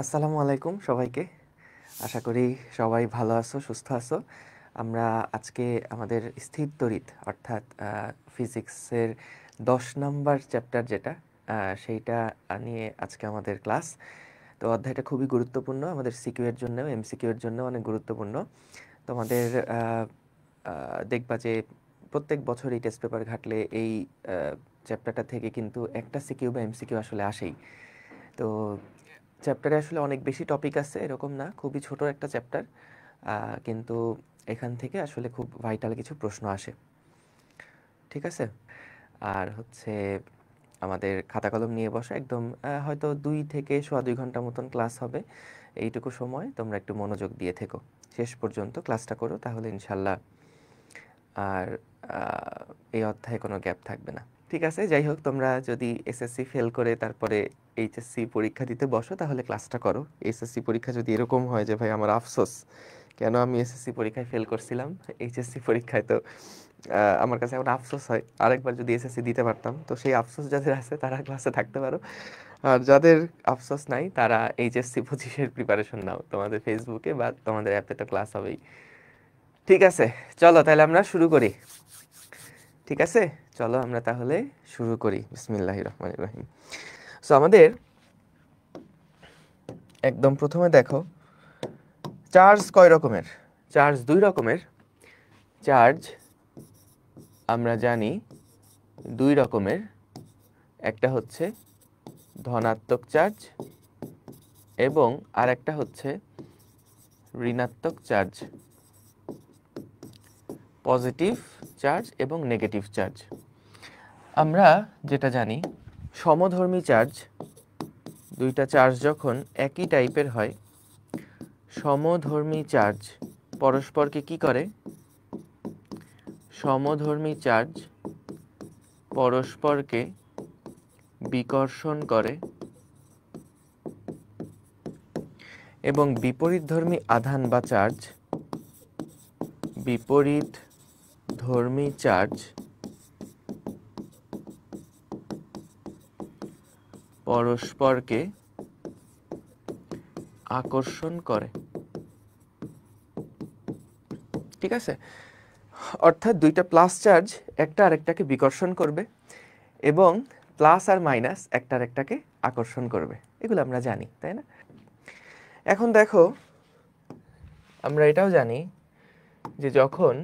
আসসালামু আলাইকুম সবাইকে। আশা করি সবাই ভালো আছো, সুস্থ আছো। আমরা আজকে আমাদের স্থির তড়িৎ অর্থাৎ ফিজিক্সের 10 নাম্বার চ্যাপ্টার যেটা সেইটা নিয়ে আজকে আমাদের ক্লাস। তো অধ্যায়টা খুবই গুরুত্বপূর্ণ আমাদের সিকিউ এর জন্যও, এমসিকিউ এর জন্যও অনেক গুরুত্বপূর্ণ। তোমাদের দেখবা যে প্রত্যেক বছরই টেস্ট পেপার ঘাটলে এই চ্যাপ্টারটা থেকে কিন্তু একটা সিকিউ বা এমসিকিউ আসলে আসেই। তো চ্যাপ্টারে আসলে অনেক বেশি টপিক আছে এরকম না, খুবই ছোট একটা চ্যাপ্টার, কিন্তু এখান থেকে আসলে খুব ভাইটাল কিছু প্রশ্ন আসে। ঠিক আছে, আর হচ্ছে আমাদের খাতা কলম নিয়ে বসা একদম, হয়তো 2 থেকে 2.25 ঘন্টা মতন ক্লাস হবে। এইটুকু সময় তোমরা একটু মনোযোগ দিয়ে থেকো, শেষ পর্যন্ত ক্লাসটা করো, তাহলে ইনশাল্লাহ আর এই অধ্যায়ে কোনো গ্যাপ থাকবে না। ঠিক আছে, যাই হোক, তোমরা যদি এসএসসি ফেল করে তারপরে এইচএসসি পরীক্ষা দিতে বসো তাহলে ক্লাসটা করো। এসএসসি পরীক্ষা যদি এরকম হয় যে ভাই আমার আফসোস, কেন আমি এসএসসি পরীক্ষায় ফেল করছিলাম, এইচএসসি পরীক্ষায় তো আমার কাছে এখন আফসোস হয় আরেকবার যদি এসএসসি দিতে পারতাম, তো সেই আফসোস যাদের আছে তারা ক্লাসে থাকতে পারো। আর যাদের আফসোস নাই তারা এইচএসসি 25-এর প্রিপারেশন নাও, তোমাদের ফেসবুকে বা তোমাদের অ্যাপে তো ক্লাস হবেই। ঠিক আছে, চলো তাহলে আমরা শুরু করি। ঠিক আছে, চলো আমরা তাহলে শুরু করি। বিসমিল্লাহির রহমানির রহিম। সো আমাদের একদম প্রথমে দেখো, চার্জ কয় রকমের? চার্জ 2 রকমের। চার্জ আমরা জানি 2 রকমের, একটা হচ্ছে ধনাত্মক চার্জ এবং আরেকটা হচ্ছে ঋণাত্মক চার্জ, পজিটিভ চার্জ এবং নেগেটিভ চার্জ। আমরা যেটা জানি, সমধর্মী চার্জ, দুইটা চার্জ যখন একই টাইপের হয়, সমধর্মী চার্জ পরস্পরকে কি করে? সমধর্মী চার্জ পরস্পরকে বিকর্ষণ করে এবং বিপরীতধর্মী আধান বা চার্জ, বিপরীতধর্মী চার্জ পরস্পরকে আকর্ষণ করে। ঠিক আছে, অর্থাৎ দুইটা প্লাস চার্জ একটা আরেকটাকে বিকর্ষণ করবে এবং প্লাস আর মাইনাস একটা আরেকটাকে আকর্ষণ করবে, এগুলো আমরা জানি, তাই না? এখন দেখো, আমরা এটাও জানি যে যখন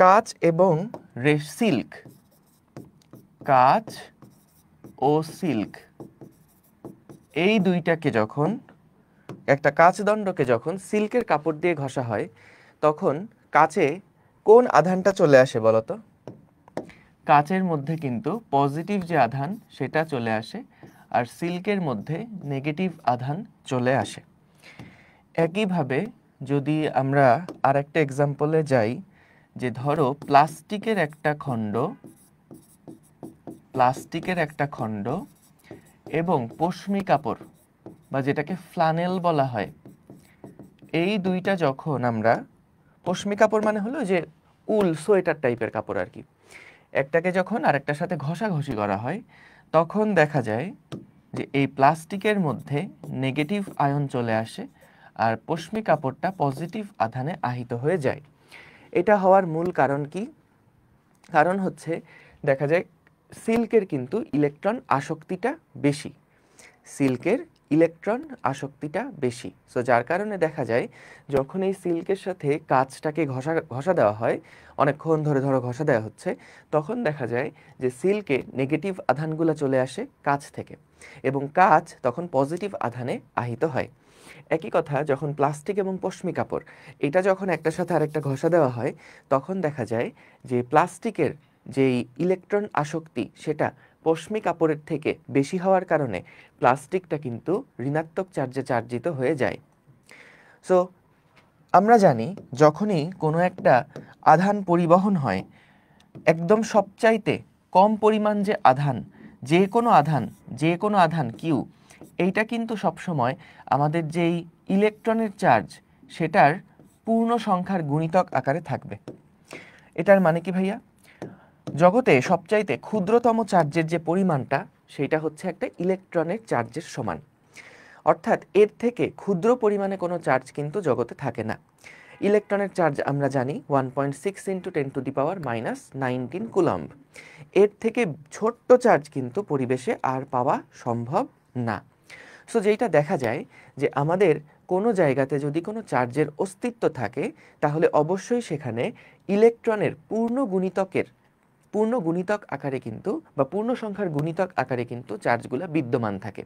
কাঁচ এবং সিল্ক, কাঁচ ও সিল্ক এই দুইটাকে যখন, একটা কাঁচদণ্ডকে যখন সিল্কের কাপড় দিয়ে ঘষা হয়, তখন কাঁচে কোন আধানটা চলে আসে বলতো? কাঁচের মধ্যে কিন্তু পজিটিভ যে আধান সেটা চলে আসে, আর সিল্কের মধ্যে নেগেটিভ আধান চলে আসে। একইভাবে যদি আমরা আরেকটা এক্সাম্পলে যাই, যে ধরো প্লাস্টিকের একটা খণ্ড এবং পশমি কাপড় বা যেটাকে ফ্লানেল বলা হয়, এই দুইটা যখন আমরা, পশমি কাপড় মানে হলো যে উল, সোয়েটার টাইপের কাপড় আর কি, একটাকে যখন আরেকটার সাথে ঘষাঘষি করা হয়, তখন দেখা যায় যে এই প্লাস্টিকের মধ্যে নেগেটিভ আয়ন চলে আসে আর পশমি কাপড়টা পজিটিভ আধানে আহিত হয়ে যায়। এটা হওয়ার মূল কারণ কি? কারণ হচ্ছে, দেখা যায় সিল্কের কিন্তু ইলেকট্রন আসক্তিটা বেশি, সিল্কের ইলেকট্রন আসক্তিটা বেশি। সো যার কারণে দেখা যায় যখন এই সিল্কের সাথে কাঁচটাকে ঘষা দেওয়া হয়, অনেকক্ষণ ধরে ঘষা দেওয়া হচ্ছে, তখন দেখা যায় যে সিল্কে নেগেটিভ আধানগুলো চলে আসে কাঁচ থেকে এবং কাঁচ তখন পজিটিভ আধানে আহিত হয়। একই কথা যখন প্লাস্টিক এবং পশমি কাপড়, এটা যখন একটার সাথে আরেকটা ঘষা দেওয়া হয়, তখন দেখা যায় যে প্লাস্টিকের যেই ইলেকট্রন আসক্তি সেটা পশমি কাপড়ের থেকে বেশি হওয়ার কারণে প্লাস্টিকটা কিন্তু ঋণাত্মক চার্জে চার্জিত হয়ে যায়। সো আমরা জানি যখনই কোনো একটা আধান পরিবহন হয়, একদম সবচাইতে কম পরিমাণ যে আধান, যে কোনো আধান কিউ, এইটা কিন্তু সবসময় আমাদের যেই ইলেকট্রনের চার্জ সেটার পূর্ণ সংখ্যার গুণিতক আকারে থাকবে। এটার মানে কি ভাইয়া? জগতে সবচাইতে ক্ষুদ্রতম চার্জের যে পরিমাণটা সেটা হচ্ছে একটা ইলেকট্রনের চার্জের সমান। অর্থাৎ এর থেকে ক্ষুদ্র পরিমাণে কোনো চার্জ কিন্তু জগতে থাকে না। ইলেকট্রনের চার্জ আমরা জানি 1.6 ইন্টু 10⁻⁻19 কুলম্ব। এর থেকে ছোট্ট চার্জ কিন্তু পরিবেশে আর পাওয়া সম্ভব না। সো যেটা দেখা যায় যে আমাদের কোনো জায়গাতে যদি কোনো চার্জের অস্তিত্ব থাকে, তাহলে অবশ্যই সেখানে ইলেকট্রনের পূর্ণ গুণিতক আকারে কিন্তু বা পূর্ণ সংখ্যার গুণিতক আকারে কিন্তু চার্জগুলো বিদ্যমান থাকে।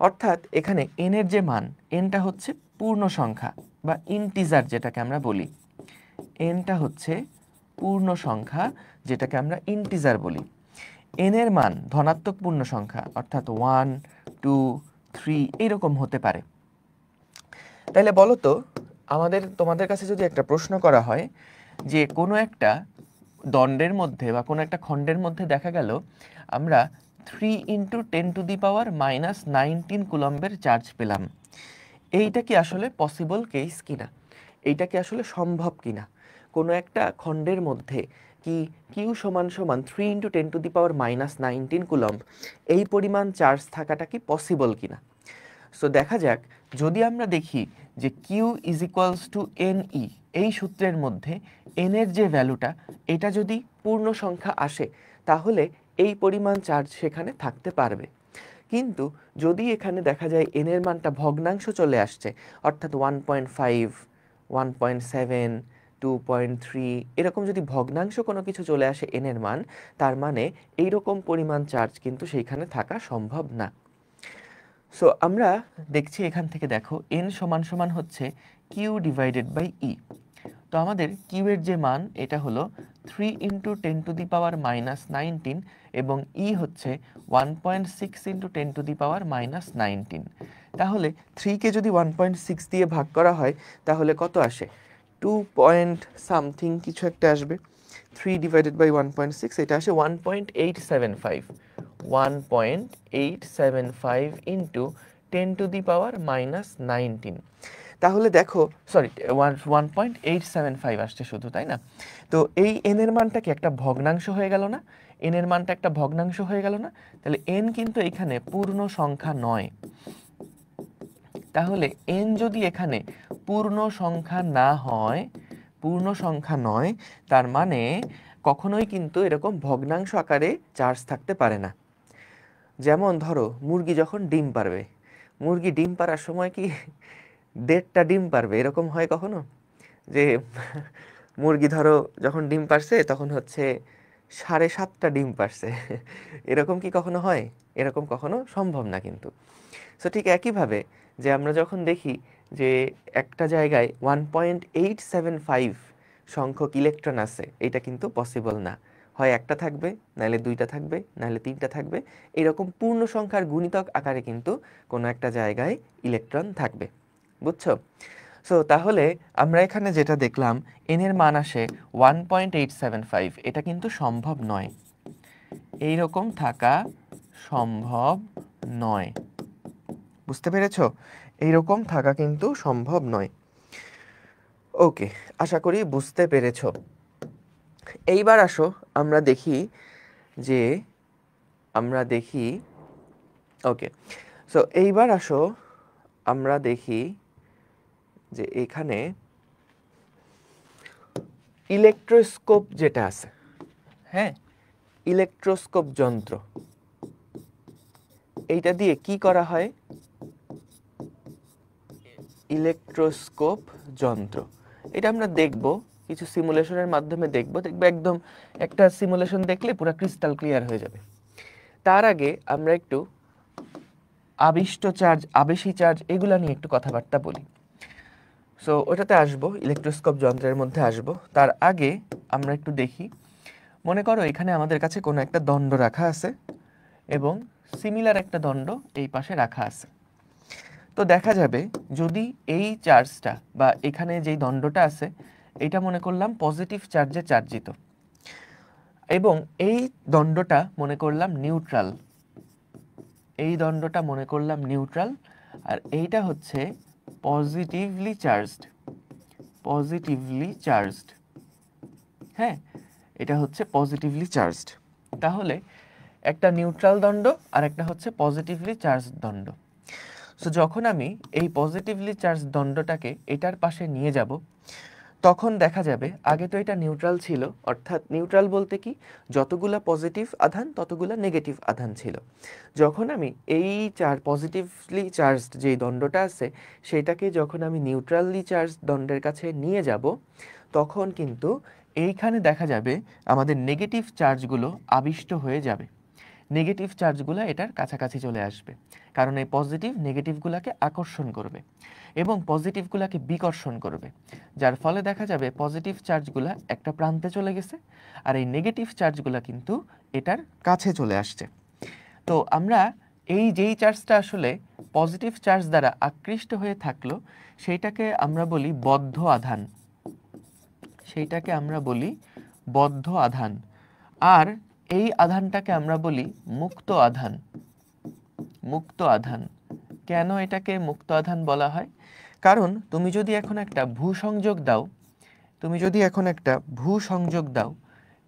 অর্থাৎ এখানে n এর যে মান, nটা হচ্ছে পূর্ণ সংখ্যা বা ইন্টিজার যেটাকে আমরা বলি, nটা হচ্ছে পূর্ণ সংখ্যা যেটাকে আমরা ইন্টিজার বলি। n এর মান ধনাত্মক পূর্ণ সংখ্যা অর্থাৎ 1, 2, 3 এরকম হতে পারে। তাইলে বলো তো, তোমাদের কাছে যদি একটা প্রশ্ন করা হয় যে কোনো একটা দণ্ডের মধ্যে বা কোনো একটা খণ্ডের মধ্যে দেখা গেল আমরা 3 ইন্টু 10⁻⁻19 কুলম্বের চার্জ পেলাম, এইটা কি আসলে পসিবল কেস কিনা, এইটা কি আসলে সম্ভব কিনা, কোনো একটা খণ্ডের মধ্যে কি কিউ সমান সমান 3 ইন্টু 10⁻⁻19 কুলম্ব এই পরিমাণ চার্জ থাকাটা কি পসিবল কিনা। সো দেখা যাক, যদি আমরা দেখি যে Q is equals to N E, এই সূত্রের মধ্যে এন এর যে ভ্যালুটা এটা যদি পূর্ণ সংখ্যা আসে, তাহলে এই পরিমাণ চার্জ সেখানে থাকতে পারবে। কিন্তু যদি এখানে দেখা যায় এন এর মানটা ভগ্নাংশ চলে আসছে, অর্থাৎ 1.5, 1.7, 2.3 এরকম যদি ভগ্নাংশ কোনো কিছু চলে আসে এন এর মান, তার মানে এইরকম পরিমাণ চার্জ কিন্তু সেইখানে থাকা সম্ভব না। সো আমরা দেখছি এখান থেকে দেখো n সমান সমান হচ্ছে q ডিভাইডেড বাই e। তো আমাদের q এর যে মান এটা হলো 3 ইন্টু 10⁻⁻19 এবং e হচ্ছে 1.6 ইন্টু 10⁻⁻19। তাহলে 3 কে যদি 1.6 দিয়ে ভাগ করা হয় তাহলে কত আসে, 2 পয়েন্ট সামথিং কিছু একটা আসবে। 3 ডিভাইডেড বাই 1.6 এটা আসে 1.875, 1.875 ইন্টু 10⁻⁻19। তাহলে দেখো, সরি 1.875 আসছে শুধু, তাই না? তো এই n এর মানটা কি একটা ভগ্নাংশ হয়ে গেল না, n এর মানটা একটা ভগ্নাংশ হয়ে গেল না, তাহলে n কিন্তু এখানে পূর্ণ সংখ্যা নয়। তাহলে n যদি এখানে পূর্ণ সংখ্যা না হয়, পূর্ণ সংখ্যা নয়, তার মানে কখনোই কিন্তু এরকম ভগ্নাংশ আকারে চার্জ থাকতে পারে না। যেমন ধরো মুরগি যখন ডিম পারবে, মুরগি ডিম পারার সময় কি 1.5টা ডিম পারবে, এরকম হয় কখনো? যে মুরগি ধরো যখন ডিম পারছে তখন হচ্ছে 7.5টা ডিম পারছে, এরকম কি কখনো হয়? এরকম কখনো সম্ভব না কিন্তু। সো ঠিক একইভাবে যে আমরা যখন দেখি যে একটা জায়গায় 1.875 সংখ্যক ইলেকট্রন আছে, এটা কিন্তু পসিবল না। হয় একটা থাকবে, নাহলে দুইটা থাকবে, নাহলে তিনটা থাকবে, এরকম পূর্ণ সংখ্যার গুণিতক আকারে কিন্তু কোনো একটা জায়গায় ইলেকট্রন থাকবে। বুঝছো? সো তাহলে আমরা এখানে যেটা দেখলাম n এর মান আসে 1.875, এটা কিন্তু সম্ভব নয়, এইরকম থাকা সম্ভব নয়। বুঝতে পেরেছো? এইরকম থাকা কিন্তু সম্ভব নয়। ওকে, আশা করি বুঝতে পেরেছো। এইবার আসো আমরা দেখি ওকে, সো এইবার আসো আমরা দেখি যে এখানে ইলেকট্রোস্কোপ যেটা আছে, হ্যাঁ, ইলেকট্রোস্কোপ যন্ত্র, এইটা দিয়ে কি করা হয়? ইলেকট্রোস্কোপ যন্ত্র, এটা আমরা দেখব কিছু সিমুলেশনের মাধ্যমে, দেখব একদম একটা সিমুলেশন দেখলে পুরো ক্রিস্টাল ক্লিয়ার হয়ে যাবে। তার আগে আমরা একটু আবিষ্ট চার্জ, আবেশী চার্জ এগুলা নিয়ে একটু কথাবার্তা বলি। সো ওটাতে আসবো, ইলেকট্রোস্কোপ যন্ত্রের মধ্যে আসবো। তার আগে আমরা একটু দেখি, মনে করো এখানে আমাদের কাছে কোনো একটা দণ্ড রাখা আছে এবং সিমিলার একটা দণ্ড এই পাশে রাখা আছে। তো দেখা যাবে যদি এই চার্জটা বা এখানে যেই দণ্ডটা আছে এটা মনে করলাম পজিটিভ চার্জে চার্জিত, এবং এই দণ্ডটা মনে করলাম নিউট্রাল, এই দণ্ডটা মনে করলাম নিউট্রাল, আর এইটা হচ্ছে পজিটিভলি চার্জড, পজিটিভলি চার্জড, হ্যাঁ, এটা হচ্ছে পজিটিভলি চার্জড। তাহলে একটা নিউট্রাল দণ্ড আর একটা হচ্ছে পজিটিভলি চার্জ দণ্ড। সো যখন আমি এই পজিটিভলি চার্জ দণ্ডটাকে এটার পাশে নিয়ে যাব, তখন দেখা যাবে আগে তো এটা নিউট্রাল ছিল, অর্থাৎ নিউট্রাল বলতে কি, যতগুলা পজিটিভ আধান ততগুলা নেগেটিভ আধান ছিল। যখন আমি এই পজিটিভলি চার্জড যেই দণ্ডটা আছে সেটাকে যখন আমি নিউট্রালি চার্জ দণ্ডের কাছে নিয়ে যাব, তখন কিন্তু এইখানে দেখা যাবে আমাদের নেগেটিভ চার্জগুলো আবিষ্ট হয়ে যাবে, নেগেটিভ চার্জগুলো এটার কাছাকাছি চলে আসবে, কারণ এই পজিটিভ নেগেটিভগুলোকে আকর্ষণ করবে এবং পজিটিভগুলোকে বিকর্ষণ করবে, যার ফলে দেখা যাবে পজিটিভ চার্জগুলো একটা প্রান্তে চলে গেছে আর এই নেগেটিভ চার্জগুলো কিন্তু এটার কাছে চলে আসছে। তো আমরা এই যেই চার্জটা আসলে পজিটিভ চার্জ দ্বারা আকৃষ্ট হয়ে থাকলো সেইটাকে আমরা বলি বদ্ধ আধান, সেইটাকে আমরা বলি বদ্ধ আধান। আর এই আধানটাকে আমরা বলি মুক্ত আধান। মুক্ত আধান। কেন এটাকে মুক্ত আধান বলা হয়? কারণ তুমি যদি এখন একটা ভূসংযোগ দাও,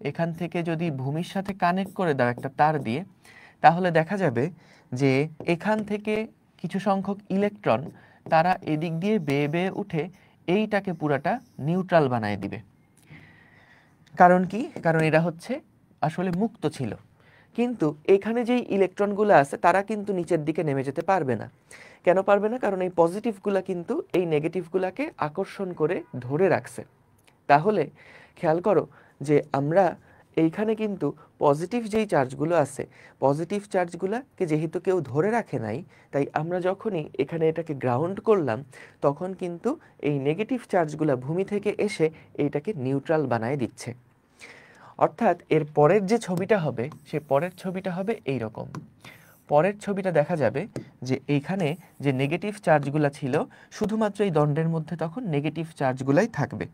এখান থেকে যদি ভূমির সাথে কানেক্ট করে দাও একটা তার দিয়ে, তাহলে দেখা যাবে যে এখান থেকে কিছু সংখ্যক ইলেকট্রন তারা এদিক দিয়ে বেয়ে বেয়ে উঠে এইটাকে পুরাটা নিউট্রাল বানায় দিবে। কারণ কি? কারণ এরা হচ্ছে আসলে মুক্ত ছিল, কিন্তু এখানে যেই ইলেকট্রনগুলো আছে তারা কিন্তু নিচের দিকে নেমে যেতে পারবে না। কেন পারবে না? কারণ এই পজিটিভগুলো কিন্তু এই নেগেটিভগুলোকে আকর্ষণ করে ধরে রাখছে। তাহলে খেয়াল করো যে আমরা এইখানে কিন্তু পজিটিভ যেই চার্জগুলো আছে, পজিটিভ চার্জগুলোকে যেহেতু কেউ ধরে রাখে নাই, তাই আমরা যখনই এখানে এটাকে গ্রাউন্ড করলাম তখন কিন্তু এই নেগেটিভ চার্জগুলো ভূমি থেকে এসে এইটাকে নিউট্রাল বানায় দিচ্ছে। অর্থাৎ এর পরের যে ছবিটা হবে, সে পরের ছবিটা হবে এই রকম। পরের ছবিটা দেখা যাবে যে এইখানে যে নেগেটিভ চার্জগুলো ছিল শুধুমাত্র এই দণ্ডের মধ্যে তখন নেগেটিভ চার্জগুলাই থাকবে।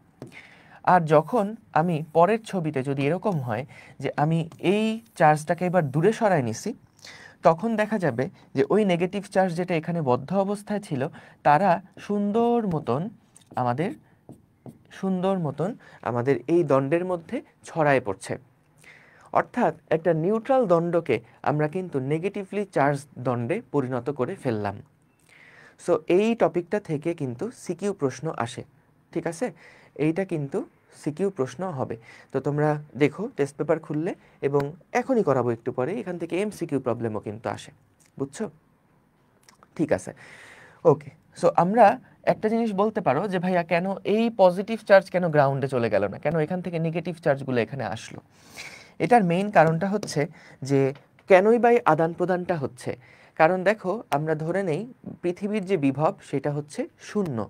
আর যখন আমি পরের ছবিতে যদি এরকম হয় যে আমি এই চার্জটাকে এবার দূরে সরায় নিছি, তখন দেখা যাবে যে ওই নেগেটিভ চার্জ যেটা এখানে বদ্ধ অবস্থায় ছিল তারা সুন্দর মতন আমাদের এই দণ্ডের মধ্যে ছড়ায় পড়ছে। অর্থাৎ একটা নিউট্রাল দণ্ডকে আমরা কিন্তু নেগেটিভলি চার্জ দণ্ডে পরিণত করে ফেললাম। সো এই টপিকটা থেকে কিন্তু সিকিউ প্রশ্ন আসে, ঠিক আছে? এইটা কিন্তু সিকিউ প্রশ্ন হবে। তো তোমরা দেখো টেস্ট পেপার খুললে, এবং এখনই করাবো একটু পরে, এখান থেকে এমসিকিউ প্রবলেমও কিন্তু আসে, বুঝছো? ঠিক আছে, ওকে। সো আমরা একটা জিনিস বলতে পারো যে ভাইয়া কেন এই পজিটিভ চার্জ কেন গ্রাউন্ডে চলে গেল না, কেন এখান থেকে নেগেটিভ চার্জগুলো এখানে আসলো? এটার মেইন কারণটা হচ্ছে যে কেনই বা এই আদান প্রদানটা হচ্ছে। কারণ দেখো, আমরা ধরে নেই পৃথিবীর যে বিভব সেটা হচ্ছে 0।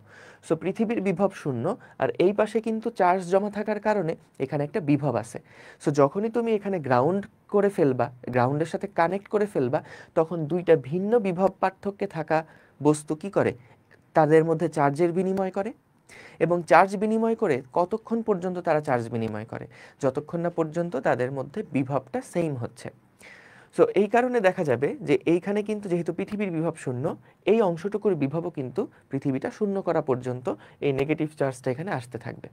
সো পৃথিবীর বিভব 0, আর এই পাশে কিন্তু চার্জ জমা থাকার কারণে এখানে একটা বিভব আছে। সো যখনই তুমি এখানে গ্রাউন্ড করে ফেলবা, গ্রাউন্ডের সাথে কানেক্ট করে ফেলবা, তখন দুইটা ভিন্ন বিভব পার্থক্যে থাকা বস্তু কি করে? তাদের মধ্যে চার্জের বিনিময় করে, এবং চার্জ বিনিময় করে কতক্ষণ পর্যন্ত তারা চার্জ বিনিময় করে? যতক্ষণ না পর্যন্ত তাদের মধ্যে বিভবটা সেম হচ্ছে। সো এই কারণে দেখা যাবে যে এইখানে কিন্তু যেহেতু পৃথিবীর বিভব 0, এই অংশটুকুর বিভবও কিন্তু পৃথিবীটা 0 করা পর্যন্ত এই নেগেটিভ চার্জটা এখানে আসতে থাকবে।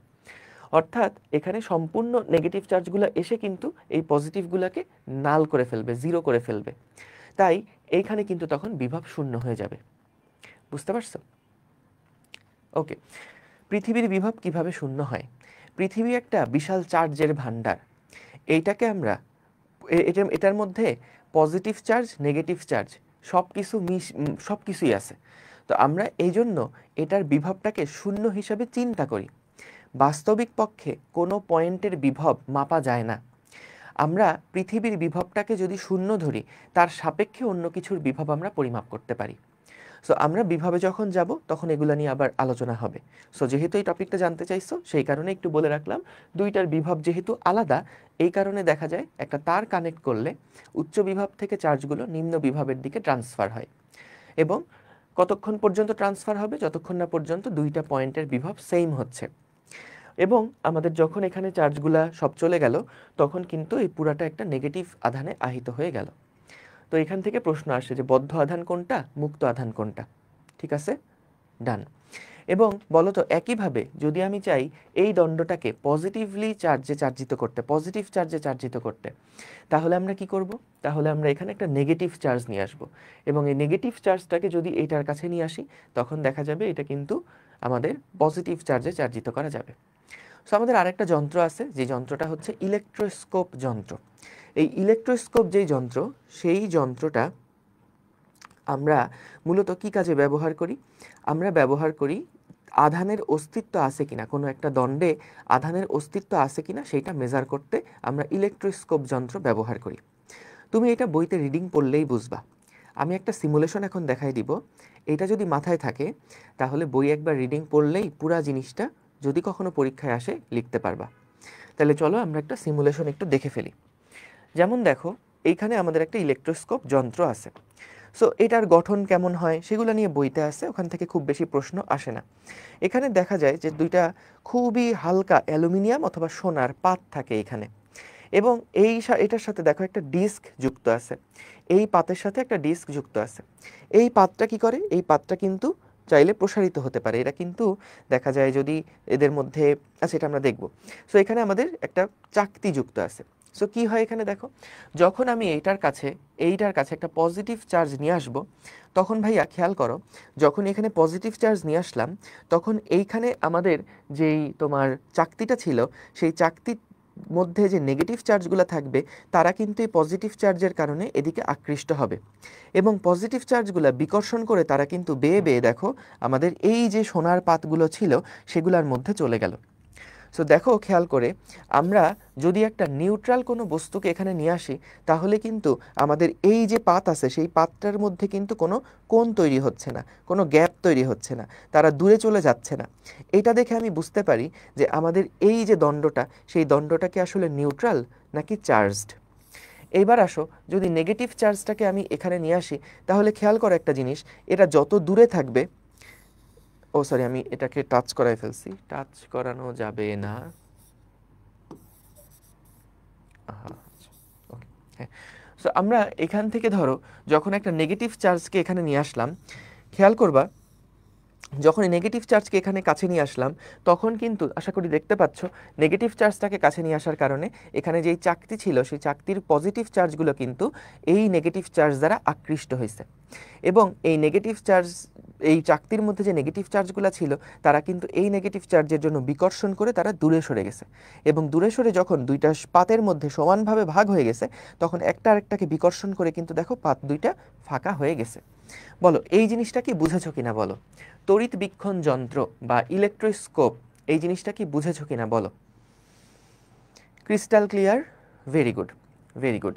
অর্থাৎ এখানে সম্পূর্ণ নেগেটিভ চার্জগুলো এসে কিন্তু এই পজিটিভগুলোকে নাল করে ফেলবে, 0 করে ফেলবে। তাই এইখানে কিন্তু তখন বিভব 0 হয়ে যাবে। বুঝতে পারছো? ওকে। পৃথিবীর বিভব কিভাবে 0 হয়? পৃথিবী একটা বিশাল চার্জের ভান্ডার। এইটাকে আমরা এটার মধ্যে পজিটিভ চার্জ, নেগেটিভ চার্জ সব কিছুই আছে। তো আমরা এই জন্য এটার বিভবটাকে 0 হিসাবে চিন্তা করি। বাস্তবিক পক্ষে কোনো পয়েন্টের বিভব মাপা যায় না। আমরা পৃথিবীর বিভবটাকে যদি 0 ধরি, তার সাপেক্ষে অন্য কিছুর বিভব আমরা পরিমাপ করতে পারি। সো আমরা বিভবে যখন যাব তখন এগুলা নিয়ে আবার আলোচনা হবে। সো যেহেতু এই টপিকটা জানতে চাইছো, সেই কারণে একটু বলে রাখলাম, দুইটার বিভব যেহেতু আলাদা, এই কারণে দেখা যায় একটা তার কানেক্ট করলে উচ্চ বিভব থেকে চার্জগুলো নিম্ন বিভবের দিকে ট্রান্সফার হয়, এবং কতক্ষণ পর্যন্ত ট্রান্সফার হবে? যতক্ষণ না পর্যন্ত দুইটা পয়েন্টের বিভব সেম হচ্ছে। এবং আমাদের যখন এখানে চার্জগুলা সব চলে গেল, তখন কিন্তু এই পুরাটা একটা নেগেটিভ আধানে আহিত হয়ে গেল। তো এখান থেকে প্রশ্ন আসে যে বদ্ধ আধান কোনটা, মুক্ত আধান কোনটা? ঠিক আছে, ডান। এবং বলতো একইভাবে যদি আমি চাই এই দণ্ডটাকে পজিটিভলি চার্জে চার্জিত করতে, পজিটিভ চার্জে চার্জিত করতে, তাহলে আমরা কি করব? তাহলে আমরা এখানে একটা নেগেটিভ চার্জ নিয়ে আসব এবং এই নেগেটিভ চার্জটাকে যদি এইটার কাছে নিয়ে আসি তখন দেখা যাবে এটা কিন্তু আমাদের পজিটিভ চার্জে চার্জিত করা যাবে। সো আমাদের আরেকটা যন্ত্র আছে, যে যন্ত্রটা হচ্ছে ইলেকট্রোস্কোপ যন্ত্র। এই ইলেকট্রোস্কোপ যেই যন্ত্র, সেই যন্ত্রটা আমরা মূলত কি কাজে ব্যবহার করি? আমরা ব্যবহার করি আধানের অস্তিত্ব আছে কিনা, কোনো একটা দণ্ডে আধানের অস্তিত্ব আছে কিনা সেইটা মেজার করতে আমরা ইলেকট্রোস্কোপ যন্ত্র ব্যবহার করি। তুমি এটা বইতে রিডিং পড়লেই বুঝবা। আমি একটা সিমুলেশন এখন দেখাই দিব, এটা যদি মাথায় থাকে তাহলে বই একবার রিডিং পড়লেই পুরা জিনিসটা যদি কখনো পরীক্ষায় আসে লিখতে পারবা। তাহলে চলো আমরা একটা সিমুলেশন একটু দেখে ফেলি। যেমন দেখো, এইখানে আমাদের একটা ইলেকট্রোস্কোপ যন্ত্র আছে। সো এটার গঠন কেমন হয় সেগুলো নিয়ে বইতে আছে, ওখান থেকে খুব বেশি প্রশ্ন আসে না। এখানে দেখা যায় যে দুইটা খুবই হালকা অ্যালুমিনিয়াম অথবা সোনার পাত থাকে এখানে, এবং এটার সাথে দেখো একটা ডিস্ক যুক্ত আছে। এই পাতের সাথে একটা ডিস্ক যুক্ত আছে। এই পাতটা কি করে? এই পাতটা কিন্তু চাইলে প্রসারিত হতে পারে। এটা কিন্তু দেখা যায় যদি এদের মধ্যে, আচ্ছা এটা আমরা দেখব। সো এখানে আমাদের একটা চাকতি যুক্ত আছে। সো কি হয় এখানে দেখো, যখন আমি এইটার কাছে একটা পজিটিভ চার্জ নিয়ে আসব, তখন ভাইয়া খেয়াল করো, যখন এখানে পজিটিভ চার্জ নিয়ে আসলাম তখন এইখানে আমাদের যেই তোমার চাকতিটা ছিল, সেই চাকতির মধ্যে যে নেগেটিভ চার্জগুলো থাকবে তারা কিন্তু এই পজিটিভ চার্জের কারণে এদিকে আকৃষ্ট হবে, এবং পজিটিভ চার্জগুলো বিকর্ষণ করে তারা কিন্তু বেয়ে বেয়ে দেখো আমাদের এই যে সোনার পাতগুলো ছিল সেগুলোর মধ্যে চলে গেল। সো দেখো খেয়াল করে, আমরা যদি একটা নিউট্রাল কোনো বস্তুকে এখানে নিয়ে আসি তাহলে কিন্তু আমাদের এই যে পাত আছে সেই পাতটার মধ্যে কিন্তু কোনো কোণ তৈরি হচ্ছে না, কোনো গ্যাপ তৈরি হচ্ছে না, তারা দূরে চলে যাচ্ছে না। এটা দেখে আমি বুঝতে পারি যে আমাদের এই যে দণ্ডটা, সেই দণ্ডটা কি আসলে নিউট্রাল নাকি চার্জড। এইবার আসো, যদি নেগেটিভ চার্জটাকে আমি এখানে নিয়ে আসি তাহলে খেয়াল করো একটা জিনিস, এটা যত দূরে থাকবে, ও সরি আমি এটাকে টাচ করাই ফেলছি, টাচ করানো যাবে না। ওকে, হ্যাঁ। সো আমরা এখান থেকে ধরো যখন একটা নেগেটিভ চার্জকে এখানে নিয়ে আসলাম, খেয়াল করবা যখন নেগেটিভ চার্জকে এখানে কাছে নিয়ে আসলাম তখন কিন্তু আশা করি দেখতে পাচ্ছ নেগেটিভ চার্জটাকে কাছে নিয়ে আসার কারণে এখানে যেই চাকতি ছিল সেই চাকতির পজিটিভ চার্জগুলো কিন্তু এই নেগেটিভ চার্জ দ্বারা আকৃষ্ট হয়েছে, এবং এই নেগেটিভ চার্জ, এই চাকতির মধ্যে যে নেগেটিভ চার্জগুলো ছিল তারা কিন্তু এই নেগেটিভ চার্জের জন্য বিকর্ষণ করে তারা দূরে সরে গেছে, এবং দূরে সরে যখন দুইটা পাতের মধ্যে সমানভাবে ভাগ হয়ে গেছে তখন একটা আরেকটাকে বিকর্ষণ করে কিন্তু দেখো পাত দুইটা ফাঁকা হয়ে গেছে। বলো এই জিনিসটা কি বুঝেছো কিনা বলো? তড়িৎ বীক্ষণ যন্ত্র বা ইলেকট্রোস্কোপ, এই জিনিসটা কি বুঝেছো কিনা বলো? Crystal clear? Very good, very good.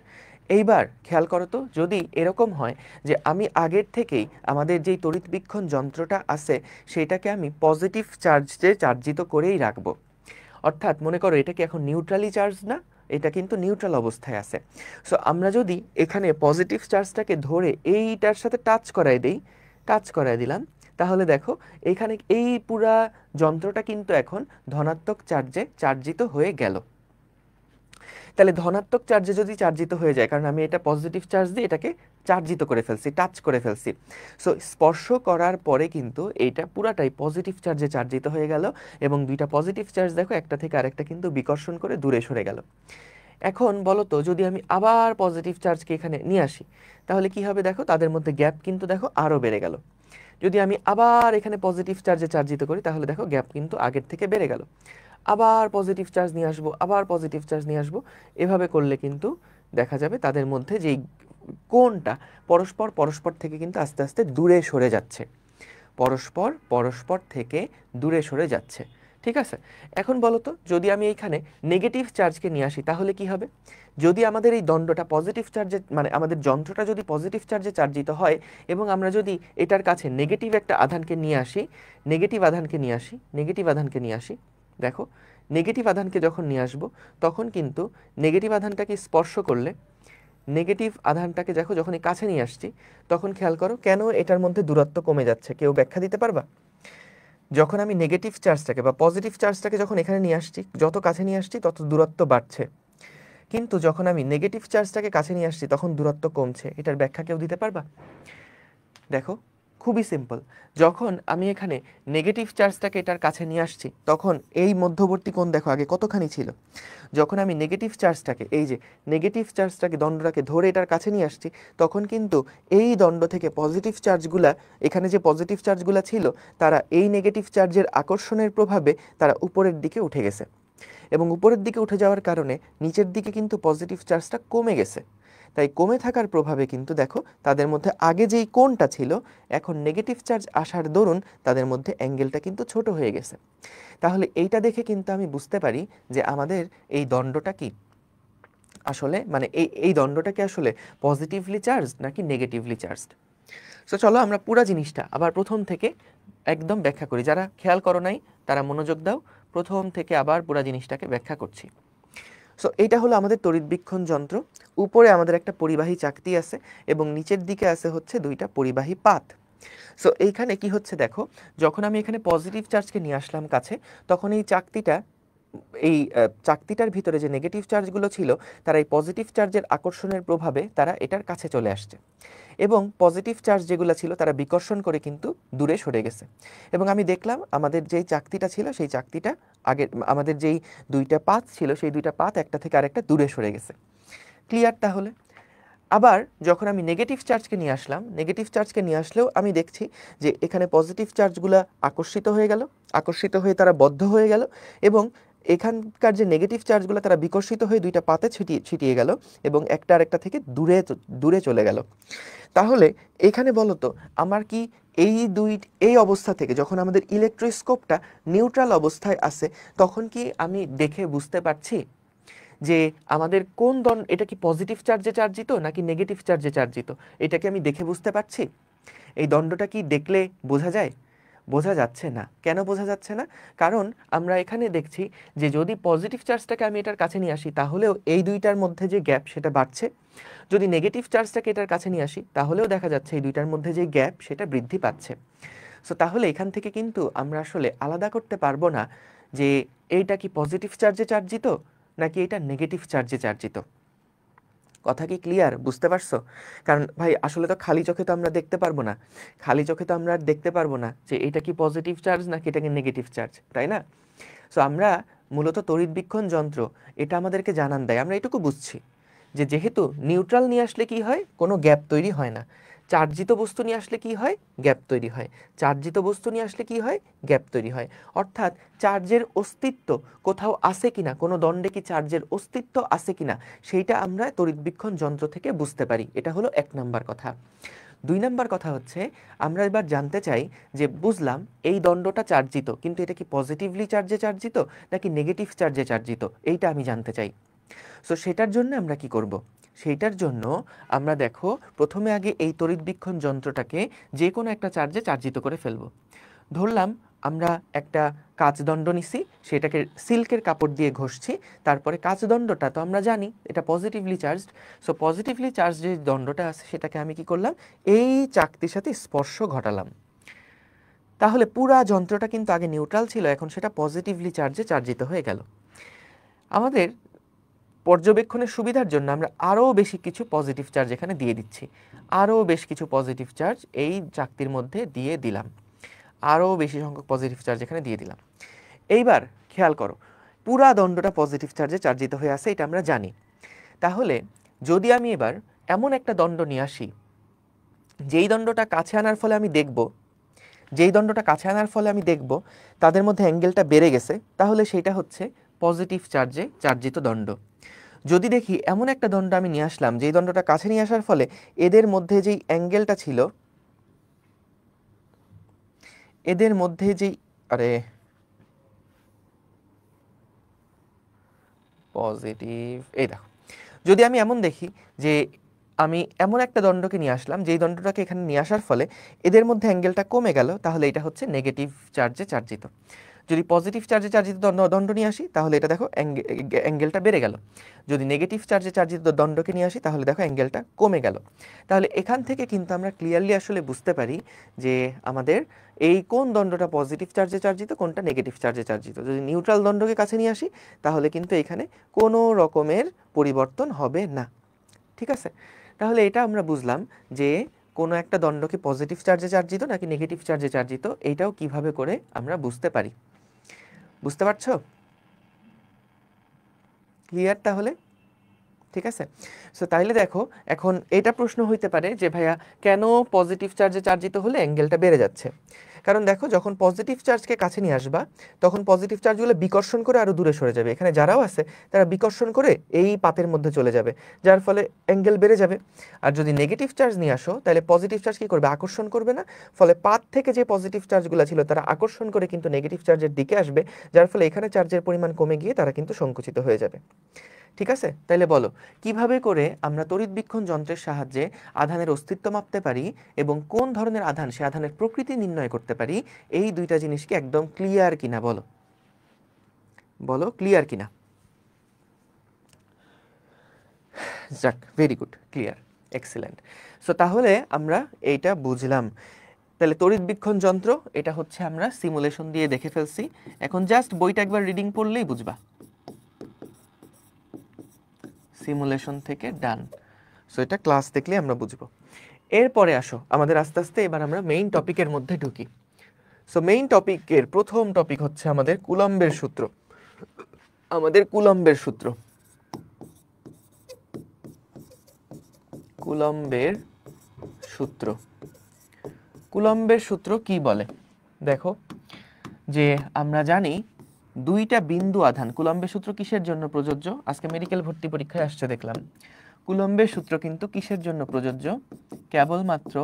এইবার খেয়াল করো তো, যদি এরকম হয় যে আমি আগের থেকেই আমাদের যেই তড়িৎ বীক্ষণ যন্ত্রটা আছে সেটাকে আমি পজিটিভ চার্জে চার্জিত করেই রাখবো, অর্থাৎ মনে করো এটা কি এখন নিউট্রালি চার্জ না, এটা কিন্তু নিউট্রাল অবস্থায় আছে। সো আমরা যদি এখানে পজিটিভ চার্জটাকে ধরে এইটার সাথে টাচ করাই দেই, টাচ করাই দিলাম, তাহলে দেখো এখানে এই পুরা যন্ত্রটা কিন্তু এখন ধনাত্মক চার্জে চার্জিত হয়ে গেল। তাহলে ধনাত্মক চার্জে যদি চার্জিত হয়ে যায়, কারণ আমি এটা পজিটিভ চার্জ দিয়ে এটাকে চার্জিত করে ফেলছি, টাচ করে ফেলছি, সো স্পর্শ করার পরে কিন্তু এইটা পুরাটাই পজিটিভ চার্জে চার্জিত হয়ে গেল, এবং দুইটা পজিটিভ চার্জ দেখো একটা থেকে আরেকটা কিন্তু বিকর্ষণ করে দূরে সরে গেল। এখন বলো তো, যদি আমি আবার পজিটিভ চার্জকে এখানে নিয়ে আসি তাহলে কি হবে? দেখো তাদের মধ্যে গ্যাপ কিন্তু দেখো আরও বেড়ে গেল। যদি আমি আবার এখানে পজিটিভ চার্জে চার্জিত করি তাহলে দেখো গ্যাপ কিন্তু আগের থেকে বেড়ে গেল। আবার পজিটিভ চার্জ নিয়ে আসবো, আবার পজিটিভ চার্জ নিয়ে আসবো, এভাবে করলে কিন্তু দেখা যাবে তাদের মধ্যে যেই কোণটা পরস্পর থেকে কিন্তু আস্তে আস্তে দূরে সরে যাচ্ছে, পরস্পর থেকে দূরে সরে যাচ্ছে। ঠিক আছে, এখন বলো তো, যদি আমি এইখানে নেগেটিভ চার্জকে নিয়ে আসি তাহলে কি হবে? যদি আমাদের এই দণ্ডটা পজিটিভ চার্জে, মানে আমাদের যন্ত্রটা যদি পজিটিভ চার্জে চার্জিত হয় এবং আমরা যদি এটার কাছে নেগেটিভ একটা আধানকে নিয়ে আসি, নেগেটিভ আধানকে নিয়ে আসি, দেখো নেগেটিভ আধানকে যখন নিয়ে আসবো তখন কিন্তু নেগেটিভ আধানটাকে স্পর্শ করলে, নেগেটিভ আধানটাকে দেখো যখনই কাছে নিয়ে আসছি তখন খেয়াল করো কেন এটার মধ্যে দূরত্ব কমে যাচ্ছে, কেউ ব্যাখ্যা দিতে পারবা? যখন আমি নেগেটিভ চার্জটাকে বা পজিটিভ চার্জটাকে যখন এখানে নিয়ে আসছি, যত কাছে নিয়ে আসছি তত দূরত্ব বাড়ছে, কিন্তু যখন আমি নেগেটিভ চার্জটাকে কাছে নিয়ে আসছি তখন দূরত্ব কমছে, এটার ব্যাখ্যা কেউ দিতে পারবা? দেখো খুবই সিম্পল। যখন আমি এখানে নেগেটিভ চার্জটাকে এটার কাছে নিয়ে আসছি, তখন এই মধ্যবর্তী কোণ দেখো আগে কতখানি ছিল। যখন আমি নেগেটিভ চার্জটাকে, এই যে নেগেটিভ চার্জটাকে, দণ্ডটাকে ধরে এটার কাছে নিয়ে আসছি, তখন কিন্তু এই দণ্ড থেকে পজিটিভ চার্জগুলা, এখানে যে পজিটিভ চার্জগুলা ছিল, তারা এই নেগেটিভ চার্জের আকর্ষণের প্রভাবে তারা উপরের দিকে উঠে গেছে, এবং উপরের দিকে উঠে যাওয়ার কারণে নিচের দিকে কিন্তু পজিটিভ চার্জটা কমে গেছে। তাই কমে থাকার প্রভাবে কিন্তু দেখো তাদের মধ্যে আগে যেই কোণটা ছিল, এখন নেগেটিভ চার্জ আসার দরুন তাদের মধ্যে অ্যাঙ্গেলটা কিন্তু ছোট হয়ে গেছে। তাহলে এইটা দেখে কিন্তু আমি বুঝতে পারি যে আমাদের এই দণ্ডটা কি আসলে, মানে এই দণ্ডটা কি আসলে পজিটিভলি চার্জড নাকি নেগেটিভলি চার্জড। সো চলো আমরা পুরো জিনিসটা আবার প্রথম থেকে একদম ব্যাখ্যা করি। যারা খেয়াল করো নাই তারা মনোযোগ দাও, প্রথম থেকে আবার পুরো জিনিসটাকে ব্যাখ্যা করছি। সো এইটা হলো আমাদের তড়িৎবীক্ষণ যন্ত্র। উপরে আমাদের একটা পরিবাহী চাকতি আছে এবং নিচের দিকে আছে হচ্ছে দুইটা পরিবাহী পাত। সো এইখানে কি হচ্ছে দেখো, যখন আমি এখানে পজিটিভ চার্জকে নিয়ে আসলাম কাছে, তখন এই চাকতিটার ভিতরে যে নেগেটিভ চার্জগুলো ছিল, তারা এই পজিটিভ চার্জের আকর্ষণের প্রভাবে তারা এটার কাছে চলে আসছে, এবং পজিটিভ চার্জ যেগুলো ছিল তারা বিকর্ষণ করে কিন্তু দূরে সরে গেছে। এবং আমি দেখলাম আমাদের যেই চাকতিটা ছিল, সেই চাকতিটা আগে আমাদের যেই দুইটা পাত ছিল, সেই দুইটা পাত একটা থেকে আরেকটা দূরে সরে গেছে। ক্লিয়ার? তাহলে আবার যখন আমি নেগেটিভ চার্জকে নিয়ে আসলাম, নেগেটিভ চার্জকে নিয়ে আসলেও আমি দেখছি যে এখানে পজিটিভ চার্জগুলো আকর্ষিত হয়ে গেল, আকর্ষিত হয়ে তারা বদ্ধ হয়ে গেল, এবং এখানকার যে নেগেটিভ চার্জগুলো তারা বিকর্ষিত হয়ে দুইটা পাতে ছিটিয়ে গেল এবং একটা আরেকটা থেকে দূরে চলে গেল। তাহলে এখানে বলো তো, আমার কি এই অবস্থা থেকে যখন আমাদের ইলেকট্রোস্কোপটা নিউট্রাল অবস্থায় আছে, তখন কি আমি দেখে বুঝতে পারছি যে আমাদের কোন এটা কি পজিটিভ চার্জে চার্জিত নাকি নেগেটিভ চার্জে চার্জিত? এটা কি আমি দেখে বুঝতে পারছি? এই দণ্ডটা কি দেখলে বোঝা যায়? বোঝা যাচ্ছে না। কেন বোঝা যাচ্ছে না? কারণ আমরা এখানে দেখছি যে যদি পজিটিভ চার্জটাকে আমি এটার কাছে নিয়ে আসি, তাহলেও এই দুইটার মধ্যে যে গ্যাপ সেটা বাড়ছে। যদি নেগেটিভ চার্জটাকে এটার কাছে নিয়ে আসি, তাহলেও দেখা যাচ্ছে এই দুইটার মধ্যে যে গ্যাপ সেটা বৃদ্ধি পাচ্ছে। সো তাহলে এখান থেকে কিন্তু আমরা আসলে আলাদা করতে পারবো না যে এইটা কি পজিটিভ চার্জে চার্জিত নাকি এটা নেগেটিভ চার্জে চার্জিত। কথা কি ক্লিয়ার? বুঝতে পারছো? কারণ ভাই আসলে তো খালি চোখে তো আমরা দেখতে পারবো না, খালি চোখে তো আমরা দেখতে পারবো না যে এটা কি পজিটিভ চার্জ নাকি এটা কি নেগেটিভ চার্জ, তাই না? সো আমরা মূলত তড়িৎবীক্ষণ যন্ত্র এটা আমাদেরকে জানান দেয়, আমরা এটুকু বুঝছি যে যেহেতু নিউট্রাল নিয়ে আসলে কি হয়, কোনো গ্যাপ তৈরি হয় না। চার্জিত বস্তু নিয়ে আসলে কি হয়, গ্যাপ তৈরি হয়। চার্জিত বস্তু নিয়ে আসলে কি হয়, গ্যাপ তৈরি হয়। অর্থাৎ চার্জের অস্তিত্ব কোথাও আছে কিনা, কোনো দণ্ডে কি চার্জের অস্তিত্ব আছে কিনা, সেইটা আমরা তড়িৎবীক্ষণ যন্ত্র থেকে বুঝতে পারি। এটা হলো 1 নাম্বার কথা। 2 নাম্বার কথা হচ্ছে, আমরা এবার জানতে চাই যে বুঝলাম এই দণ্ডটা চার্জিত, কিন্তু এটা কি পজিটিভলি চার্জে চার্জিত নাকি নেগেটিভ চার্জে চার্জিত, এইটা আমি জানতে চাই। সো সেটার জন্য আমরা কি করব? সেইটার জন্য আমরা দেখো প্রথমে আগে এই তড়িৎবীক্ষণ যন্ত্রটাকে যে কোনো একটা চার্জে চার্জিত করে ফেলব। ধরলাম আমরা একটা কাচদণ্ড নিছি, সেটাকে সিল্কের কাপড় দিয়ে ঘষছি, তারপরে কাচদণ্ডটা তো আমরা জানি এটা positively charged. So positively charge যে দণ্ডটা আছে সেটাকে আমি কি করলাম, এই চাকতির সাথে স্পর্শ ঘটালাম। তাহলে পুরা যন্ত্রটা কিন্তু আগে নিউট্রাল ছিল, এখন সেটা পজিটিভলি চার্জে চার্জিত হয়ে গেল। আমাদের পর্যবেক্ষণের সুবিধার জন্য আমরা আরও বেশি কিছু পজিটিভ চার্জ এখানে দিয়ে দিচ্ছি, আরও বেশ কিছু পজিটিভ চার্জ এই চাকতির মধ্যে দিয়ে দিলাম, আরও বেশি সংখ্যক পজিটিভ চার্জ এখানে দিয়ে দিলাম। এইবার খেয়াল করো, পুরা দণ্ডটা পজিটিভ চার্জে চার্জিত হয়ে আছে, এটা আমরা জানি। তাহলে যদি আমি এবার এমন একটা দণ্ড নিয়ে আসি, যেই দণ্ডটা কাছে আনার ফলে আমি দেখব তাদের মধ্যে অ্যাঙ্গেলটা বেড়ে গেছে, তাহলে সেইটা হচ্ছে পজিটিভ চার্জে চার্জিত দণ্ড। যদি দেখি এমন একটা দণ্ড আমি নিয়ে আসলাম, যেই দণ্ডটা কাছে নিয়ে আসার ফলে এদের মধ্যে যেই অ্যাঙ্গেলটা ছিল, এদের মধ্যে যেই পজিটিভ, এই দেখো, যদি আমি এমন দেখি যে আমি এমন একটা দণ্ডকে নিয়ে আসলাম, যেই দণ্ডটাকে এখানে নিয়ে আসার ফলে এদের মধ্যে অ্যাঙ্গেলটা কমে গেল, তাহলে এটা হচ্ছে নেগেটিভ চার্জে চার্জিত। যদি পজিটিভ চার্জে চার্জিত দণ্ড নিয়ে আসি, তাহলে এটা দেখো অ্যাঙ্গেলটা বেড়ে গেল। যদি নেগেটিভ চার্জে চার্জিত দণ্ডকে নিয়ে আসি, তাহলে দেখো অ্যাঙ্গেলটা কমে গেল। তাহলে এখান থেকে কিন্তু আমরা ক্লিয়ারলি আসলে বুঝতে পারি যে আমাদের এই কোন দণ্ডটা পজিটিভ চার্জে চার্জিত, কোনটা নেগেটিভ চার্জে চার্জিত। যদি নিউট্রাল দণ্ডকে কাছে নিয়ে আসি, তাহলে কিন্তু এখানে কোনো রকমের পরিবর্তন হবে না। ঠিক আছে? তাহলে এটা আমরা বুঝলাম যে কোনো একটা দণ্ডকে পজিটিভ চার্জে চার্জিত নাকি নেগেটিভ চার্জে চার্জিত, এইটাও কিভাবে করে আমরা বুঝতে পারি। বুঝতে পারছো? ক্লিয়ার তাহলে? ঠিক আছে। সো তাইলে দেখো, এখন এটা প্রশ্ন হইতে পারে যে ভাইয়া কেন পজিটিভ চার্জে চার্জিত হলে অ্যাঙ্গেলটা বেড়ে যাচ্ছে? কারণ দেখো, যখন পজিটিভ চার্জকে কাছে নিয়ে আসবা তখন পজিটিভ চার্জগুলো বিকর্ষণ করে আরো দূরে সরে যাবে। এখানে যারাও আছে তারা বিকর্ষণ করে এই পাতের মধ্যে চলে যাবে, যার ফলে অ্যাঙ্গেল বেড়ে যাবে। আর যদি নেগেটিভ চার্জ নিয়ে আসো তাহলে পজিটিভ চার্জ কি করবে? আকর্ষণ করবে না। ফলে পাত থেকে যে পজিটিভ চার্জগুলো ছিল তারা আকর্ষণ করে কিন্তু নেগেটিভ চার্জের দিকে আসবে, যার ফলে এখানে চার্জের পরিমাণ কমে গিয়ে তারা কিন্তু সংকুচিত হয়ে যাবে। ঠিক আছে, তাইলে বলো কিভাবে করে আমরা তড়িৎবীক্ষণ যন্ত্রের সাহায্যে আধানের অস্তিত্ব মাপতে পারি এবং কোন ধরনের আধান সে আধানের প্রকৃতি নির্ণয় করতে পারি? এই দুইটা জিনিস কি একদম ক্লিয়ার কিনা বলো? বলো ক্লিয়ার কিনা? যাক, very good, clear, excellent. So তাহলে আমরা এইটা বুঝলাম। তাহলে তড়িৎবীক্ষণ যন্ত্র এটা হচ্ছে আমরা সিমুলেশন দিয়ে দেখে ফেলছি। এখন জাস্ট বইটা একবার রিডিং পড়লেই বুঝবা। সিমুলেশন থেকে ডান। সো এটা ক্লাস দেখলে আমরা বুঝবো। এরপরে আসো আমাদের আস্তে আস্তে এবার আমরা মেইন টপিকের মধ্যে ঢুকি। সো মেইন টপিকের প্রথম টপিক হচ্ছে আমাদের কুলম্বের সূত্র। আমাদের কুলম্বের সূত্র, কুলম্বের সূত্র। কুলম্বের সূত্র কি বলে? দেখো, যে আমরা জানি দুইটা বিন্দু আধান, কুলম্বের সূত্র কিসের জন্য প্রযোজ্য? আজকে মেডিকেল ভর্তি পরীক্ষায় আসছে দেখলাম। কুলম্বের সূত্র কিন্তু কিসের জন্য প্রযোজ্য? কেবলমাত্র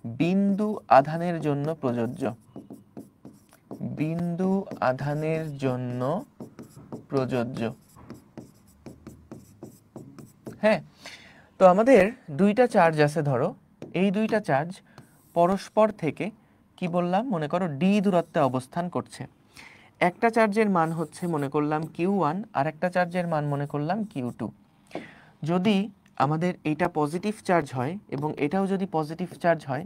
বিন্দু আধানের জন্য প্রযোজ্য। বিন্দু আধানের জন্য প্রযোজ্য। হ্যাঁ, তো আমাদের দুইটা চার্জ আছে, ধরো এই দুইটা চার্জ পরস্পর থেকে কি বললাম, মনে করো ডি দূরত্বে অবস্থান করছে। একটা চার্জের মান হচ্ছে মনে করলাম Q1 আর একটা চার্জের মান মনে করলাম Q2। যদি আমাদের এইটা পজিটিভ চার্জ হয় এবং এটাও যদি পজিটিভ চার্জ হয়,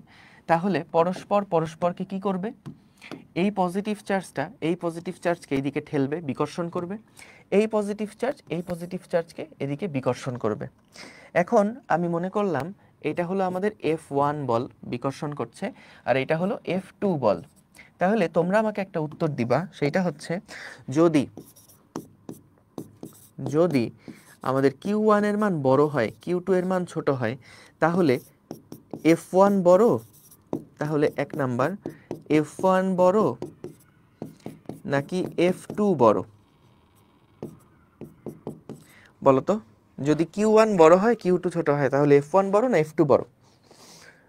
তাহলে পরস্পর পরস্পরকে কি করবে? এই পজিটিভ চার্জকে এইদিকে ঠেলবে, বিকর্ষণ করবে। এই পজিটিভ চার্জকে এদিকে বিকর্ষণ করবে। এখন আমি মনে করলাম এটা হলো আমাদের F1 বল বিকর্ষণ করছে, আর এটা হলো F2 বল। তাহলে তোমরা আমাকে একটা উত্তর দিবা, সেটা হচ্ছে যদি আমাদের Q1 এর মান বড় হয়, Q2 এর মান ছোট হয়, তাহলে F1 বড়, তাহলে এক নাম্বার F1 বড় নাকি F2 বড়? বলো তো, যদি Q1 বড় হয় Q2 ছোট হয়, তাহলে F1 বড় না F2 বড়?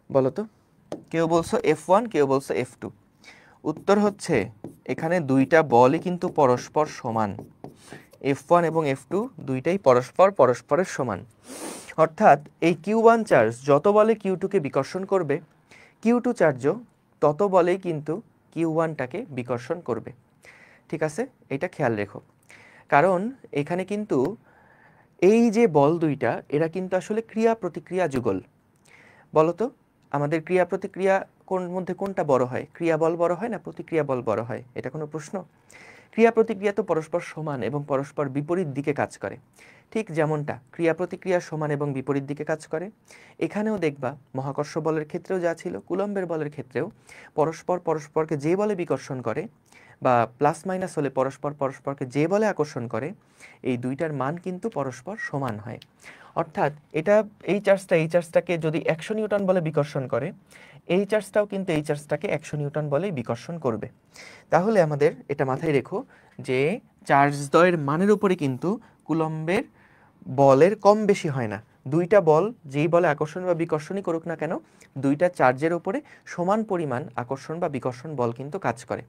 বলো তো। কেউ বলছো F1, কেউ বলছো F2। উত্তর হচ্ছে এখানে দুইটা বলই কিন্তু পরস্পর সমান। F1 এবং F2 দুইটাই পরস্পরের সমান। অর্থাৎ এই Q1 চার্জ যত বলে Q2 কে বিকর্ষণ করবে, Q2 চার্জও তত বলেই কিন্তু Q1টাকে বিকর্ষণ করবে। ঠিক আছে, এটা খেয়াল রেখো। কারণ এখানে কিন্তু এই যে বল দুইটা, এরা কিন্তু আসলে ক্রিয়া প্রতিক্রিয়া যুগল। বলো তো, আমাদের ক্রিয়া প্রতিক্রিয়া কোন মধ্যে কোনটা বড় হয়? ক্রিয়া বল বড় হয় না প্রতিক্রিয়া বল বড় হয়? এটা কোনো প্রশ্ন? ক্রিয়া প্রতিক্রিয়া তো পরস্পর সমান এবং পরস্পর বিপরীত দিকে কাজ করে। ঠিক যেমনটা ক্রিয়া প্রতিক্রিয়া সমান এবং বিপরীত দিকে কাজ করে, এখানেও দেখবা মহাকর্ষ বলের ক্ষেত্রেও যা ছিল, কুলম্বের বলের ক্ষেত্রেও পরস্পরকে যে বলে বিকর্ষণ করে বা প্লাস মাইনাস হলে পরস্পরকে যে বলে আকর্ষণ করে, এই দুইটার মান কিন্তু পরস্পর সমান হয়। অর্থাৎ এই চার্জটাকে যদি 100 নিউটন বলে বিকর্ষণ করে, এই চার্জটাও কিন্তু এই চার্জটাকে 100 নিউটন বলে বিকর্ষণ করবে। তাহলে আমাদের এটা মাথায় রেখো যে চার্জদ্বয়ের মানের উপরে কিন্তু কুলম্বের বলের কম বেশি হয় না। দুইটা বল যেই বলে আকর্ষণ বা বিকর্ষণই করুক না কেন, দুইটা চার্জের উপরে সমান পরিমাণ আকর্ষণ বা বিকর্ষণ বল কিন্তু কাজ করে।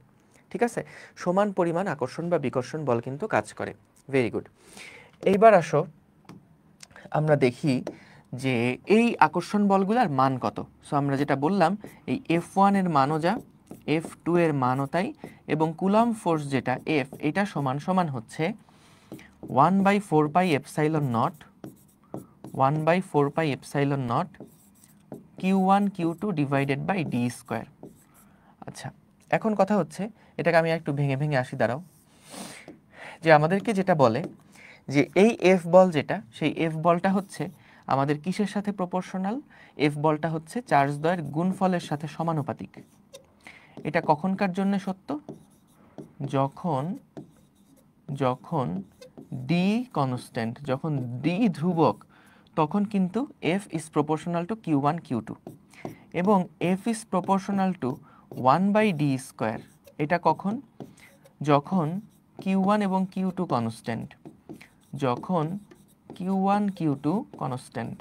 ঠিক আছে, সমান পরিমাণ আকর্ষণ বা বিকর্ষণ বল কিন্তু কাজ করে। Very good. এইবার আসো আমরা দেখি যে এই আকর্ষণ বলগুলোর মান কত। সো আমরা যেটা বললাম, এই F1 এর মানও যা, F2 এর মানও তাই, এবং কুলম্ব ফোর্স যেটা F, এটা সমান সমান হচ্ছে 1/4 pi epsilon nought Q1 Q2 divided by D square. আচ্ছা, এখন কথা হচ্ছে, এটাকে আমি একটু ভেঙে ভেঙে আসি, দাঁড়াও। যে আমাদেরকে যেটা বলে যে এই F বল যেটা, সেই F বলটা হচ্ছে আমাদের কিসের সাথে প্রপোর্শনাল? এফ বলটা হচ্ছে চার্জ দ্বয়ের গুণফলের সাথে সমানুপাতিক। এটা কখনকার জন্য সত্য? যখন যখন ডি কনস্ট্যান্ট, যখন ডি ধ্রুবক, তখন কিন্তু F is proportional to Q one Q two, এবং F is proportional to 1/d²। এটা কখন? যখন কিউ1 এবং কিউ2 কনস্ট্যান্ট, যখন কিউ1 কিউ2 কনস্ট্যান্ট।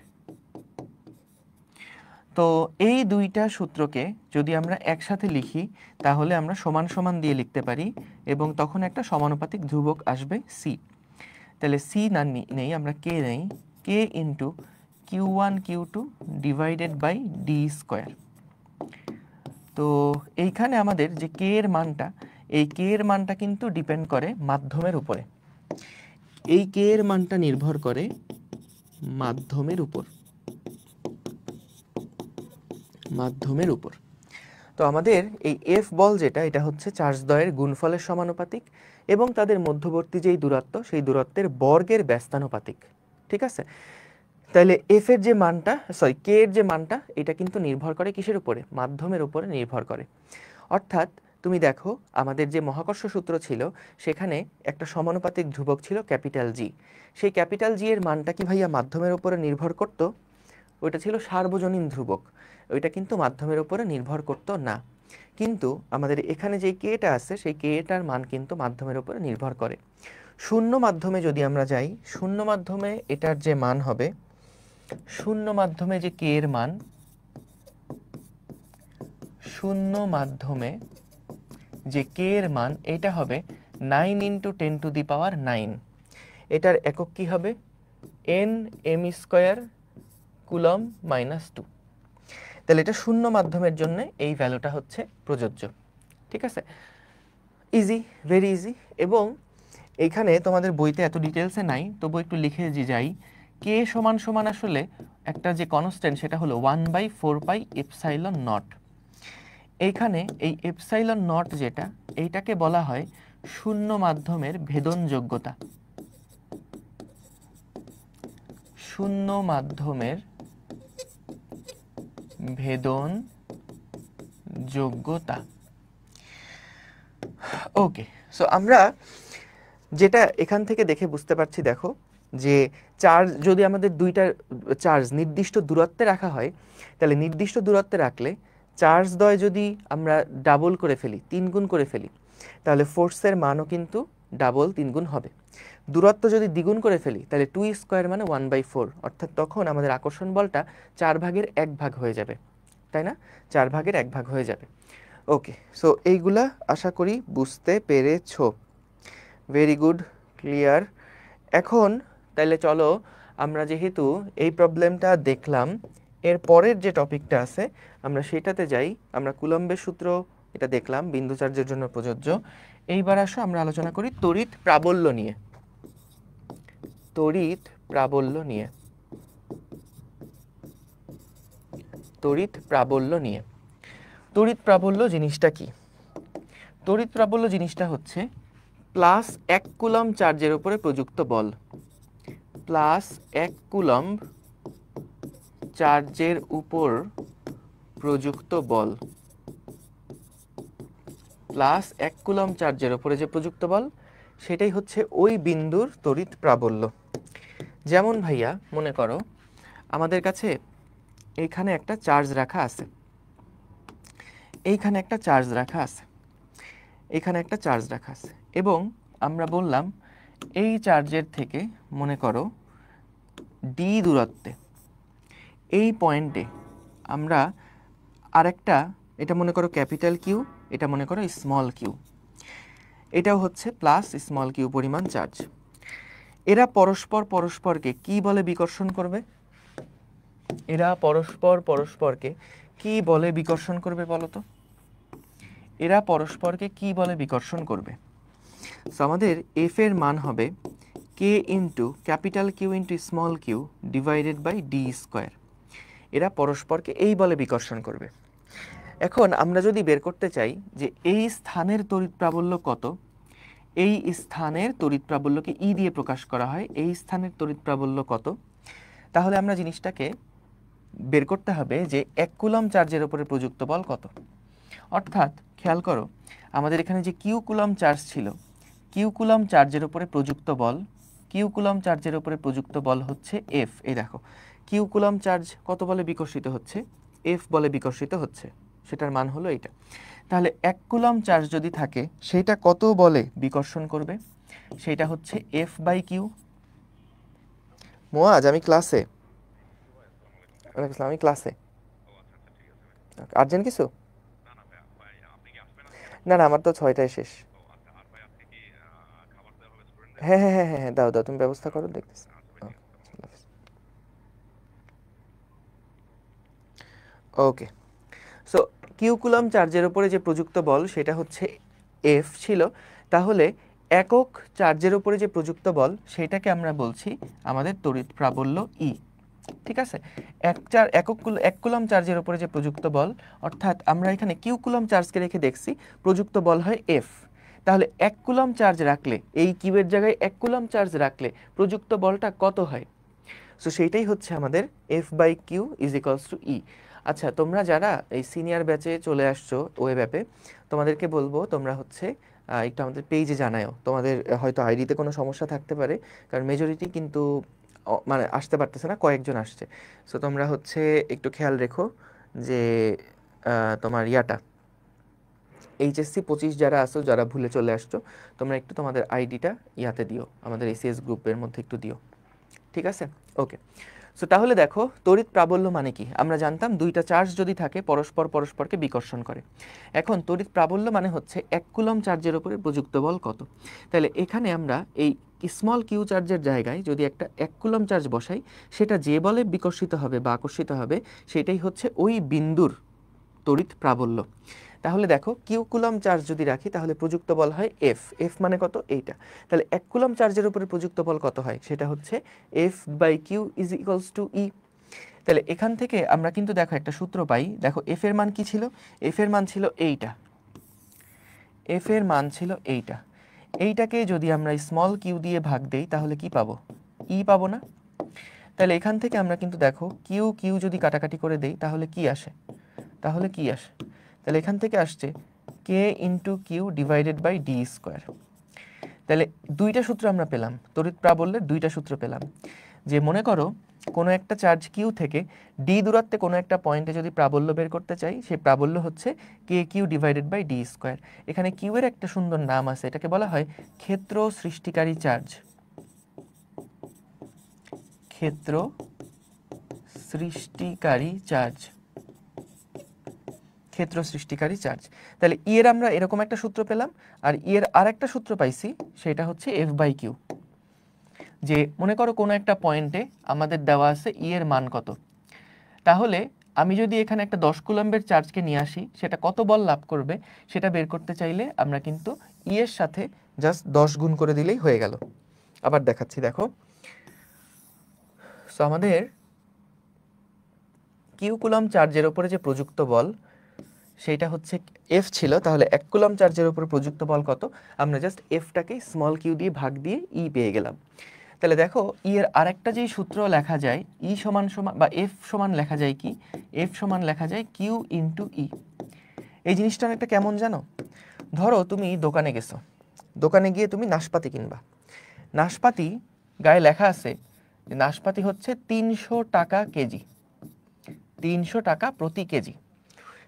তো এই দুইটা সূত্রকে যদি আমরা একসাথে লিখি তাহলে আমরা সমান সমান দিয়ে লিখতে পারি, এবং তখন একটা সমানুপাতিক ধ্রুবক আসবে সি। তাহলে সি না নেই, আমরা কে নেই, কে ইন্টু কিউ1 কিউ2 ডিভাইডেড বাই d²। তো এইখানে আমাদের যে কে এর মানটা, এই কে এর মানটা কিন্তু ডিপেন্ড করে মাধ্যমের উপরে। এই কে এর মানটা নির্ভর করে মাধ্যমের উপর, মাধ্যমের উপর। তো আমাদের এই এফ বল যেটা, এটা হচ্ছে চার্জ দ্বয়ের গুণফলের সমানুপাতিক, এবং তাদের মধ্যবর্তী যেই দূরত্ব, সেই দূরত্বের বর্গের ব্যস্তানুপাতিক। ঠিক আছে? তাহলে এফ এর যে মানটা, সরি কে এর যে মানটা, এটা কিন্তু নির্ভর করে কিসের উপরে? মাধ্যমের উপরে নির্ভর করে। অর্থাৎ তুমি দেখো, আমাদের যে মহাকর্ষ সূত্র ছিল সেখানে একটা সমানুপাতিক ধ্রুবক ছিল ক্যাপিটাল জি। সেই ক্যাপিটাল জি এর মানটা কি ভাইয়া মাধ্যমের উপরে নির্ভর করতো? ওইটা ছিল সার্বজনীন ধ্রুবক, ওইটা কিন্তু মাধ্যমের উপরে নির্ভর করতো না। কিন্তু আমাদের এখানে যে কেটা আছে, সেই কেটার মান কিন্তু মাধ্যমের উপরে নির্ভর করে। শূন্য মাধ্যমে যদি আমরা যাই, শূন্য মাধ্যমে এটার যে মান হবে, শূন্য মাধ্যমে যে কে এর মান, শূন্য মাধ্যমে যে কে এর মান, এটা হবে 9 × 10⁹। এটার একক কি হবে? Nm² coulomb -2। তাহলে এটা শূন্য মাধ্যমের জন্য এই ভ্যালুটা হচ্ছে প্রযোজ্য। ঠিক আছে? Easy, very easy. এবং এইখানে তোমাদের বইতে এত ডিটেলসে নাই, তবু একটু লিখে যাই। কে সমান সমান আসলে একটা যে কনস্ট্যান্ট, সেটা হলো 1/4πε0। এইখানে এই এপসাইলন নট যেটা, এইটাকে বলা হয় শূন্য মাধ্যমের ভেদনযোগ্যতা। শূন্য মাধ্যমের ভেদনযোগ্যতা। ওকে, সো আমরা যেটা এখান থেকে দেখে বুঝতে পারছি, দেখো যে চার্জ যদি আমাদের দুইটা চার্জ নির্দিষ্ট দূরত্বে রাখা হয়, তাহলে নির্দিষ্ট দূরত্বে রাখলে চার্জ দ্বয় যদি আমরা ডাবল করে ফেলি, 3 গুণ করে ফেলি, তাহলে ফোর্সের মানও কিন্তু ডাবল 3 গুণ হবে। দূরত্ব যদি দ্বিগুণ করে ফেলি, তাহলে 2² মানে 1/4, অর্থাৎ তখন আমাদের আকর্ষণ বলটা 4/1 হয়ে যাবে, তাই না? 4/1 হয়ে যাবে। ওকে, সো এইগুলা আশা করি বুঝতে পেরেছো। Very good, clear. এখন তাহলে চলো আমরা যেহেতু এই প্রবলেমটা দেখলাম, এর পরের যে টপিকটা আছে আমরা সেটাতে যাই। আমরা কুলম্বের সূত্র এটা দেখলাম, বিন্দু চার্জের জন্য প্রযোজ্য। এইবার আসো আমরা আলোচনা করি তড়িৎ প্রাবল্য নিয়ে। তড়িৎ প্রাবল্য নিয়ে, তড়িৎ প্রাবল্য নিয়ে। তড়িৎ প্রাবল্য জিনিসটা কি? তড়িৎ প্রাবল্য জিনিসটা হচ্ছে +1 কুলম্ব চার্জের উপরে প্রযুক্ত বল। +1 কুলম্ব চার্জের উপর প্রযুক্ত বল। +1 কুলম্ব চার্জের উপরে যে প্রযুক্ত বল, সেটাই হচ্ছে ওই বিন্দুর তড়িৎ প্রাবল্য। যেমন ভাইয়া মনে করো আমাদের কাছে এইখানে একটা চার্জ রাখা আছে, এইখানে একটা চার্জ রাখা আছে, এখানে একটা চার্জ রাখা আছে, এবং আমরা বললাম এই চার্জের থেকে মনে করো ডি দূরত্বে, এই পয়েন্টে আমরা আরেকটা, এটা মনে করো ক্যাপিটাল কিউ, এটা মনে করো স্মল কিউ, এটাও হচ্ছে +স্মল কিউ পরিমাণ চার্জ। এরা পরস্পর পরস্পরকে কি বলে বিকর্ষণ করবে? এরা পরস্পর পরস্পরকে কি বলে বিকর্ষণ করবে বলো তো? এরা পরস্পরকে কি বলে বিকর্ষণ করবে? সো আমাদের এফ এর মান হবে K into capital Q into small Q divided by d²। এরা পরস্পরকে এই বলে বিকর্ষণ করবে। এখন আমরা যদি বের করতে চাই যে এই স্থানের তড়িৎ প্রাবল্য কত, এই স্থানের তড়িৎ প্রাবল্যকে ই দিয়ে প্রকাশ করা হয়, এই স্থানের তড়িৎ প্রাবল্য কত, তাহলে আমরা জিনিসটাকে বের করতে হবে যে 1 কুলম্ব চার্জের উপরে প্রযুক্ত বল কত। অর্থাৎ খেয়াল করো, আমাদের এখানে যে কিউ কুলম্ব চার্জ ছিল, কিউ কুলম্ব চার্জের উপরে প্রযুক্ত বল, কিউ কুলম্ব চার্জের উপরে প্রযুক্ত বল হচ্ছে এফ। এই দেখো, কিউ কুলম্ব চার্জ কত বলে বিকর্ষিত হচ্ছে? এফ বলে বিকর্ষিত হচ্ছে, সেটার মান হলো এটা। তাহলে 1 কুলম্ব চার্জ যদি থাকে, সেইটা কত বলে বিকর্ষণ করবে? সেইটা হচ্ছে এফ বাই কিউ। মোয়াজ, আমি ক্লাসে। আমি ক্লাসে। আর্জেন্ট কিছু? না না, আমার তো 6টায় শেষ। হ্যাঁ হ্যাঁ হ্যাঁ হ্যাঁ, দাও দাও, তুমি ব্যবস্থা করো, দেখতেছি। ওকে, সো কিউ কুলম্ব চার্জের উপরে যে প্রযুক্ত বল সেটা হচ্ছে এফ ছিল। তাহলে একক চার্জের উপরে যে প্রযুক্ত বল সেটাকে আমরা বলছি আমাদের তড়িৎ প্রাবল্য ই। ঠিক আছে, এক কুলম্ব চার্জের উপরে যে প্রযুক্ত বল, অর্থাৎ আমরা এখানে কিউ কুলম্ব চার্জকে রেখে দেখছি প্রযুক্ত বল হয় এফ। তাহলে 1 কুলম্ব চার্জ রাখলে, এই কিউয়ের জায়গায় 1 কুলম্ব চার্জ রাখলে প্রযুক্ত বলটা কত হয়? সো সেইটাই হচ্ছে আমাদের F by Q is equals to E. আচ্ছা, তোমরা যারা এই সিনিয়র ব্যাচে চলে আসছো ওয়েব অ্যাপে, তোমাদেরকে বলবো তোমরা হচ্ছে একটু আমাদের পেজে জানাও। তোমাদের হয়তো আইডিতে কোনো সমস্যা থাকতে পারে, কারণ মেজরিটি কিন্তু মানে আসতে পারতেছে না, কয়েকজন আসছে। সো তোমরা হচ্ছে একটু খেয়াল রেখো যে তোমার ইয়াটা এইচএসসি 25 যারা আসো, যারা ভুলে চলে আসছো, তোমরা একটু তোমাদের আইডিটা ইয়াতে দিও, আমাদের এসিএস গ্রুপের মধ্যে একটু দিও। ঠিক আছে, ওকে। সো তাহলে দেখো, তড়িৎ প্রাবল্য মানে কি? আমরা জানতাম দুইটা চার্জ যদি থাকে পরস্পর পরস্পরকে বিকর্ষণ করে। এখন তড়িৎ প্রাবল্য মানে হচ্ছে 1 কুলম্ব চার্জের উপরে প্রযুক্ত বল কত। তাহলে এখানে আমরা এই স্মল কিউ চার্জের জায়গায় যদি একটা 1 কুলম্ব চার্জ বসাই, সেটা যে বলে বিকর্ষিত হবে বা আকর্ষিত হবে সেটাই হচ্ছে ওই বিন্দুর তড়িৎ প্রাবল্য। তাহলে দেখো, কিউ কুলম্ব চার্জ যদি রাখি তাহলে প্রযুক্ত বল হয় এফ। এফ মানে কত? এইটা। তাহলে 1 কুলম্ব চার্জের উপরে প্রযুক্ত বল কত হয়? সেটা হচ্ছে F by Q is equals to E. তাহলে এখান থেকে আমরা কিন্তু দেখো একটা সূত্র পাই। দেখো এফ এর মান কি ছিল? এফ এর মান ছিল এইটা, এফ এর মান ছিল এইটা। এইটাকে যদি আমরা স্মল কিউ দিয়ে ভাগ দেই তাহলে কি পাবো? ই পাবো না? তাহলে এখান থেকে আমরা কিন্তু দেখো কিউ কিউ যদি কাটাকাটি করে দেই তাহলে কি আসে? তাহলে কি আসে? তাহলে এখান থেকে আসছে K into Q divided by D square. তাহলে দুইটা সূত্র আমরা পেলাম, তড়িৎ প্রাবল্যের দুইটা সূত্র পেলাম। যে মনে করো কোনো একটা চার্জ কিউ থেকে ডি দূরত্বে কোনো একটা পয়েন্টে যদি প্রাবল্য বের করতে চাই, সেই প্রাবল্য হচ্ছে K Q divided by D square. এখানে কিউ এর একটা সুন্দর নাম আছে, এটাকে বলা হয় ক্ষেত্র সৃষ্টিকারী চার্জ। ক্ষেত্র সৃষ্টিকারী চার্জ, ক্ষেত্র সৃষ্টিকারী চার্জ। তাহলে ই এর আমরা এরকম একটা সূত্র পেলাম, আর ই এর আরেকটা সূত্র পাইছি, সেটা হচ্ছে এফ বাই কিউ। যে মনে করো কোনো একটা পয়েন্টে আমাদের দেওয়া আছে ই এর মান কত, তাহলে আমি যদি এখানে একটা 10 কুলম্বের চার্জকে নিয়ে আসি, সেটা কত বল লাভ করবে সেটা বের করতে চাইলে আমরা কিন্তু ই এর সাথে জাস্ট 10 গুণ করে দিলেই হয়ে গেল। আবার দেখাচ্ছি, দেখো। সো আমাদের কিউ কুলম্ব চার্জের উপরে যে প্রযুক্ত বল সেইটা হচ্ছে এফ ছিল। তাহলে 1 কুলম্ব চার্জের উপরে প্রযুক্ত বল কত? আমরা জাস্ট এফটাকে স্মল কিউ দিয়ে ভাগ দিয়ে ই পেয়ে গেলাম। তাহলে দেখো, ই এর আরেকটা যেই সূত্র লেখা যায়, ই সমান সমান বা এফ সমান লেখা যায় কি? এফ সমান লেখা যায় কিউ ইন্টু ই। এই জিনিসটা একটা কেমন জানো? ধরো তুমি দোকানে গেছো, দোকানে গিয়ে তুমি নাশপাতি কিনবা। নাশপাতি গায়ে লেখা আছে যে নাশপাতি হচ্ছে 300 টাকা কেজি, 300 টাকা প্রতি কেজি।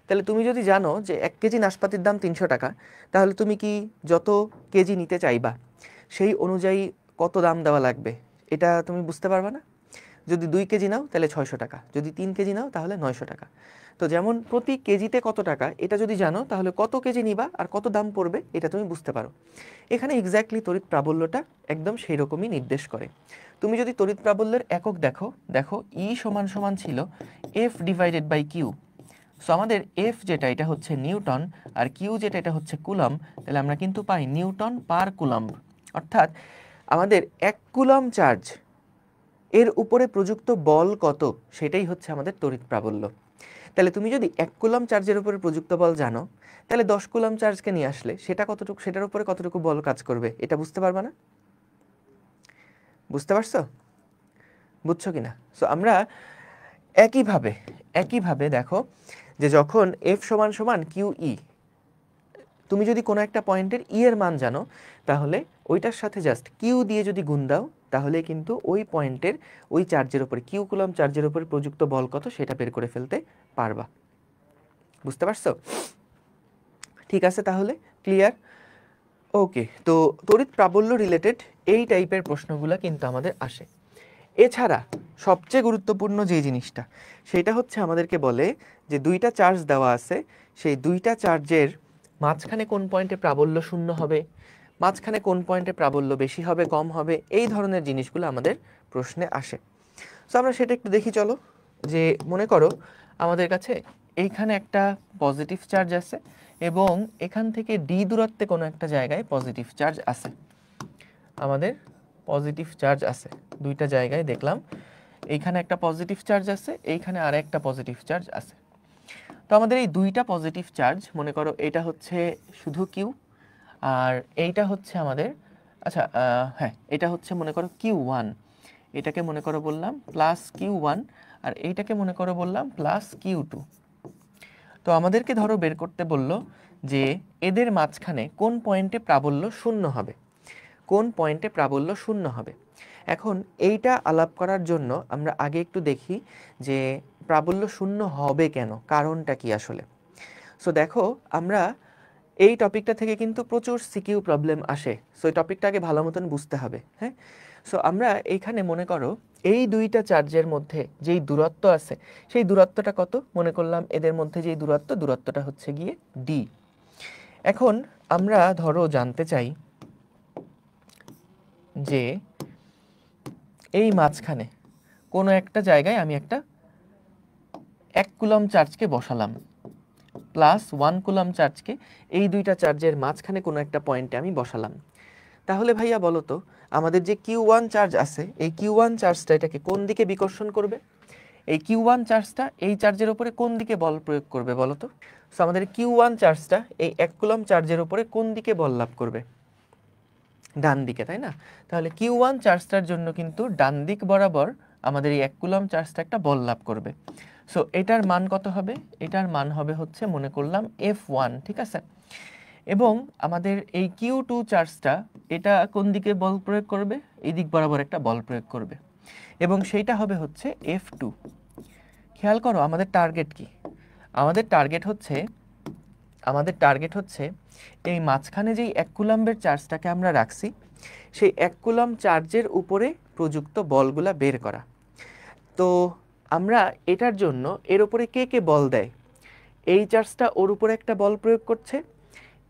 তাহলে তুমি যদি জানো যে 1 কেজি নাশপাতির দাম 300 টাকা, তাহলে তুমি কি যত কেজি নিতে চাইবা সেই অনুযায়ী কত দাম দেওয়া লাগবে এটা তুমি বুঝতে পারবে না? যদি 2 কেজি নাও তাহলে 600 টাকা, যদি 3 কেজি নাও তাহলে 900 টাকা। তো যেমন প্রতি কেজিতে কত টাকা এটা যদি জানো, তাহলে কত কেজি নিবা আর কত দাম পড়বে এটা তুমি বুঝতে পারো। এখানে এক্স্যাক্টলি তড়িৎ প্রাবল্যটা একদম সেই রকমই নির্দেশ করে। তুমি যদি তড়িৎ প্রাবল্যের একক দেখো, দেখো ই সমান সমান ছিল F divided by Q. So আমাদের এফ যেটা এটা হচ্ছে নিউটন, আর কিউ যেটা এটা হচ্ছে কুলম্ব। তাহলে আমরা কিন্তু পাই নিউটন পার কুলম্ব। অর্থাৎ আমাদের 1 কুলম্ব চার্জ এর উপরে প্রযুক্ত বল কত সেটাই হচ্ছে আমাদের তড়িৎ প্রাবল্য। তাহলে তুমি যদি 1 কুলম্ব চার্জের উপরে প্রযুক্ত বল জানো, তাহলে 10 কুলম্ব চার্জকে নিয়ে আসলে সেটা কতটুকু, সেটার উপরে কতটুকু বল কাজ করবে এটা বুঝতে পারবে না? বুঝতে পারছো? বুঝছো কিনা? সো আমরা একইভাবে দেখো যে যখন এফ সমান সমান কিউ ই, তুমি যদি কোনো একটা পয়েন্টের ই এর মান জানো তাহলে ওইটার সাথে জাস্ট কিউ দিয়ে যদি গুণ দাও তাহলে কিন্তু ওই পয়েন্টের ওই চার্জের উপরে, কিউ কুলম চার্জের উপরে প্রযুক্ত বল কত সেটা বের করে ফেলতে পারবা। বুঝতে পারছো? ঠিক আছে, তাহলে ক্লিয়ার? ওকে, তো তড়িৎ প্রাবল্য রিলেটেড এই টাইপের প্রশ্নগুলো কিন্তু আমাদের আসে। এছাড়া সবচেয়ে গুরুত্বপূর্ণ যে জিনিসটা সেটা হচ্ছে আমাদেরকে বলে যে দুইটা চার্জ দেওয়া আছে, সেই দুইটা চার্জের মাঝখানে কোন পয়েন্টে প্রাবল্য শূন্য হবে, মাঝখানে কোন পয়েন্টে প্রাবল্য বেশি হবে কম হবে, এই ধরনের জিনিসগুলো আমাদের প্রশ্নে আসে। সো আমরা সেটা একটু দেখি চলো। যে মনে করো আমাদের কাছে এইখানে একটা পজিটিভ চার্জ আছে এবং এখান থেকে ডি দূরত্বে কোনো একটা জায়গায় পজিটিভ চার্জ আছে। আমাদের পজিটিভ চার্জ আছে দুইটা জায়গায়, দেখলাম এইখানে একটা পজিটিভ চার্জ আছে, এইখানে আর একটা পজিটিভ চার্জ আছে। তো আমাদের এই দুইটা পজিটিভ চার্জ, মনে করো এটা হচ্ছে শুধু কিউ আর এইটা হচ্ছে আমাদের, আচ্ছা হ্যাঁ এটা হচ্ছে মনে করো কিউ ওয়ান, এটাকে মনে করো বললাম প্লাস কিউ ওয়ান আর এইটাকে মনে করো বললাম প্লাস কিউ টু। তো আমাদেরকে ধরো বের করতে বললো যে এদের মাঝখানে কোন পয়েন্টে প্রাবল্য শূন্য হবে, কোন পয়েন্টে প্রাবল্য শূন্য হবে। এখন এইটা আলাপ করার জন্য আমরা আগে একটু দেখি যে প্রাবল্য শূন্য হবে কেন, কারণটা কি আসলে। সো দেখো আমরা এই টপিকটা থেকে কিন্তু প্রচুর সিকিউ প্রবলেম আসে, সো এই টপিকটা আগে ভালো মতন বুঝতে হবে। হ্যাঁ, সো আমরা এইখানে মনে করো এই দুইটা চার্জের মধ্যে যেই দূরত্ব আছে সেই দূরত্বটা কত, মনে করলাম এদের মধ্যে যেই দূরত্বটা হচ্ছে গিয়ে ডি। এখন আমরা ধরো জানতে চাই যে এই মাঝখানে কোনো একটা জায়গায় আমি একটা 1 কুলম চার্জকে বসালাম প্লাস 1 কুলম চার্জকে এই দুইটা চার্জের মাঝখানে কোনো একটা পয়েন্টে আমি বসালাম। তাহলে ভাইয়া বলো তো আমাদের যে Q1 চার্জ আছে এই Q1 চার্জটা এটাকে কোন দিকে বিকর্ষণ করবে, এই Q1 চার্জটা এই চার্জের উপরে কোন দিকে বল প্রয়োগ করবে বলো তো। সো আমাদের Q1 চার্জটা এই 1 কুলম চার্জের উপরে কোন দিকে বল লাভ করবে, ডান দিকে, তাই না? তাহলে Q1 চার্জটার জন্য কিন্তু ডান দিক বরাবর আমাদের এই 1 কুলম চার্জটা একটা বল লাভ করবে। সো এটার মান কত হবে, এটার মান হবে হচ্ছে মনে করলাম F1, ঠিক আছে। এবং আমাদের এই Q2 চার্জটা এটা কোন দিকে বল প্রয়োগ করবে, এই দিক বরাবর একটা বল প্রয়োগ করবে এবং সেইটা হবে হচ্ছে F2। খেয়াল করো আমাদের টার্গেট কি, আমাদের টার্গেট হচ্ছে এই মাঝখানে যেই 1 কুলম্বের চার্জটাকে আমরা রাখছি সেই 1 কুলম্ব চার্জের উপরে প্রযুক্ত বলগুলা বের করা। তো আমরা এটার জন্য এর উপরে কে কে বল দেয়, এই চার্জটা ওর উপরে একটা বল প্রয়োগ করছে,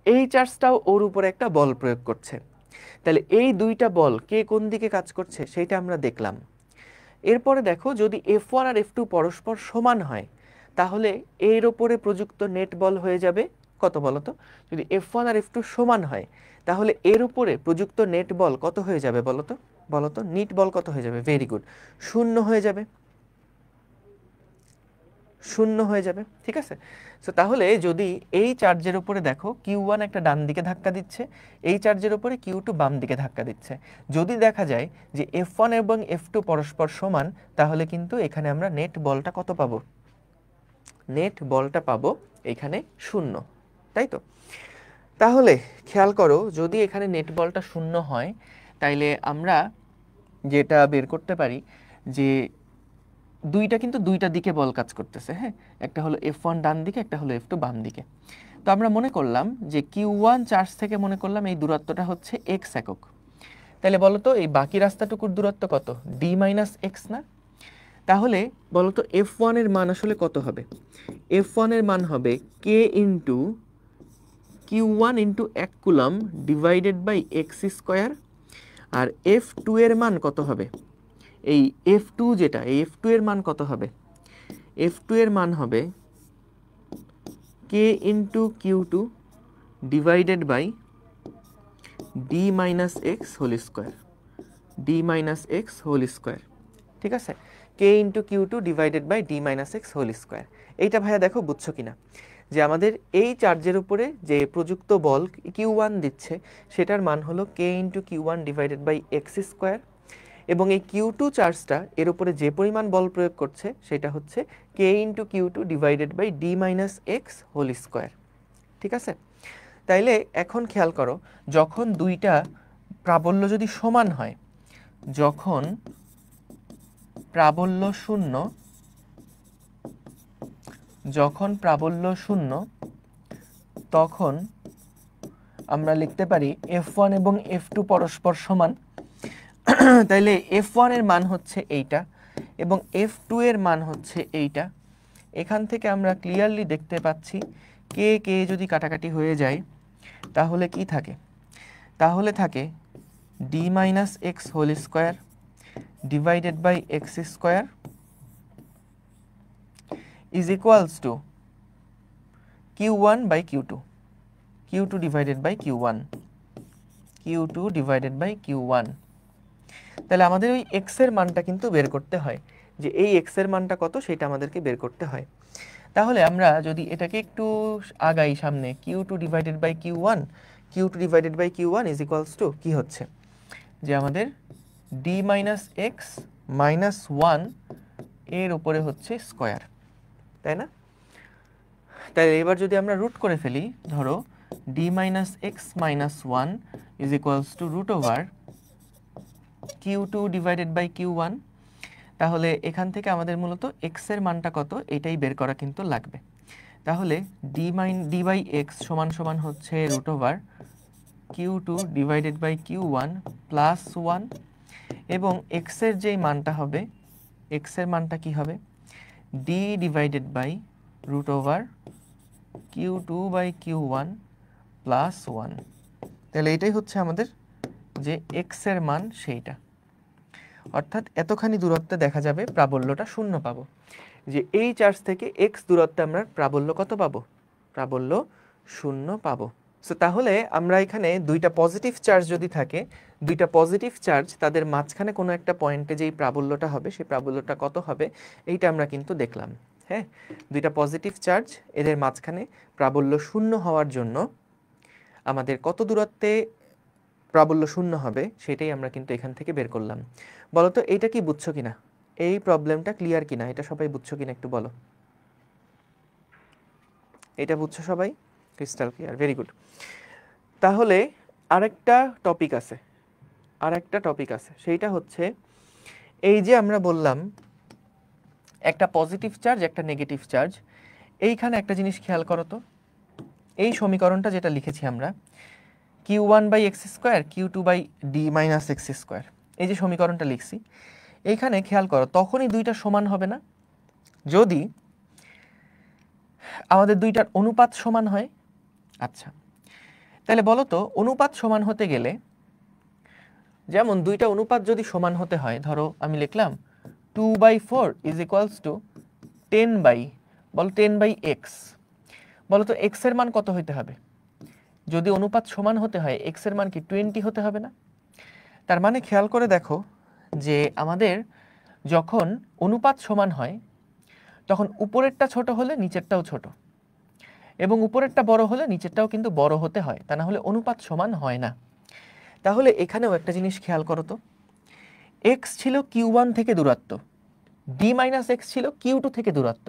এই চার্জটাও ওর উপরে একটা বল প্রয়োগ করছে। তাহলে এই দুইটা বল কে কোন দিকে কাজ করছে সেইটা আমরা দেখলাম। এরপরে দেখো যদি F1 আর F2 পরস্পর সমান হয় তাহলে এর উপরে প্রযুক্ত নেট বল হয়ে যাবে কত বলো তো। যদি F1 আর F2 সমান হয় তাহলে এর উপরে প্রযুক্ত নেট বল কত হয়ে যাবে বলো তো, নিট বল কত হয়ে যাবে, ভেরি গুড, শূন্য হয়ে যাবে, শূন্য হয়ে যাবে, ঠিক আছে। সো তাহলে যদি এই চার্জের উপরে দেখো Q1 একটা ডান দিকে ধাক্কা দিচ্ছে, এই চার্জের উপরে Q2 বাম দিকে ধাক্কা দিচ্ছে, যদি দেখা যায় যে F1 এবং F2 পরস্পর সমান তাহলে কিন্তু এখানে আমরা নেট বলটা কত পাবো, নেট বলটা পাবো এখানে শূন্য, তাই তো। তাহলে খেয়াল করো যদি এখানে নেট বলটা শূন্য হয় তাইলে আমরা যেটা বের করতে পারি যে দুইটা কিন্তু দুইটা দিকে বল কাজ করতেছে, হ্যাঁ, একটা হলো F1 ডান দিকে, একটা হলো F2 বাম দিকে। তো আমরা মনে করলাম যে Q1 চার্জ থেকে মনে করলাম এই দূরত্বটা হচ্ছে x একক। তাহলে বলো তো এই বাকি রাস্তাটুকুর দূরত্ব কত, d - x না? তাহলে বলো তো F1 এর মান আসলে কত হবে, F1 এর মান হবে k into Q1 into 1 coulomb divided by x square, আর F2 এর মান কত হবে, এই F2 যেটা, এই F2 এর মান কত হবে, F2 এর মান হবে k into Q2 divided by d - x whole square, d - x whole square, ঠিক আছে, k into Q2 divided by d - x whole square. এইটা ভাইয়া দেখো বুঝছো কিনা যে আমাদের এই চার্জের উপরে যে প্রযুক্ত বল Q1 দিচ্ছে সেটার মান হলো k into Q1 divided by x square এবং এই Q2 চার্জটা এর উপরে যে পরিমাণ বল প্রয়োগ করছে সেটা হচ্ছে K into Q2 divided by D minus X whole square. ঠিক আছে, তাইলে এখন খেয়াল করো, যখন দুইটা প্রাবল্য যদি সমান হয়, যখন প্রাবল্য শূন্য, যখন প্রাবল্য শূন্য, তখন আমরা লিখতে পারি F1 এবং F2 পরস্পর সমান। তাইলে F1 এর মান হচ্ছে এইটা এবং F2 এর মান হচ্ছে এইটা। এখান থেকে আমরা ক্লিয়ারলি দেখতে পাচ্ছি কে কে যদি কাটাকাটি হয়ে যায় তাহলে কি থাকে, তাহলে থাকে D minus X whole square divided by X square is equals to Q1 by Q2, Q2 divided by Q1, Q2 divided by Q1। তাহলে আমাদের ওই x এর মানটা কিন্তু বের করতে হয়, যে এই x এর মানটা কত সেটা আমাদেরকে বের করতে হয়। তাহলে আমরা যদি এটাকে একটু আগাই সামনে, Q2 divided by Q1, Q2 divided by Q1 is equals to কি হচ্ছে, যে আমাদের D মাইনাস এক্স মাইনাস 1 এর উপরে হচ্ছে স্কোয়ার, তাই না? তাই এবার যদি আমরা রুট করে ফেলি, ধরো D minus X minus 1 is equals to root over Q2 divided by Q1, তাহলে এখান থেকে আমাদের মূলত x এর মানটা কত এটাই বের করা কিন্তু লাগবে। তাহলে d বাই এক্স সমান সমান হচ্ছে root over Q2 divided by Q1 plus 1, এবং x এর যেই মানটা হবে, x এর মানটা কি হবে, d divided by root over Q2 by Q1 plus 1। তাহলে এটাই হচ্ছে আমাদের যে x এর মান সেইটা, অর্থাৎ এতখানি দূরত্বে দেখা যাবে প্রাবল্যটা শূন্য পাবো, যে এই চার্জ থেকে x দূরত্বে আমরা প্রাবল্য কত পাবো, প্রাবল্য শূন্য পাবো। সো তাহলে আমরা এখানে দুইটা পজিটিভ চার্জ যদি থাকে, দুইটা পজিটিভ চার্জ তাদের মাঝখানে কোনো একটা পয়েন্টে যেই প্রাবল্যটা হবে সেই প্রাবল্যটা কত হবে এইটা আমরা কিন্তু দেখলাম। হ্যাঁ, দুইটা পজিটিভ চার্জ এদের মাঝখানে প্রাবল্য শূন্য হওয়ার জন্য আমাদের কত দূরত্বে প্রাবল্য শূন্য হবে সেটাই আমরা কিন্তু এখান থেকে বের করলাম। বলো তো এইটা কি বুঝছো কিনা, এই প্রবলেমটা ক্লিয়ার কিনা, এটা সবাই বুঝছো কিনা একটু বলো। এটা বুঝছো সবাই? Crystal clear, very good. তাহলে আরেকটা টপিক আছে, সেইটা হচ্ছে এই যে আমরা বললাম একটা পজিটিভ চার্জ একটা নেগেটিভ চার্জ। এইখানে একটা জিনিস খেয়াল করো তো, এই সমীকরণটা যেটা লিখেছি আমরা Q1 by X square Q2 by D minus X square, এই যে সমীকরণটা লিখছি, এইখানে খেয়াল করো তখনই দুইটা সমান হবে না যদি আমাদের দুইটার অনুপাত সমান হয়। আচ্ছা, তাহলে বলো তো অনুপাত সমান হতে গেলে, যেমন দুইটা অনুপাত যদি সমান হতে হয়, ধরো আমি লিখলাম 2/4 ইজ ইকুয়ালস টু 10/x। বলো তো x এর মান কত হইতে হবে, যদি অনুপাত সমান হতে হয় x এর মান কি 20 হতে হবে না? তার মানে খেয়াল করে দেখো যে আমাদের যখন অনুপাত সমান হয় তখন উপরেরটা ছোট হলে নিচেরটাও ছোট, এবং উপরেরটা বড় হলে নিচেরটাও কিন্তু বড় হতে হয়, তা না হলে অনুপাত সমান হয় না। তাহলে এখানেও একটা জিনিস খেয়াল করো তো, x ছিল Q1 থেকে দূরত্ব, d মাইনাস এক্স ছিল Q2 থেকে দূরত্ব।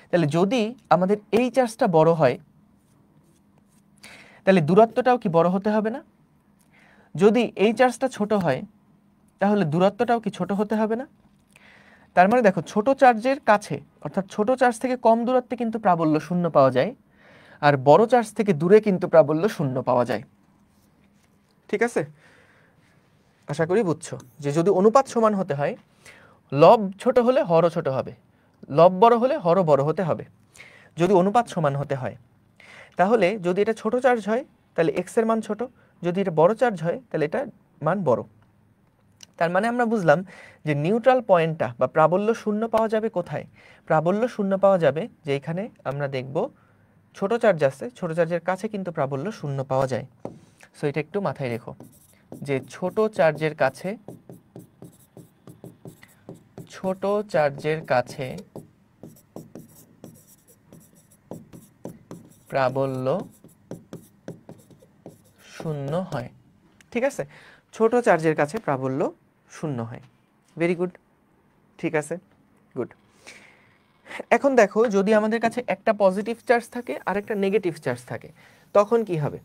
তাহলে যদি আমাদের এই চার্জটা বড় হয় তাহলে দূরত্বটাও কি বড় হতে হবে না? যদি এই চার্জটা ছোট হয় তাহলে দূরত্বটাও কি ছোট হতে হবে না? তার মানে দেখো ছোট চার্জের কাছে, অর্থাৎ ছোট চার্জ থেকে কম দূরত্বে কিন্তু প্রাবল্য শূন্য পাওয়া যায়, আর বড় চার্জ থেকে দূরে কিন্তু প্রাবল্য শূন্য পাওয়া যায়। ঠিক আছে, আশা করি বুঝছো যে যদি অনুপাত সমান হতে হয়, লব ছোট হলে হরও ছোট হবে, লব বড় হলে হরও বড় হতে হবে যদি অনুপাত সমান হতে হয়। তাহলে যদি এটা ছোট চার্জ হয় তাহলে x এর মান ছোট, যদি এটা বড় চার্জ হয় তাহলে এটা মান বড়। তার মানে আমরা বুঝলাম যে নিউট্রাল পয়েন্টটা বা প্রাবল্য শূন্য পাওয়া যাবে কোথায়? প্রাবল্য শূন্য পাওয়া যাবে যে এখানে আমরা দেখব ছোট চার্জ আছে, ছোট চার্জের কাছে কিন্তু প্রাবল্য শূন্য পাওয়া যায়। সো এটা একটু মাথায় রেখো যে ছোট চার্জের কাছে প্রাবল্য শূন্য হয়। ঠিক আছে, ছোট চার্জের কাছে প্রাবল্য শূন্য হয়। ভেরি গুড, ঠিক আছে, গুড। এখন দেখো, যদি আমাদের কাছে একটা পজিটিভ চার্জ থাকে আর একটা নেগেটিভ চার্জ থাকে, তখন কি হবে?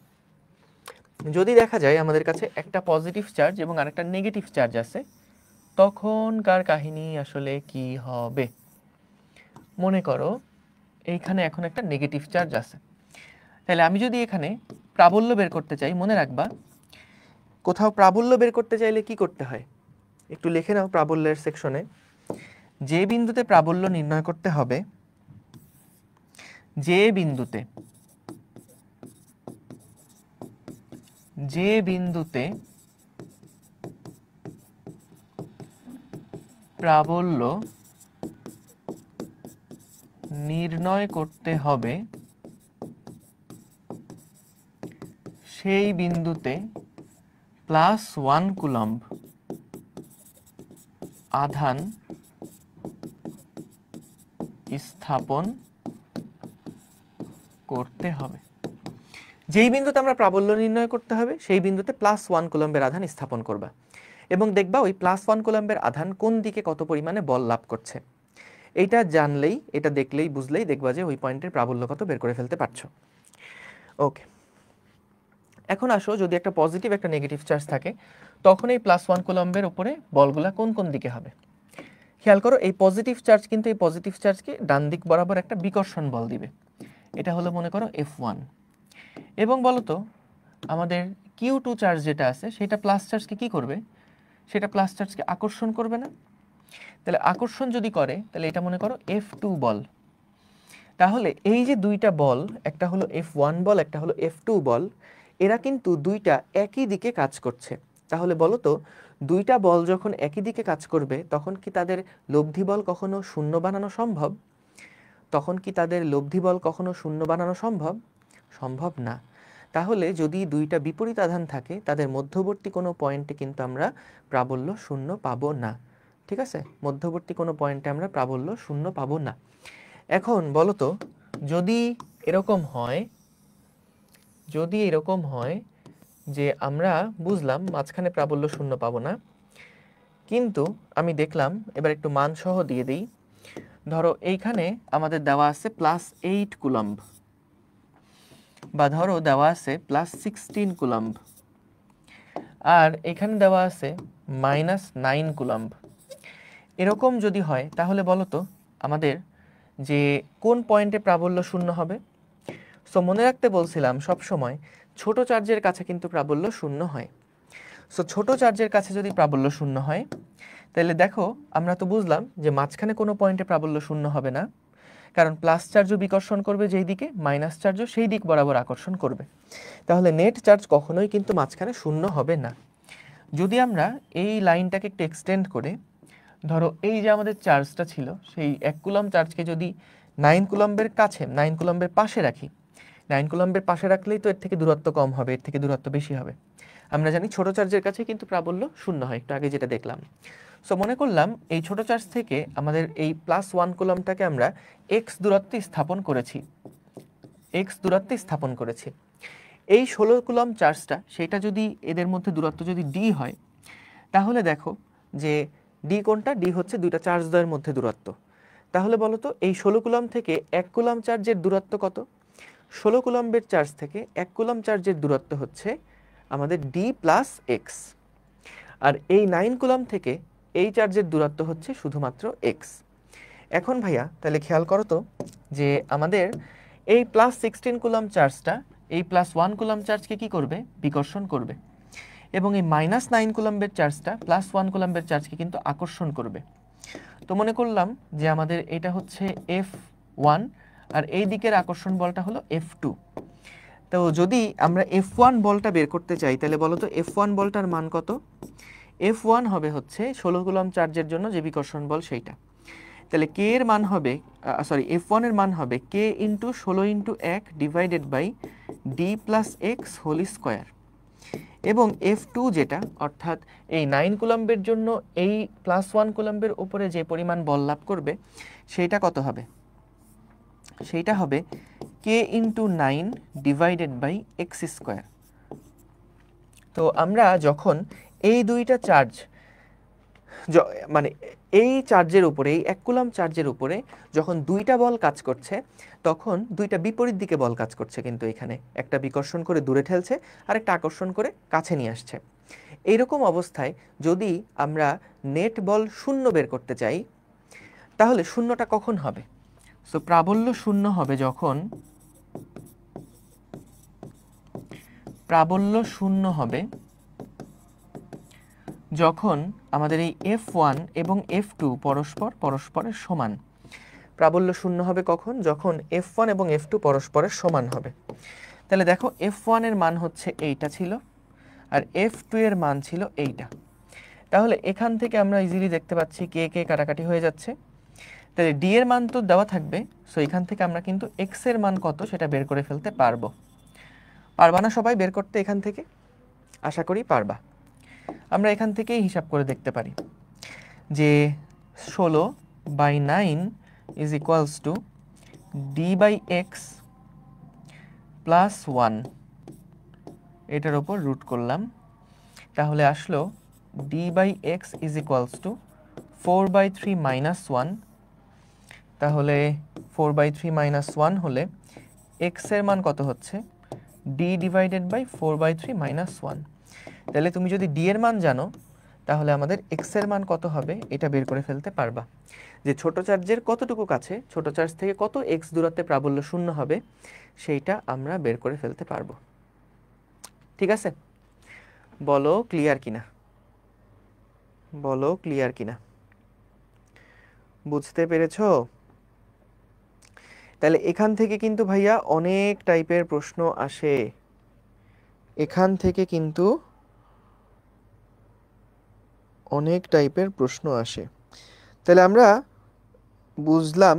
যদি দেখা যায় আমাদের কাছে একটা পজিটিভ চার্জ এবং আরেকটা নেগেটিভ চার্জ আছে, তখনকার কাহিনী আসলে কি হবে? মনে করো এইখানে এখন একটা নেগেটিভ চার্জ আছে, তাহলে আমি যদি এখানে প্রাবল্য বের করতে চাই, মনে রাখবা কোথাও প্রাবল্য বের করতে চাইলে কি করতে হয়, একটু লিখে নাও প্রাবল্যের সেকশনে। যে বিন্দুতে প্রাবল্য নির্ণয় করতে হবে, যে বিন্দুতে প্রাবল্য নির্ণয় করতে হবে, সেই বিন্দুতে +1 কুলম্ব আধান স্থাপন করতে হবে। যেই বিন্দুতে আমরা প্রাবল্য নির্ণয় করতে হবে সেই বিন্দুতে +1 কুলম্বের আধান স্থাপন করবা, এবং দেখবা ওই +1 কুলম্বের আধান কোন দিকে কত পরিমাণে বল লাভ করছে। এইটা জানলেই, এটা দেখলেই বুঝলেই দেখবা যে ওই পয়েন্টের প্রাবল্য কত বের করে ফেলতে পারছো। ওকে, এখন আসো, যদি একটা পজিটিভ একটা নেগেটিভ চার্জ থাকে, তখন এই +1 কুলম্বের উপরে বলগুলা কোন কোন দিকে হবে। খেয়াল করো, এই পজিটিভ চার্জ কিন্তু এই পজিটিভ চার্জকে ডান দিক বরাবর একটা বিকর্ষণ বল দিবে, এটা হলো মনে করো F1। এবং বলতো আমাদের Q2 চার্জ যেটা আছে সেটা প্লাস চার্জকে কি করবে, সেটা প্লাস চার্জকে আকর্ষণ করবে না? তাহলে আকর্ষণ যদি করে, তাহলে এটা মনে করো F2 বল। তাহলে এই যে দুইটা বল, একটা হলো F1 বল, একটা হলো F2 বল, এরা কিন্তু দুইটা একই দিকে কাজ করছে। তাহলে বলো তো, দুইটা বল যখন একই দিকে কাজ করবে, তখন কি তাদের লব্ধি বল কখনো শূন্য বানানো সম্ভব? তখন কি তাদের লব্ধি বল কখনো শূন্য বানানো সম্ভব? সম্ভব না। তাহলে যদি দুইটা বিপরীত আধান থাকে, তাদের মধ্যবর্তী কোনো পয়েন্টে কিন্তু আমরা প্রাবল্য শূন্য পাবো না। ঠিক আছে, মধ্যবর্তী কোনো পয়েন্টে আমরা প্রাবল্য শূন্য পাবো না। এখন বলো তো, যদি এরকম হয় যে আমরা বুঝলাম মাঝখানে প্রাবল্য শূন্য পাবো না, কিন্তু আমি দেখলাম, এবার একটু মান সহ দিয়ে দিই। ধরো এইখানে আমাদের দেওয়া আছে +8 কুলম্ব, বা ধরো দেওয়া আছে +16 কুলম্ব, আর এখানে দেওয়া আছে -9 কুলম্ব। এরকম যদি হয়, তাহলে বলো তো আমাদের যে কোন পয়েন্টে প্রাবল্য শূন্য হবে। সো মনে রাখতে বলছিলাম, সব সময় ছোট চার্জের কাছে কিন্তু প্রাবল্য শূন্য হয়। সো ছোট চার্জের কাছে যদি প্রাবল্য শূন্য হয়, তাহলে দেখো আমরা তো বুঝলাম যে মাঝখানে কোনো পয়েন্টে প্রাবল্য শূন্য হবে না, কারণ প্লাস চার্জও বিকর্ষণ করবে যেই দিকে, মাইনাস চার্জও সেই দিক বরাবর আকর্ষণ করবে। তাহলে নেট চার্জ কখনোই কিন্তু মাঝখানে শূন্য হবে না। যদি আমরা এই লাইনটাকে একটু এক্সটেন্ড করে, ধরো এই যে আমাদের চার্জটা ছিল, সেই 1 কুলম্ব চার্জকে যদি 9 কুলম্বের কাছে, 9 কুলম্বের পাশে রাখি, 9 কুলম্বের পাশে রাখলেই তো এর থেকে দূরত্ব কম হবে, এর থেকে দূরত্ব বেশি হবে। আমরা জানি ছোট চার্জের কাছে কিন্তু প্রাবল্য শূন্য হয়, একটু আগে যেটা দেখলাম। সো মনে করলাম এই ছোট চার্জ থেকে আমাদের এই +1 কুলম্বটাকে আমরা x দূরত্বে স্থাপন করেছি। এই 16 কুলম্ব চার্জটা, সেটা যদি এদের মধ্যে দূরত্ব যদি d হয়, তাহলে দেখো যে d কোনটা, d হচ্ছে দুইটা চার্জ দ্বয়ের মধ্যে দূরত্ব। তাহলে বলো তো এই 16 কুলম্ব থেকে 1 কুলম্ব চার্জের দূরত্ব কত? 16 কুলম্বের চার্জ থেকে 1 কুলম্ব চার্জের দূরত্ব হচ্ছে আমাদের d + x, আর এই 9 কুলম্ব থেকে এই চার্জের দূরত্ব হচ্ছে শুধুমাত্র x। এখন ভাইয়া তাহলে খেয়াল করো তো, যে আমাদের এই +16 কুলম্ব চার্জটা এই +1 কুলম্ব চার্জকে কি করবে, বিকর্ষণ করবে, এবং এই -9 কুলম্বের চার্জটা +1 কুলম্বের চার্জকে কিন্তু আকর্ষণ করবে। তো মনে করলাম যে আমাদের এটা হচ্ছে F1, আর এই দিকের আকর্ষণ বলটা হলো F2। তো যদি আমরা F1 বলটা বের করতে চাই, তাহলে বলো তো F1 বলটার মান কত? F1 হবে হচ্ছে 16 কুলম্ব চার্জের জন্য যে বিকর্ষণ বল সেইটা। তাহলে K এর মান হবে, F1 এর মান হবে K × 16 × 1 divided by d + x whole square. এবং F2 যেটা, অর্থাৎ এই 9 কুলম্বের জন্য এই +1 কুলম্বের উপরে যে পরিমাণ বল লাভ করবে, সেইটা কত হবে? সেইটা হবে K × 9 divided by x square. তো আমরা যখন এই দুইটা চার্জ মানে এই চার্জের উপরে, এই 1 কুলম্ব চার্জের উপরে যখন দুইটা বল কাজ করছে তখন দুইটা বিপরীত দিকে বল কাজ করছে, কিন্তু এখানে একটা বিকর্ষণ করে দূরে ঠেলছে আর একটা আকর্ষণ করে কাছে নিয়ে আসছে। এইরকম অবস্থায় যদি আমরা নেট বল শূন্য বের করতে চাই তাহলে শূন্যটা কখন হবে? সো প্রাবল্য শূন্য হবে যখন, প্রাবল্য শূন্য হবে যখন আমাদের এই F1 এবং F2 পরস্পরের সমান। প্রাবল্য শূন্য হবে কখন? যখন F1 এবং F2 পরস্পরের সমান হবে। তাহলে দেখো F1 এর মান হচ্ছে এইটা ছিল আর F2 এর মান ছিল এইটা। তাহলে এখান থেকে আমরা ইজিলি দেখতে পাচ্ছি কে কে কাটাকাটি হয়ে যাচ্ছে। তাহলে ডি এর মান তো দেওয়া থাকবে, সো এখান থেকে আমরা কিন্তু এক্স এর মান কত সেটা বের করে ফেলতে পারবো। পারবা না সবাই বের করতে এখান থেকে? আশা করি পারবা। আমরা এখান থেকেই হিসাব করে দেখতে পারি যে 16/9 is equals to D by X plus 1, এটার ওপর রুট করলাম, তাহলে আসলো D by X is equals to 4/3 minus 1। তাহলে 4/3 মাইনাস 1 হলে এক্স এর মান কত হচ্ছে? D divided by 4/3 minus 1। তাহলে তুমি যদি ডি এর মান জানো তাহলে আমাদের এক্স এর মান কত হবে এটা বের করে ফেলতে পারবা, যে ছোট চার্জের কতটুকু কাছে, ছোট চার্জ থেকে কত এক্স দূরত্বে প্রাবল্য শূন্য হবে সেইটা আমরা বের করে ফেলতে পারবো। ঠিক আছে, বলো ক্লিয়ার কিনা, বলো ক্লিয়ার কিনা, বুঝতে পেরেছো? তাহলে এখান থেকে কিন্তু ভাইয়া অনেক টাইপের প্রশ্ন আসে, এখান থেকে কিন্তু অনেক টাইপের প্রশ্ন আসে। তাহলে আমরা বুঝলাম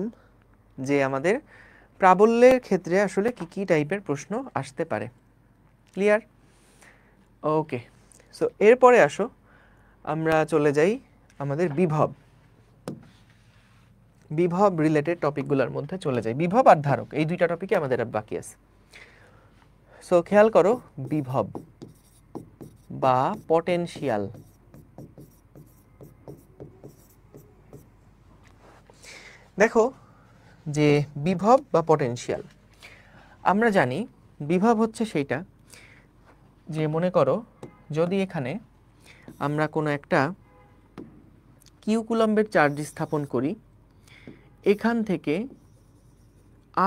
যে আমাদের প্রাবল্যের ক্ষেত্রে আসলে কি কি টাইপের প্রশ্ন আসতে পারে। ক্লিয়ার? ওকে, সো এরপরে আসো আমরা চলে যাই আমাদের বিভব, বিভব রিলেটেড টপিকগুলোর মধ্যে চলে যাই। বিভব আর ধারক এই দুইটা টপিকে আমাদের আর বাকি আছে। সো খেয়াল করো, বিভব বা পটেনশিয়াল, দেখো যে বিভব বা পটেনশিয়াল আমরা জানি বিভব হচ্ছে সেইটা যে মনে করো যদি এখানে আমরা কোনো একটা কিউ কুলম্বের চার্জ স্থাপন করি, এখান থেকে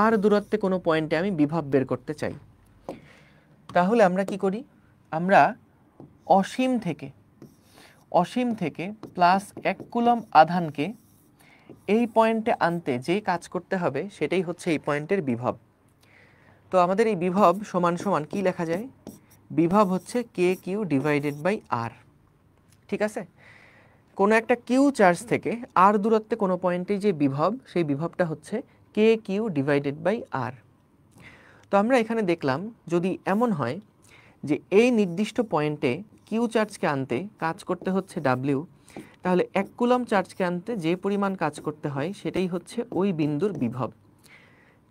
আর দূরত্বে কোনো পয়েন্টে আমি বিভব বের করতে চাই, তাহলে আমরা কি করি? আমরা অসীম থেকে প্লাস 1 কুলম্ব আধানকে এই পয়েন্টে আনতে যেই কাজ করতে হবে সেটাই হচ্ছে এই পয়েন্টের বিভব। তো আমাদের এই বিভব সমান সমান কি লেখা যায়? বিভব হচ্ছে কে কিউ ডিভাইডেড বাই আর। ঠিক আছে, কোনো একটা কিউ চার্জ থেকে আর দূরত্বে কোনো পয়েন্টে যে বিভব, সেই বিভবটা হচ্ছে কে কিউ ডিভাইডেড বাই আর। তো আমরা এখানে দেখলাম যদি এমন হয় যে এই নির্দিষ্ট পয়েন্টে কিউ চার্জকে আনতে কাজ করতে হচ্ছে ডাব্লিউ, তাহলে 1 কুলম্ব চার্জকে আনতে যে পরিমাণ কাজ করতে হয় সেটাই হচ্ছে ওই বিন্দুর বিভব।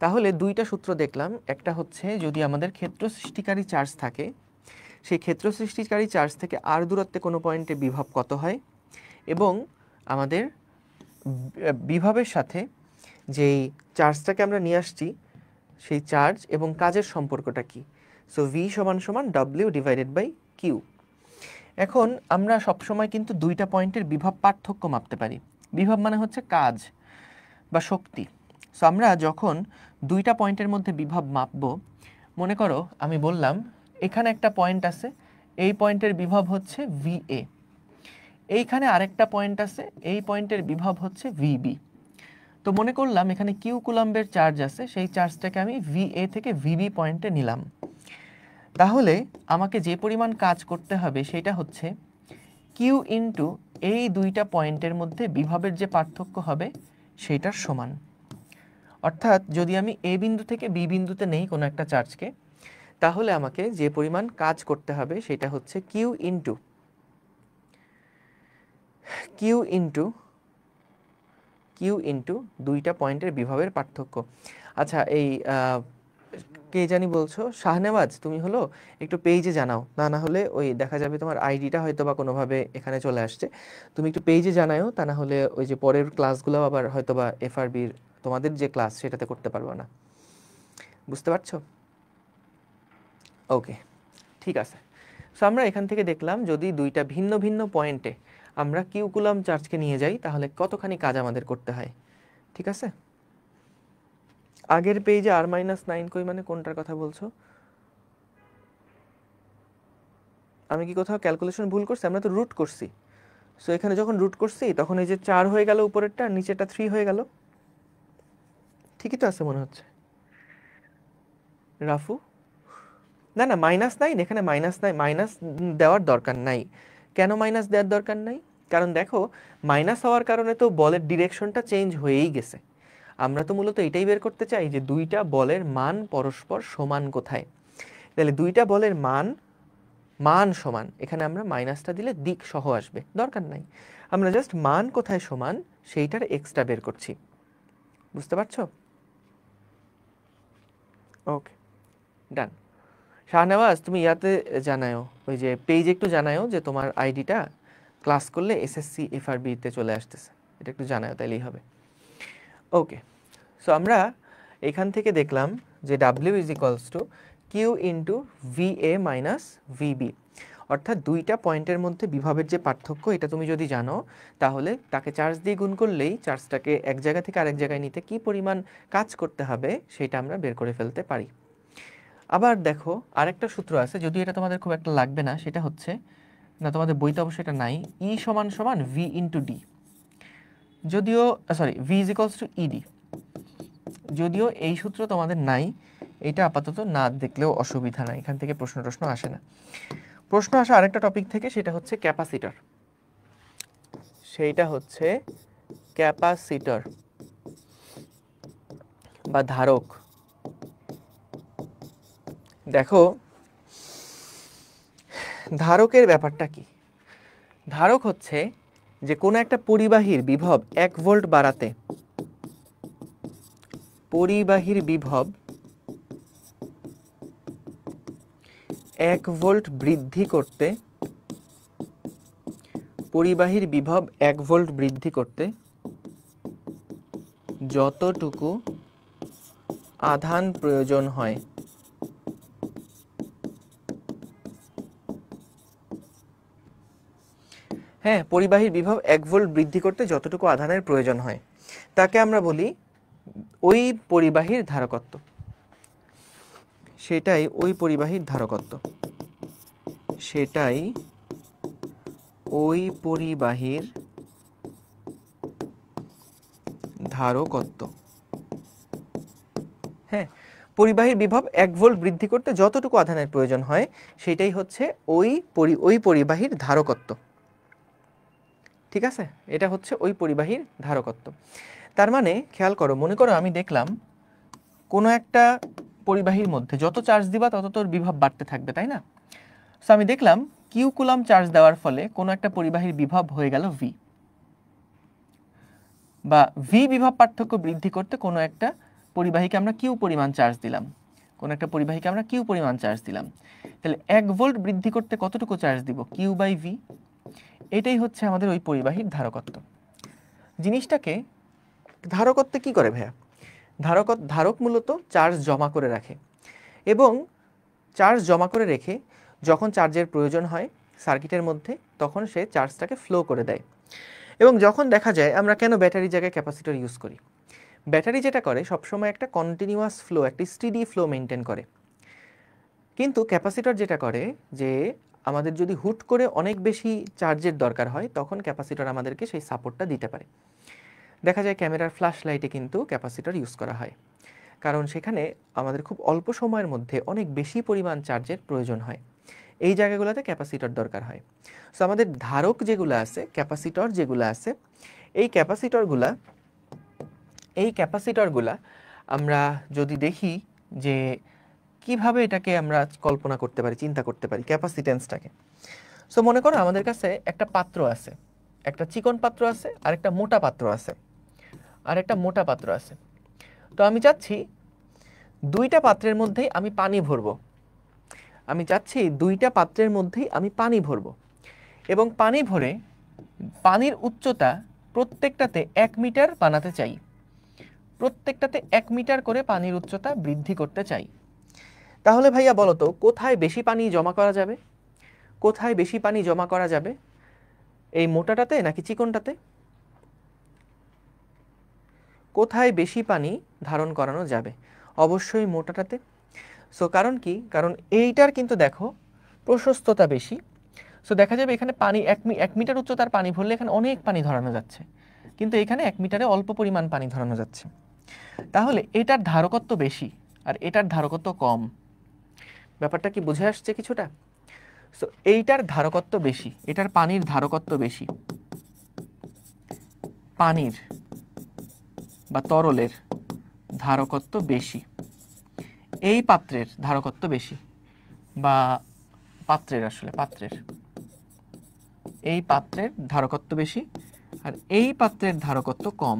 তাহলে দুইটা সূত্র দেখলাম, একটা হচ্ছে যদি আমাদের ক্ষেত্র সৃষ্টিকারী চার্জ থাকে, সেই ক্ষেত্র সৃষ্টিকারী চার্জ থেকে আর দূরত্বে কোনো পয়েন্টে বিভব কত হয়, এবং আমাদের বিভবের সাথে যেই চার্জটাকে আমরা নিয়ে আসছি সেই চার্জ এবং কাজের সম্পর্কটা কি। সো ভি সমান সমান ডব্লিউ ডিভাইডেড বাই কিউ। এখন আমরা সবসময় কিন্তু দুইটা পয়েন্টের বিভব পার্থক্য মাপতে পারি। বিভব মানে হচ্ছে কাজ বা শক্তি। সো আমরা যখন দুইটা পয়েন্টের মধ্যে বিভব মাপবো, মনে করো আমি বললাম এখানে একটা পয়েন্ট আছে, এই পয়েন্টের বিভব হচ্ছে ভিএ, এইখানে আরেকটা পয়েন্ট আছে, এই পয়েন্টের বিভব হচ্ছে ভিবি। তো মনে করলাম এখানে কিউ কুলম্বের চার্জ আছে, সেই চার্জটাকে আমি ভিএ থেকে ভিবি পয়েন্টে নিলাম, তাহলে আমাকে যে পরিমাণ কাজ করতে হবে সেটা হচ্ছে কিউ ইন্টু এই দুইটা পয়েন্টের মধ্যে বিভবের যে পার্থক্য হবে সেইটার সমান। অর্থাৎ যদি আমি এ বিন্দু থেকে বি বিন্দুতে নেই কোনো একটা চার্জকে, তাহলে আমাকে যে পরিমাণ কাজ করতে হবে সেটা হচ্ছে কিউ ইন্টু দুইটা পয়েন্টের বিভবের পার্থক্য। আচ্ছা, এই কে জানি বলছো, শাহনেওয়াজ তুমি হলো একটু পেজে জানাও, না হলে ওই দেখা যাবে তোমার আইডিটা হয়তো বা কোনোভাবে এখানে চলে আসছে, তুমি একটু পেজে জানাও, তা না হলে ওই যে পরের ক্লাসগুলো আবার হয়তো বা এফআরবির তোমাদের যে ক্লাস সেটাতে করতে পারবো না। বুঝতে পারছো? ওকে, ঠিক আছে। সো আমরা এখান থেকে দেখলাম যদি দুইটা ভিন্ন ভিন্ন পয়েন্টে আমরা কিউ কুলাম্ব চার্জকে নিয়ে যাই তাহলে কতখানি কাজ আমাদের করতে হয়। ঠিক আছে, আগের পেজে r-9 কই মানে কোনটার কথা বলছো? আমি কি কোথাও ক্যালকুলেশন ভুল করছি? আমরা তো রুট করছি। সো এখানে যখন রুট করছি তখন এই যে 4 হয়ে গেল উপরেরটা, নিচেরটা 3 হয়ে গেল। ঠিকই তো আছে মনে হচ্ছে রাফু। না না -9, এখানে মাইনাস দেওয়ার দরকার নাই। কেন মাইনাস দেওয়ার দরকার নাই? কারণ দেখো মাইনাস হওয়ার কারণে তো বলের ডিরেকশনটা চেঞ্জ হয়েই গেছে। আমরা তো মূলত এটাই বের করতে চাই যে দুইটা বলের মান পরস্পর সমান কোথায়। তাহলে দুইটা বলের মান সমান, এখানে আমরা মাইনাসটা দিলে দিক সহ আসবে, দরকার নাই। আমরা জাস্ট মান কোথায় সমান সেইটার এক্সট্রা বের করছি। বুঝতে পারছো? ওকে, ডান। শাহনেওয়াজ তুমি ইয়াতে জানাও, ওই যে পেজে একটু জানাও যে তোমার আইডিটা ক্লাস করলে এসএসসি এফআরবিতে চলে আসতেছে, এটা একটু জানাও, তাইলেই হবে। ওকে, সো আমরা এখান থেকে দেখলাম যে W is equals to Q into VA minus VB, অর্থাৎ দুইটা পয়েন্টের মধ্যে বিভবের যে পার্থক্য এটা তুমি যদি জানো তাহলে তাকে চার্জ দিয়ে গুণ করলেই চার্জটাকে এক জায়গা থেকে আরেক জায়গায় নিতে কি পরিমাণ কাজ করতে হবে সেটা আমরা বের করে ফেলতে পারি। আবার দেখো আরেকটা সূত্র আছে, যদিও এটা তোমাদের খুব একটা লাগবে না, সেটা হচ্ছে, না তোমাদের বইতে অবশ্যই এটা নাই, E সমান সমান V ইন্টু ডি, যদিও sorry V is equals to E D, যদিও এই সূত্র তোমাদের নাই, এটা আপাতত না দেখলেও অসুবিধা নাই, এখান থেকে প্রশ্ন আসে না। প্রশ্ন আসা আরেকটা টপিক থেকে, সেটা হচ্ছে ক্যাপাসিটর। সেইটা হচ্ছে ক্যাপাসিটর বা ধারক। দেখো ধারকের ব্যাপারটা কি? ধারক হচ্ছে যে কোনো একটা পরিবাহীর বিভব 1 ভোল্ট বাড়াতে, পরিবাহীর বিভব 1 ভোল্ট বৃদ্ধি করতে, পরিবাহীর বিভব 1 ভোল্ট বৃদ্ধি করতে যতটুকু আধান প্রয়োজন হয়, হ্যাঁ পরিবাহীর বিভব 1 ভোল্ট বৃদ্ধি করতে যতটুকু আধানের প্রয়োজন হয় তাকে আমরা বলি ওই পরিবাহীর ধারকত্ব। সেটাই ওই পরিবাহীর ধারকত্ব, সেটাই ওই পরিবাহীর ধারকত্ব। হ্যাঁ, পরিবাহীর বিভব 1 ভোল্ট বৃদ্ধি করতে যতটুকু আধানের প্রয়োজন হয় সেটাই হচ্ছে ওই পরিবাহীর ধারকত্ব। ঠিক আছে, এটা হচ্ছে ওই পরিবাহীর ধারকত্ব। তার মানে খেয়াল করো, মনে করো আমি দেখলাম কোনো একটা পরিবাহীর মধ্যে যত চার্জ দিবা তত তোর বিভব বাড়তে থাকবে, তাই না? সো আমি দেখলাম কিউ কুলাম্ব চার্জ দেওয়ার ফলে কোনো একটা পরিবাহীর বিভব হয়ে গেল V, বা V বিভব পার্থক্য বৃদ্ধি করতে কোনো একটা পরিবাহীকে আমরা কিউ পরিমাণ চার্জ দিলাম, কোনো একটা পরিবাহীকে আমরা কিউ পরিমাণ চার্জ দিলাম, তাহলে 1 ভোল্ট বৃদ্ধি করতে কতটুকু চার্জ দিব? Q by V। এটাই হচ্ছে আমাদের ওই পরিবাহীর ধারকত্ব। জিনিসটাকে ধারকত্বে কি করে ভাইয়া? ধারক মূলত চার্জ জমা করে রাখে, এবং চার্জ জমা করে রেখে যখন চার্জের প্রয়োজন হয় সার্কিটের মধ্যে তখন সে চার্জটাকে ফ্লো করে দেয়। এবং যখন দেখা যায় আমরা কেন ব্যাটারির জায়গায় ক্যাপাসিটর ইউজ করি, ব্যাটারি যেটা করে সবসময় একটা কন্টিনিউয়াস ফ্লো, একটা স্টেডি ফ্লো মেনটেন করে, কিন্তু ক্যাপাসিটর যেটা করে যে আমাদের যদি হুট করে অনেক বেশি চার্জের দরকার হয় তখন ক্যাপাসিটর আমাদেরকে সেই সাপোর্টটা দিতে পারে। দেখা যায় ক্যামেরার ফ্ল্যাশ লাইটে কিন্তু ক্যাপাসিটর ইউজ করা হয়, কারণ সেখানে আমাদের খুব অল্প সময়ের মধ্যে অনেক বেশি পরিমাণ চার্জের প্রয়োজন হয়, এই জায়গাগুলোতে ক্যাপাসিটর দরকার হয়। সো আমাদের ধারক যেগুলো আছে, ক্যাপাসিটর যেগুলো আছে, এই ক্যাপাসিটরগুলা আমরা যদি দেখি যে কিভাবে এটাকে আমরা কল্পনা করতে পারি, চিন্তা করতে পারি ক্যাপাসিটেন্সটাকে। সো মনে করো আমাদের কাছে একটা পাত্র আছে, একটা চিকন পাত্র আছে আর একটা মোটা পাত্র আছে, তো আমি চাচ্ছি দুইটা পাত্রের মধ্যেই আমি পানি ভরবো, আমি চাচ্ছি দুইটা পাত্রের মধ্যেই আমি পানি ভরবো এবং পানি ভরে পানির উচ্চতা প্রত্যেকটাতে 1 মিটার বানাতে চাই, প্রত্যেকটাতে 1 মিটার করে পানির উচ্চতা বৃদ্ধি করতে চাই। তাহলে ভাইয়া বলো তো কোথায় বেশি পানি জমা করা যাবে? কোথায় বেশি পানি জমা করা যাবে, এই মোটাটাতে নাকি চিকনটাতে? কোথায় বেশি পানি ধারণ করানো যাবে? অবশ্যই মোটাটাতে। সো কারণ কি, কারণ এইটার কিন্তু দেখো প্রশস্ততা বেশি। সো দেখা যাবে এখানে পানি 1 মিটার উচ্চতার পানি ভরলে এখানে অনেক পানি ধরানো যাচ্ছে, কিন্তু এখানে 1 মিটারে অল্প পরিমাণ পানি ধরানো যাচ্ছে। তাহলে এটার ধারকত্ব বেশি আর এটার ধারকত্ব কম। ব্যাপারটা কি বুঝে আসছে কিছুটা? সো এইটার ধারকত্ব বেশি, এটার পানির ধারকত্ব বেশি, পানির বা তরলের ধারকত্ব বেশি, এই পাত্রের ধারকত্ব বেশি, বা পাত্রের আসলে পাত্রের এই পাত্রের ধারকত্ব বেশি আর এই পাত্রের ধারকত্ব কম।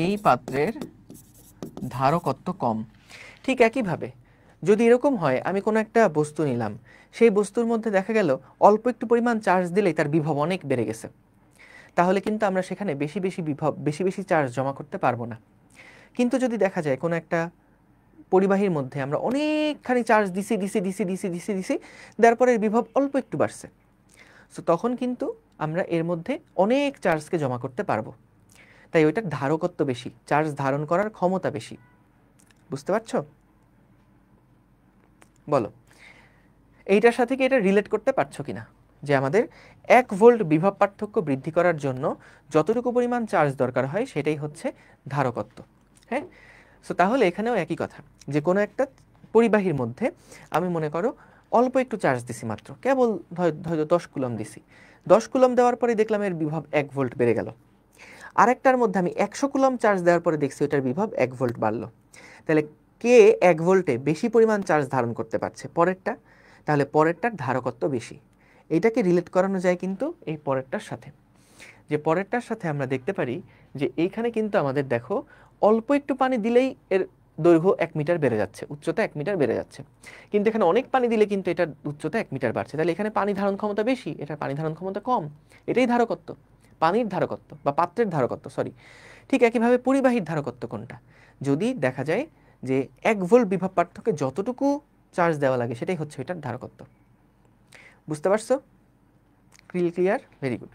এই পাত্রের ধারকত্ব কম। ঠিক একইভাবে যদি এরকম হয়, আমি কোনো একটা বস্তু নিলাম, সেই বস্তুর মধ্যে দেখা গেল অল্প একটু পরিমাণ চার্জ দিলেই তার বিভব অনেক বেড়ে গেছে, তাহলে কিন্তু আমরা সেখানে বেশি বেশি বিভব বেশি বেশি চার্জ জমা করতে পারবো না। কিন্তু যদি দেখা যায় কোনো একটা পরিবাহীর মধ্যে আমরা অনেকখানি চার্জ দিছি দিছি দিছি দিছি দিছি দিছি দেওয়ার পরে বিভব অল্প একটু বাড়ছে, সো তখন কিন্তু আমরা এর মধ্যে অনেক চার্জকে জমা করতে পারবো। তাই ওইটার ধারকত্ব বেশি, চার্জ ধারণ করার ক্ষমতা বেশি। বুঝতে পারছো? বলো এইটার সাথে কি এটা রিলেট করতে পারছো কিনা, যে আমাদের 1 ভোল্ট বিভব পার্থক্য বৃদ্ধি করার জন্য যতটুকু পরিমাণ চার্জ দরকার হয় সেটাই হচ্ছে ধারকত্ব। হ্যাঁ, সো তাহলে এখানেও একই কথা, যে কোনো একটা পরিবাহীর মধ্যে আমি মনে করো অল্প একটু চার্জ দিছি, মাত্র কেবল হয়তো 10 কুলম দিছি, 10 কুলম দেওয়ার পরে দেখলাম এর বিভব 1 ভোল্ট বেড়ে গেল। আরেকটার মধ্যে আমি 100 কুলম চার্জ দেওয়ার পরে দেখছি ওটার বিভব 1 ভোল্ট বাড়লো। তাহলে কে 1 ভোল্টে বেশি পরিমাণ চার্জ ধারণ করতে পারছে? পরেরটা। তাহলে পরেরটার ধারকত্ব বেশি। এটাকে রিলেট করানো যায় কিন্তু এই পরেরটার সাথে, যে পরেরটার সাথে আমরা দেখতে পারি যে এইখানে কিন্তু আমাদের দেখো অল্প একটু পানি দিলেই এর দৈর্ঘ্য 1 মিটার বেড়ে যাচ্ছে, উচ্চতা 1 মিটার বেড়ে যাচ্ছে, কিন্তু এখানে অনেক পানি দিলে কিন্তু এটার উচ্চতা 1 মিটার বাড়ছে। তাহলে এখানে পানি ধারণ ক্ষমতা বেশি, এটার পানি ধারণ ক্ষমতা কম। এটাই ধারকত্ব, পানির ধারকত্ব বা পাত্রের ধারকত্ব, সরি। ঠিক একইভাবে পরিবাহীর ধারকত্ব কোনটা? যদি দেখা যায় যে 1 ভোল্ট বিভব পার্থক্যে যতটুকু চার্জ দেওয়া লাগে সেটাই হচ্ছে এটার ধারকত্ব। বুঝতে পারছো? ক্লিয়ার? Very good.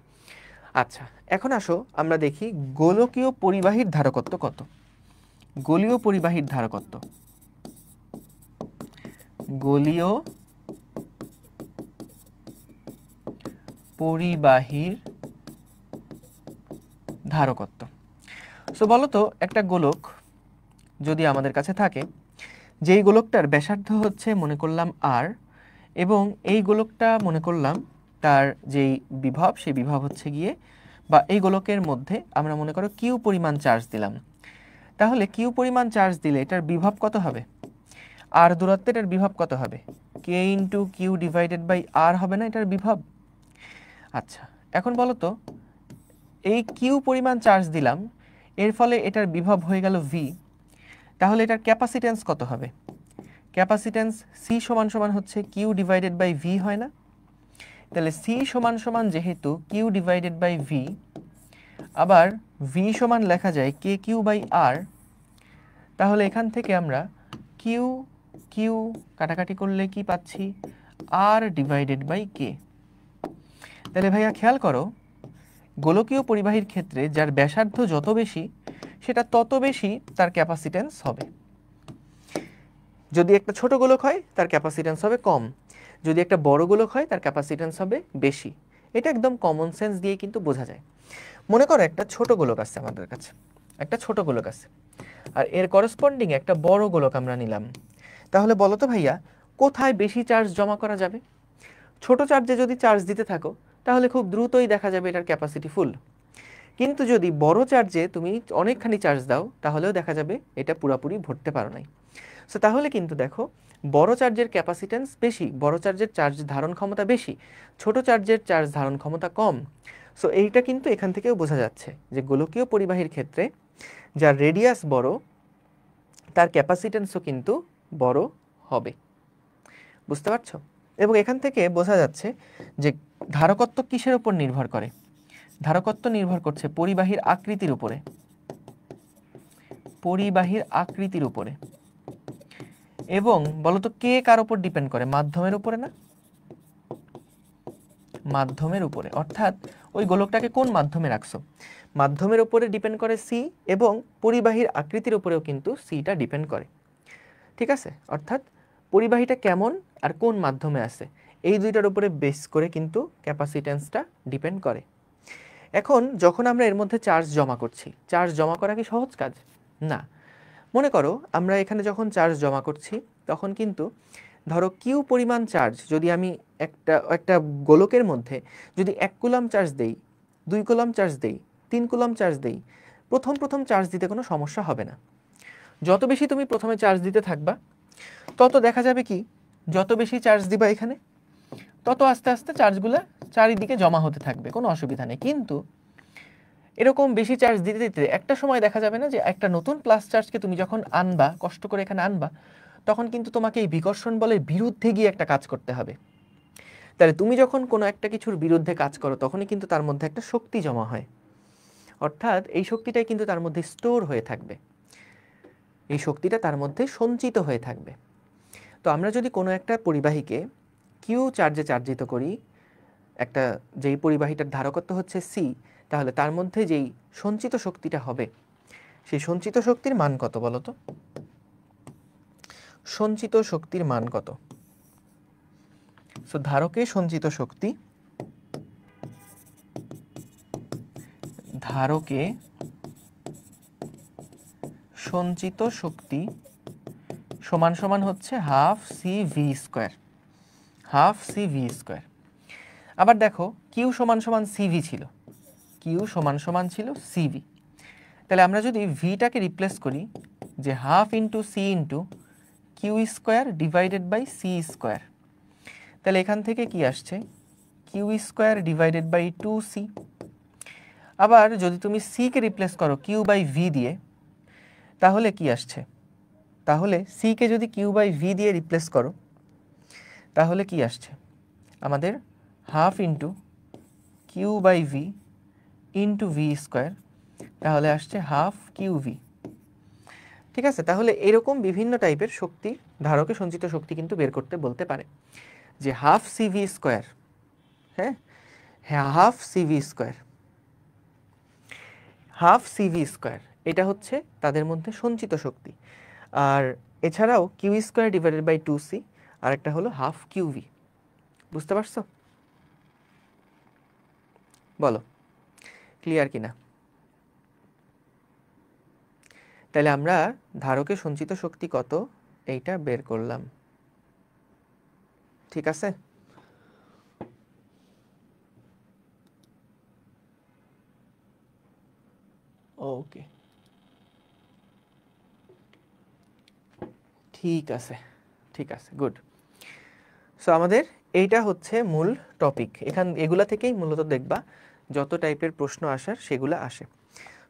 আচ্ছা, এখন আসো আমরা দেখি গোলকীয় পরিবাহীর ধারকত্ব কত। গোলীয় পরিবাহীর ধারকত্ব, গোলীয় পরিবাহীর ধারকত্ব। সো বলো তো একটা গোলক যদি আমাদের কাছে থাকে, যেই গোলকটার ব্যাসার্ধ হচ্ছে মনে করলাম আর, এবং এই গোলকটা মনে করলাম তার যেই বিভব সেই বিভব হচ্ছে গিয়ে, বা এই গোলকের মধ্যে আমরা মনে করো কিউ পরিমাণ চার্জ দিলাম, তাহলে কিউ পরিমাণ চার্জ দিলে এটার বিভব কত হবে? আর দূরত্বে এটার বিভব কত হবে? K into Q divided by আর হবে না এটার বিভব? আচ্ছা, এখন বলো তো এই কিউ পরিমাণ চার্জ দিলাম, এর ফলে এটার বিভব হয়ে গেল ভি, তাহলে এটার ক্যাপাসিট্যান্স কত হবে? ক্যাপাসিট্যান্স সি সমান সমান হচ্ছে কিউ ডিভাইডেড বাই ভি, হয় না? তাহলে সি সমান সমান যেহেতু কিউ ডিভাইডেড বাই ভি, আবার ভি সমান লেখা যায় কে কিউ বাই আর, তাহলে এখান থেকে আমরা কিউ কিউ কাটাকাটি করলে কি পাচ্ছি? আর ডিভাইডেড বাই কে। তাহলে ভাইয়া খেয়াল করো, গোলকীয় পরিবাহীর ক্ষেত্রে যার ব্যাসার্ধ যত বেশি সেটা তত বেশি তার ক্যাপাসিট্যান্স হবে। যদি একটা ছোট গোলক হয় তার ক্যাপাসিট্যান্স হবে কম, যদি একটা বড় গোলক হয় তার ক্যাপাসিট্যান্স হবে বেশি। এটা একদম কমন সেন্স দিয়ে কিন্তু বোঝা যায়। মনে করো একটা ছোট গোলক আছে আমাদের কাছে, একটা ছোট গোলক আছে, আর এর করসপন্ডিং একটা বড় গোলক আমরা নিলাম, তাহলে বলো তো ভাইয়া কোথায় বেশি চার্জ জমা করা যাবে? ছোট চার্জে যদি চার্জ দিতে থাকো তাহলে খুব দ্রুতই দেখা যাবে এটার ক্যাপাসিটি ফুল, কিন্তু যদি বড় চার্জে তুমি অনেকখানি চার্জ দাও তাহলেও দেখা যাবে এটা পুরোপুরি ভরতে পারো নাই। সো তাহলে কিন্তু দেখো বড় চার্জের ক্যাপাসিট্যান্স বেশি, বড় চার্জের চার্জ ধারণ ক্ষমতা বেশি, ছোট চার্জের চার্জ ধারণ ক্ষমতা কম। সো এইটা কিন্তু এখান থেকেও বোঝা যাচ্ছে যে গোলকীয় পরিবাহীর ক্ষেত্রে যার রেডিয়াস বড় তার ক্যাপাসিটেন্সও কিন্তু বড় হবে। বুঝতে পারছো? এবং এখান থেকে বোঝা যাচ্ছে যে ধারকত্ব কিসের উপর নির্ভর করে? ধারকত্ব নির্ভর করছে পরিবাহীর আকৃতির উপরে, পরিবাহীর আকৃতির উপরে। এবং বলতো কে কার উপর ডিপেন্ড করে? মাধ্যমের উপরে না? মাধ্যমের উপরে, অর্থাৎ ওই গোলকটাকে কোন মাধ্যমে রাখছো, মাধ্যমের উপরে ডিপেন্ড করে সি, এবং পরিবাহীর আকৃতির উপরেও কিন্তু সিটা ডিপেন্ড করে। ঠিক আছে? অর্থাৎ পরিবাহীটা কেমন আর কোন মাধ্যমে আছে, এই দুইটার উপরে বেস করে কিন্তু ক্যাপাসিটেন্সটা ডিপেন্ড করে। এখন যখন আমরা এর মধ্যে চার্জ জমা করছি, চার্জ জমা করা কি সহজ কাজ? না। মনে করো আমরা এখানে যখন চার্জ জমা করছি তখন কিন্তু ধরো কিউ পরিমাণ চার্জ যদি আমি একটা গোলকের মধ্যে যদি 1 কুলম চার্জ দেই, 2 কুলম চার্জ দেই, 3 কুলম চার্জ দেই, প্রথম চার্জ দিতে কোনো সমস্যা হবে না। যত বেশি তুমি প্রথমে চার্জ দিতে থাকবা তত দেখা যাবে কি, যত বেশি চার্জ দিবা এখানে তত আস্তে আস্তে চার্জগুলো চারিদিকে জমা হতে থাকবে, কোনো অসুবিধা নেই। কিন্তু এরকম বেশি চার্জ দিতে দিতে একটা সময় দেখা যাবে না যে একটা নতুন প্লাস চার্জকে তুমি যখন আনবা, কষ্ট করে এখানে আনবা, তখন কিন্তু তোমাকে এই বিকর্ষণ বলের বিরুদ্ধে গিয়ে একটা কাজ করতে হবে। তাহলে তুমি যখন কোনো একটা কিছুর বিরুদ্ধে কাজ করো তখনই কিন্তু তার মধ্যে একটা শক্তি জমা হয়, অর্থাৎ এই শক্তিটাই কিন্তু তার মধ্যে স্টোর হয়ে থাকবে, এই শক্তিটা তার মধ্যে সঞ্চিত হয়ে থাকবে। তো আমরা যদি কোনো একটা পরিবাহীকে কিউ চার্জে চার্জিত করি, একটা যেই পরিবাহীটার ধারকত্ব হচ্ছে সি, তাহলে তার মধ্যে যেই সঞ্চিত শক্তিটা হবে সেই সঞ্চিত শক্তির মান কত বলো তো? সঞ্চিত শক্তির মান কত? সো ধারকে সঞ্চিত শক্তি, ধারকে সঞ্চিত শক্তি সমান সমান হচ্ছে half C V square, half C V square. আবার দেখো কিউ সমান সমান সিভি ছিল, কিউ সমান সমান ছিল সিভি, তাহলে আমরা যদি ভিটাকে রিপ্লেস করি যে half into C into Q square divided by C square, তাহলে এখান থেকে কি আসছে? Q square divided by 2c। আবার যদি তুমি c কে রিপ্লেস করো কিউ বাই ভি দিয়ে, তাহলে কি আসছে? তাহলে c কে যদি কিউ বাই ভি দিয়ে রিপ্লেস করো তাহলে কি আসছে? আমাদের half into Q by V into V square, তাহলে আসছে হাফ কিউ ভি। ঠিক আছে? তাহলে এরকম বিভিন্ন টাইপের শক্তি, ধারকে সঞ্চিত শক্তি কিন্তু বের করতে বলতে পারে যে হাফ সিভি স্কোয়ার, হ্যাঁ, half C V square, half C V square, এটা হচ্ছে তাদের মধ্যে সঞ্চিত শক্তি। আর এছাড়াও Q square divided by 2c, আর একটা হলো হাফ কিউভি। বুঝতে পারছো? বলো ক্লিয়ার কিনা? তাহলে আমরা ধারকে সঞ্চিত শক্তি কত এইটা বের করলাম। ঠিক আছে? ওকে, ঠিক আছে, ঠিক আছে, গুড। সো আমাদের এইটা হচ্ছে মূল টপিক। এগুলা থেকেই মূলত দেখবা যত টাইপের প্রশ্ন আসার সেগুলা আসে।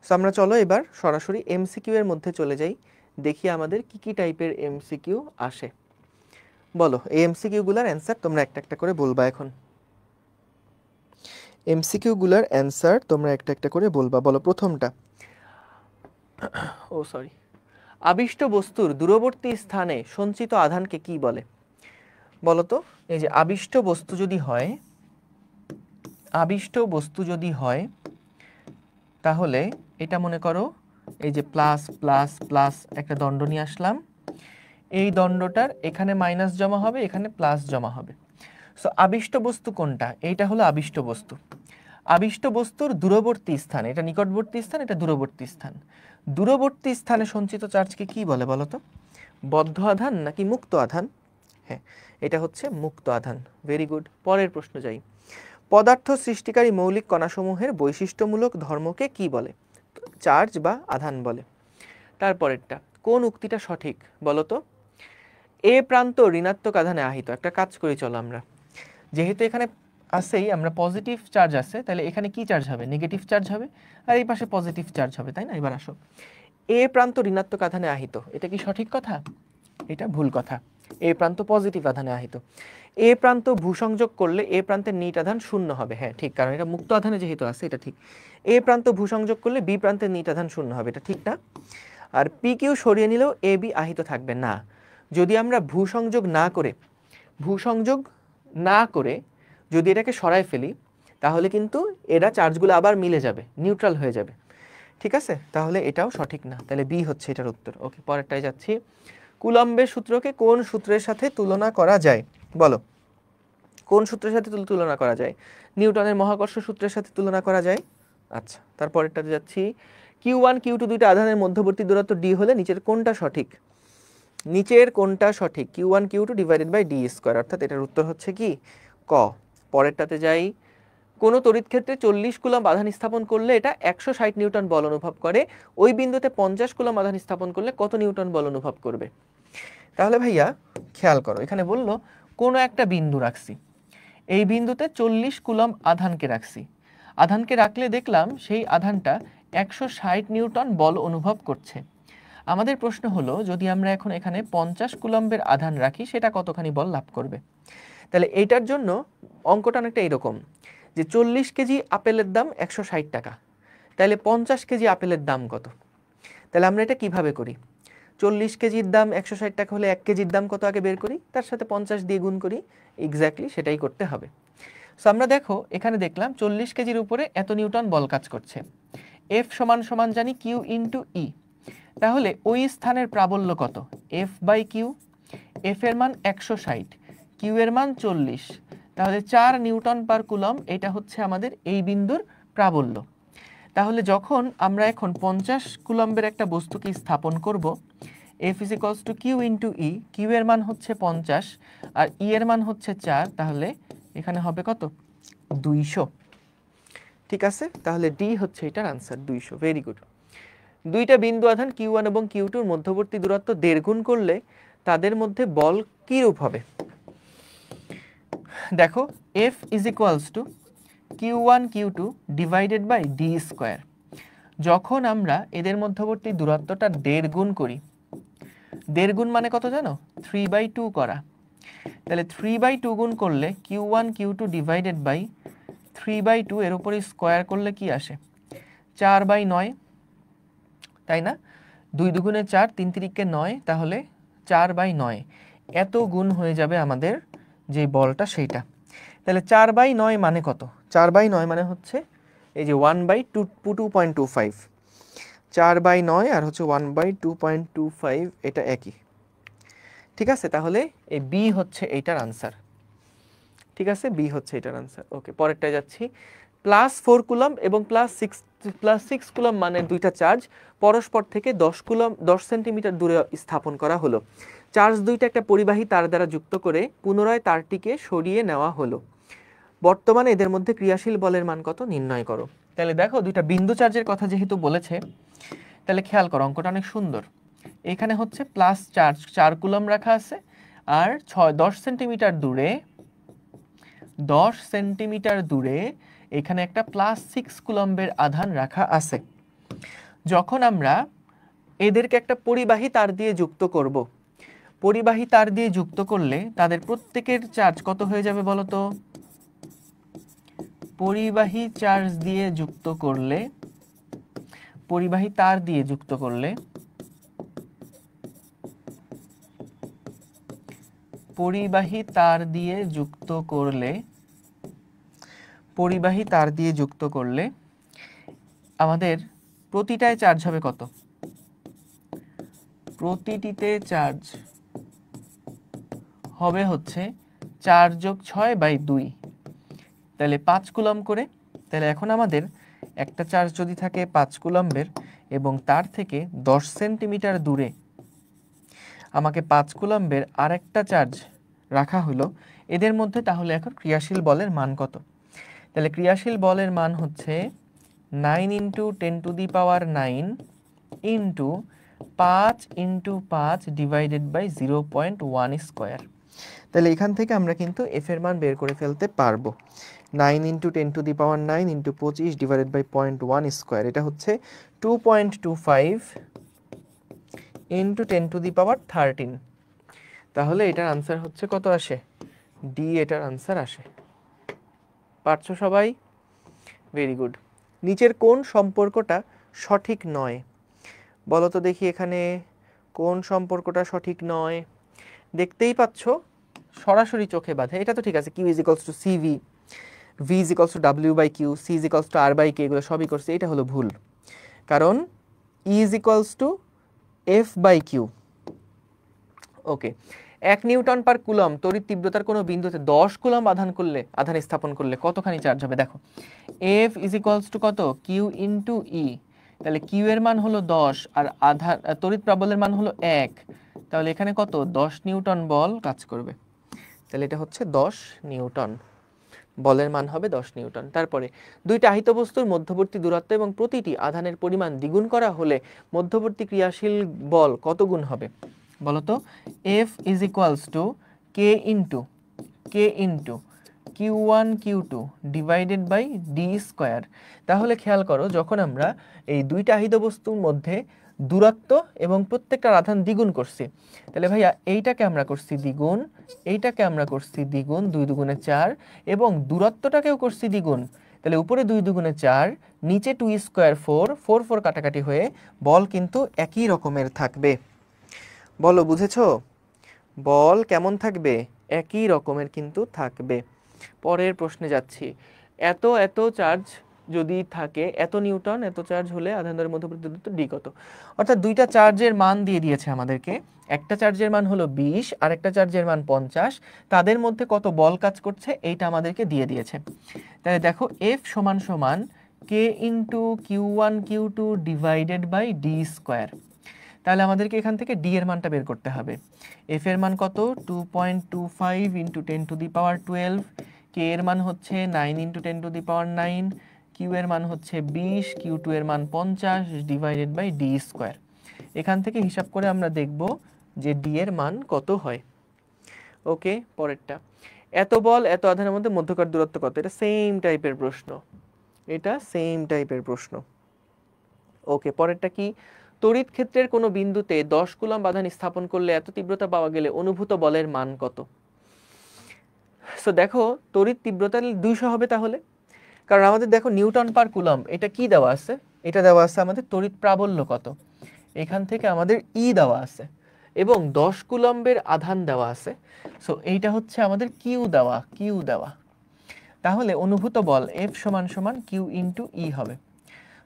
সো আমরা চলো এবার সরাসরি এমসিকিউ এর মধ্যে চলে যাই, দেখি আমাদের কি কি টাইপের এমসিকিউ আসে। বলো এই এমসিকিউগুলোর অ্যান্সার তোমরা একটা একটা করে বলবা। এখন এমসিকিউগুলোর অ্যান্সার তোমরা একটা একটা করে বলবা। বলো প্রথমটা, ও সরি, আবিষ্ট বস্তুর দূরবর্তী স্থানে সঞ্চিত আধানকে কি বলে? বলো তো, এই যে আবিষ্ট বস্তু যদি হয়, আবিষ্ট বস্তু যদি হয় তাহলে এটা মনে করো এই যে প্লাস প্লাস প্লাস একটা দণ্ড নিয়ে আসলাম, এই দণ্ডটার এখানে মাইনাস জমা হবে, এখানে প্লাস জমা হবে। সো আবিষ্ট বস্তু কোনটা? এইটা হলো আবিষ্ট বস্তু। আবিষ্ট বস্তুর দূরবর্তী স্থান, এটা নিকটবর্তী স্থান, এটা দূরবর্তী স্থান। দূরবর্তী স্থানে সঞ্চিত চার্জকে কি বলে বলো তো? বদ্ধ আধান নাকি মুক্ত আধান? হ্যাঁ, এটা হচ্ছে মুক্ত আধান। Very good. পরের প্রশ্ন যাই। পদার্থ সৃষ্টিকারী মৌলিক কণাসমূহের বৈশিষ্ট্যমূলক ধর্মকে কি বলে? চার্জ বা আধান বলে। তারপরেরটা, কোন উক্তিটা সঠিক বলো তো? এ প্রান্ত ঋণাত্মক আধানে আহিত। একটা কাজ করি চলো আমরা, যেহেতু এখানে আসেই আমরা পজিটিভ চার্জ আছে, তাহলে এখানে কি চার্জ হবে? নেগেটিভ চার্জ হবে, আর এই পাশে পজিটিভ চার্জ হবে, তাই না? এবার আসো, এ প্রান্ত ঋণাত্মক আধানে আহিত, এটা কি সঠিক কথা? এটা ভুল কথা। এ প্রান্ত পজিটিভ আধানে আহিত। এ প্রান্ত ভূসংযোগ করলে এ প্রান্তের নিট আধান শূন্য হবে, হ্যাঁ ঠিক, কারণ এটা মুক্ত আধানে যেহেতু আছে এটা ঠিক। এ প্রান্ত ভূসংযোগ করলে বি প্রান্তের নিট আধান শূন্য হবে, এটা ঠিক না? আর পি কিউ সরিয়ে নিলেও এ বি আহিত থাকবে না। যদি আমরা ভূসংযোগ না করে যদি এটাকে সরায় ফেলি তাহলে কিন্তু এরা চার্জগুলো আবার মিলে যাবে, নিউট্রাল হয়ে যাবে, ঠিক আছে? তাহলে এটাও সঠিক না, তাহলে বি হচ্ছে এটার উত্তর। ওকে, পরেরটায় যাচ্ছি। কুলম্বের সূত্রকে কোন সূত্রের সাথে তুলনা করা যায়? বলো, কোন সূত্রের সাথে তুলনা করা যায়? নিউটনের মহাকর্ষ সূত্রের সাথে তুলনা করা যায়। আচ্ছা, তারপরেরটাতে যাচ্ছি। Q1 Q2 দুইটা আধানের মধ্যবর্তী দূরত্ব d হলে নিচের কোনটা সঠিক? Q1 Q2 divided by D square, অর্থাৎ এটার উত্তর হচ্ছে কি ক। পরেরটাতে যাই। কোন তড়িৎ ক্ষেত্রে 40 কুলম্ব আধান স্থাপন করলে এটা 160 নিউটন বল অনুভব করে, ওই বিন্দুতে 50 কুলম্ব আধান স্থাপন করলে কত নিউটন বল অনুভব করবে? তাহলে ভাইয়া খেয়াল করো, এখানে বললো কোনো একটা বিন্দু রাখছি, এই বিন্দুতে 40 কুলম্ব আধানকে রাখছি। আধানকে রাখলে দেখলাম সেই আধানটা 160 নিউটন বল অনুভব করছে। আমাদের প্রশ্ন হলো যদি আমরা এখন এখানে 50 কুলম্বের আধান রাখি সেটা কতখানি বল লাভ করবে? তাহলে এইটার জন্য অঙ্কটা অনেকটা এইরকম যে 40 কেজি আপেলের দাম 160 টাকা, তাহলে 50 কেজি আপেলের দাম কত? তাহলে আমরা এটা কিভাবে করি? 40 কেজির দাম 160 টাকা হলে 1 কেজির দাম কত আগে বের করি, তার সাথে 50 দিয়ে গুণ করি। এক্স্যাক্টলি সেটাই করতে হবে। সো আমরা দেখো এখানে দেখলাম 40 কেজির উপরে এত নিউটন বল কাজ করছে। F সমান সমান জানি Q ইন্টু E, তাহলে ওই স্থানের প্রাবল্য কত? F by Q. F এর মান 160, Q এর মান 40, তাহলে 4 নিউটন পার কুলম্ব, এটা হচ্ছে আমাদের এই বিন্দুর প্রাবল্য। তাহলে যখন আমরা এখন 50 কুলম্বের একটা বস্তুকে স্থাপন করব, F is equals to Q into E, Q এর মান হচ্ছে 50 আর E এর মান হচ্ছে 4, তাহলে এখানে হবে কত? 200। ঠিক আছে, তাহলে D হচ্ছে এটার আনসার 200। Very good. দুইটা বিন্দু আধান Q1 এবং Q2 এর মধ্যবর্তী দূরত্ব 1.5 গুণ করলে তাদের মধ্যে বল কি রূপ হবে? দেখো F is equals to Q1 Q2 divided by D square. যখন আমরা এদের মধ্যবর্তী দূরত্বটা 1.5 গুণ করি, 1.5 গুণ মানে কত জানো? 3/2 করা। তাহলে 3/2 গুণ করলে Q1 Q2 ডিভাইডেড বাই 3/2 এর উপরে স্কয়ার করলে কি আসে? 4/9, তাই না? 2 দুগুণে 4, 3 তিরিকে 9, তাহলে 4/9 এত গুণ হয়ে যাবে আমাদের যে বলটা সেইটা। তাহলে 4/9 মানে কত? 4/9 মানে হচ্ছে এই যে 1/2.25, 4/9 আর হচ্ছে 1/2.25, এটা একই। ঠিক আছে, তাহলে এই বি হচ্ছে এইটার আনসার। ঠিক আছে, বি হচ্ছে এটার আনসার। ওকে, পরেরটায় যাচ্ছি। +4 কুলম্ব এবং +6 কুলম্ব মানে দুইটা চার্জ পরস্পর থেকে 10 সেন্টিমিটার দূরে স্থাপন করা হলো। চার্জ দুইটা একটা পরিবাহী তার দ্বারা যুক্ত করে পুনরায় তারটিকে সরিয়ে নেওয়া হলো। বর্তমানে এদের মধ্যে ক্রিয়াশীল বলের মান কত নির্ণয় করো। তাহলে দেখো দুইটা বিন্দু চার্জের কথা যেহেতু বলেছে, তাহলে খেয়াল করো অঙ্কটা অনেক সুন্দর। এখানে হচ্ছে প্লাস চার্জ 4 কুলম্ব রাখা আছে, আর 10 সেন্টিমিটার দূরে এখানে একটা +6 কুলম্বের আধান রাখা আছে। যখন আমরা এদেরকে একটা পরিবাহী তার দিয়ে যুক্ত করব, পরিবাহী তার দিয়ে যুক্ত করলে তাদের প্রত্যেকের চার্জ কত হয়ে যাবে বলো তো? পরিবাহী চার্জ দিয়ে যুক্ত করলে, পরিবাহী তার দিয়ে যুক্ত করলে, পরিবাহী তার দিয়ে যুক্ত করলে, পরিবাহী তার দিয়ে যুক্ত করলে আমাদের প্রতিটায় চার্জ হবে কত? প্রতিটিতে চার্জ হবে হচ্ছে 4+6/2, তাহলে 5 কুলম্ব করে। তাহলে এখন আমাদের একটা চার্জ যদি থাকে 5 কুলম্বের এবং তার থেকে 10 সেন্টিমিটার দূরে আমাকে 5 কুলম্বের আরেকটা চার্জ রাখা হলো, এদের মধ্যে তাহলে এখন ক্রিয়াশীল বলের মান কত? তাহলে ক্রিয়াশীল বলের মান হচ্ছে 9 × 10⁹ ইন্টু 5 × 5 ডিভাইডেড বাই 0.1 স্কয়ার। তাহলে এখান থেকে আমরা কিন্তু এফ এর মান বের করে ফেলতে পারবো। 9 × 10⁹ ইন্টু 25 ডিভাইডেড বাই 0.1 স্কয়ার, এটা হচ্ছে 2.25 ইন্টু 10⁻13। তাহলে এটার আনসার হচ্ছে কত আসে? ডি এটার আনসার আসে। পারছো সবাই? Very good. নিচের কোন সম্পর্কটা সঠিক নয়? বলো তো দেখি এখানে কোন সম্পর্কটা সঠিক নয়। দেখতেই পাচ্ছ, সরাসরি চোখে বাঁধে। এটা তো ঠিক আছে, Q is equals to CV, V is equals to W by Q, C is equals to R by K, এগুলো সবই করছে। এটা হলো ভুল, কারণ E is equals to F by Q. Okay, 1 newton per coulomb তড়িৎ তীব্রতার কোনো বিন্দুতে 10 কুলম আধান স্থাপন করলে কতখানি চার্জ হবে? দেখো, এফ ইজ ইকুয়ালস টু কত? কিউ ইন্টু ই। তাহলে কিউ এর মান হলো 10 আর তড়িৎ প্রাবল্যের মান হলো 1। তাহলে এখানে কত? 10 নিউটন বল কাজ করবে। তাহলে এটা হচ্ছে 10 নিউটন, বলের মান হবে 10 নিউটন। তারপরে দুইটা আহিত বস্তুর মধ্যবর্তী দূরত্ব এবং প্রতিটি আধানের পরিমাণ দ্বিগুণ করা হলে মধ্যবর্তী ক্রিয়াশীল বল কত গুণ হবে? বলতো, F is equals to K into Q1 Q2 divided by D square. তাহলে খেয়াল করো, যখন আমরা এই দুইটা আহিত বস্তুর মধ্যে দূরত্ব এবং প্রত্যেকটা আধান দ্বিগুণ করছি, তাহলে ভাইয়া এইটাকে আমরা করছি দ্বিগুণ, এইটাকে আমরা করছি দ্বিগুণ, 2 দুগুণে 4, এবং দূরত্বটাকেও করছি দ্বিগুণ। তাহলে উপরে 2 দুগুণে 4, নিচে 2 স্কোয়ার 4, 4 4 কাটাকাটি হয়ে বল কিন্তু একই রকমের থাকবে। বলো, বুঝেছো? বল কেমন থাকবে? একই রকমের কিন্তু থাকবে। পরের প্রশ্নে যাচ্ছি। এত চার্জ যদি থাকে, এত নিউটন, এত চার্জ হলে আধানদের মধ্যবর্তী দূরত্ব ডি কত? অর্থাৎ দুইটা চার্জের মান দিয়ে দিয়েছে আমাদেরকে। একটা চার্জের মান হলো 20 আর একটা চার্জের মান 50। তাদের মধ্যে কত বল কাজ করছে এইটা আমাদেরকে দিয়ে দিয়েছে। তাহলে দেখো, এফ সমান সমান K into Q1 Q2 divided by D square. তাহলে আমাদেরকে এখান থেকে ডি এর মানটা বের করতে হবে। এফ এর মান কত? 2.25 ইন্টু 10⁻12। কে এর মান হচ্ছে 9 ইন্টু 10⁻9। কিউ এর মান হচ্ছে 20, Q2 এর মান 50 ডিভাইডেড বাই ডি স্কোয়ার। এখান থেকে হিসাব করে আমরা দেখব যে ডি এর মান কত হয়। ওকে, পরেরটা, এত বল এত আধানের মধ্যে মধ্যকার দূরত্ব কত? এটা সেম টাইপের প্রশ্ন। ওকে, পরেরটা কি? তড়িৎ ক্ষেত্রের কোনো বিন্দুতে 10 কুলম্ব আধান স্থাপন করলে এত তীব্রতা পাওয়া গেলে অনুভূত বলের মান কত? সো দেখো, তড়িৎ তীব্রতা 200 হবে তাহলে, কারণ আমাদের দেখো নিউটন পার কুলম্ব, এটা কি দেওয়া আছে? এটা দেওয়া আছে আমাদের তড়িৎ প্রাবল্য কত, এখান থেকে আমাদের ই দেওয়া আছে, এবং 10 কুলম্বের আধান দেওয়া আছে। সো এইটা হচ্ছে আমাদের কিউ দেওয়া। তাহলে অনুভূত বল এফ সমান সমান কিউ ইন্টু ই হবে।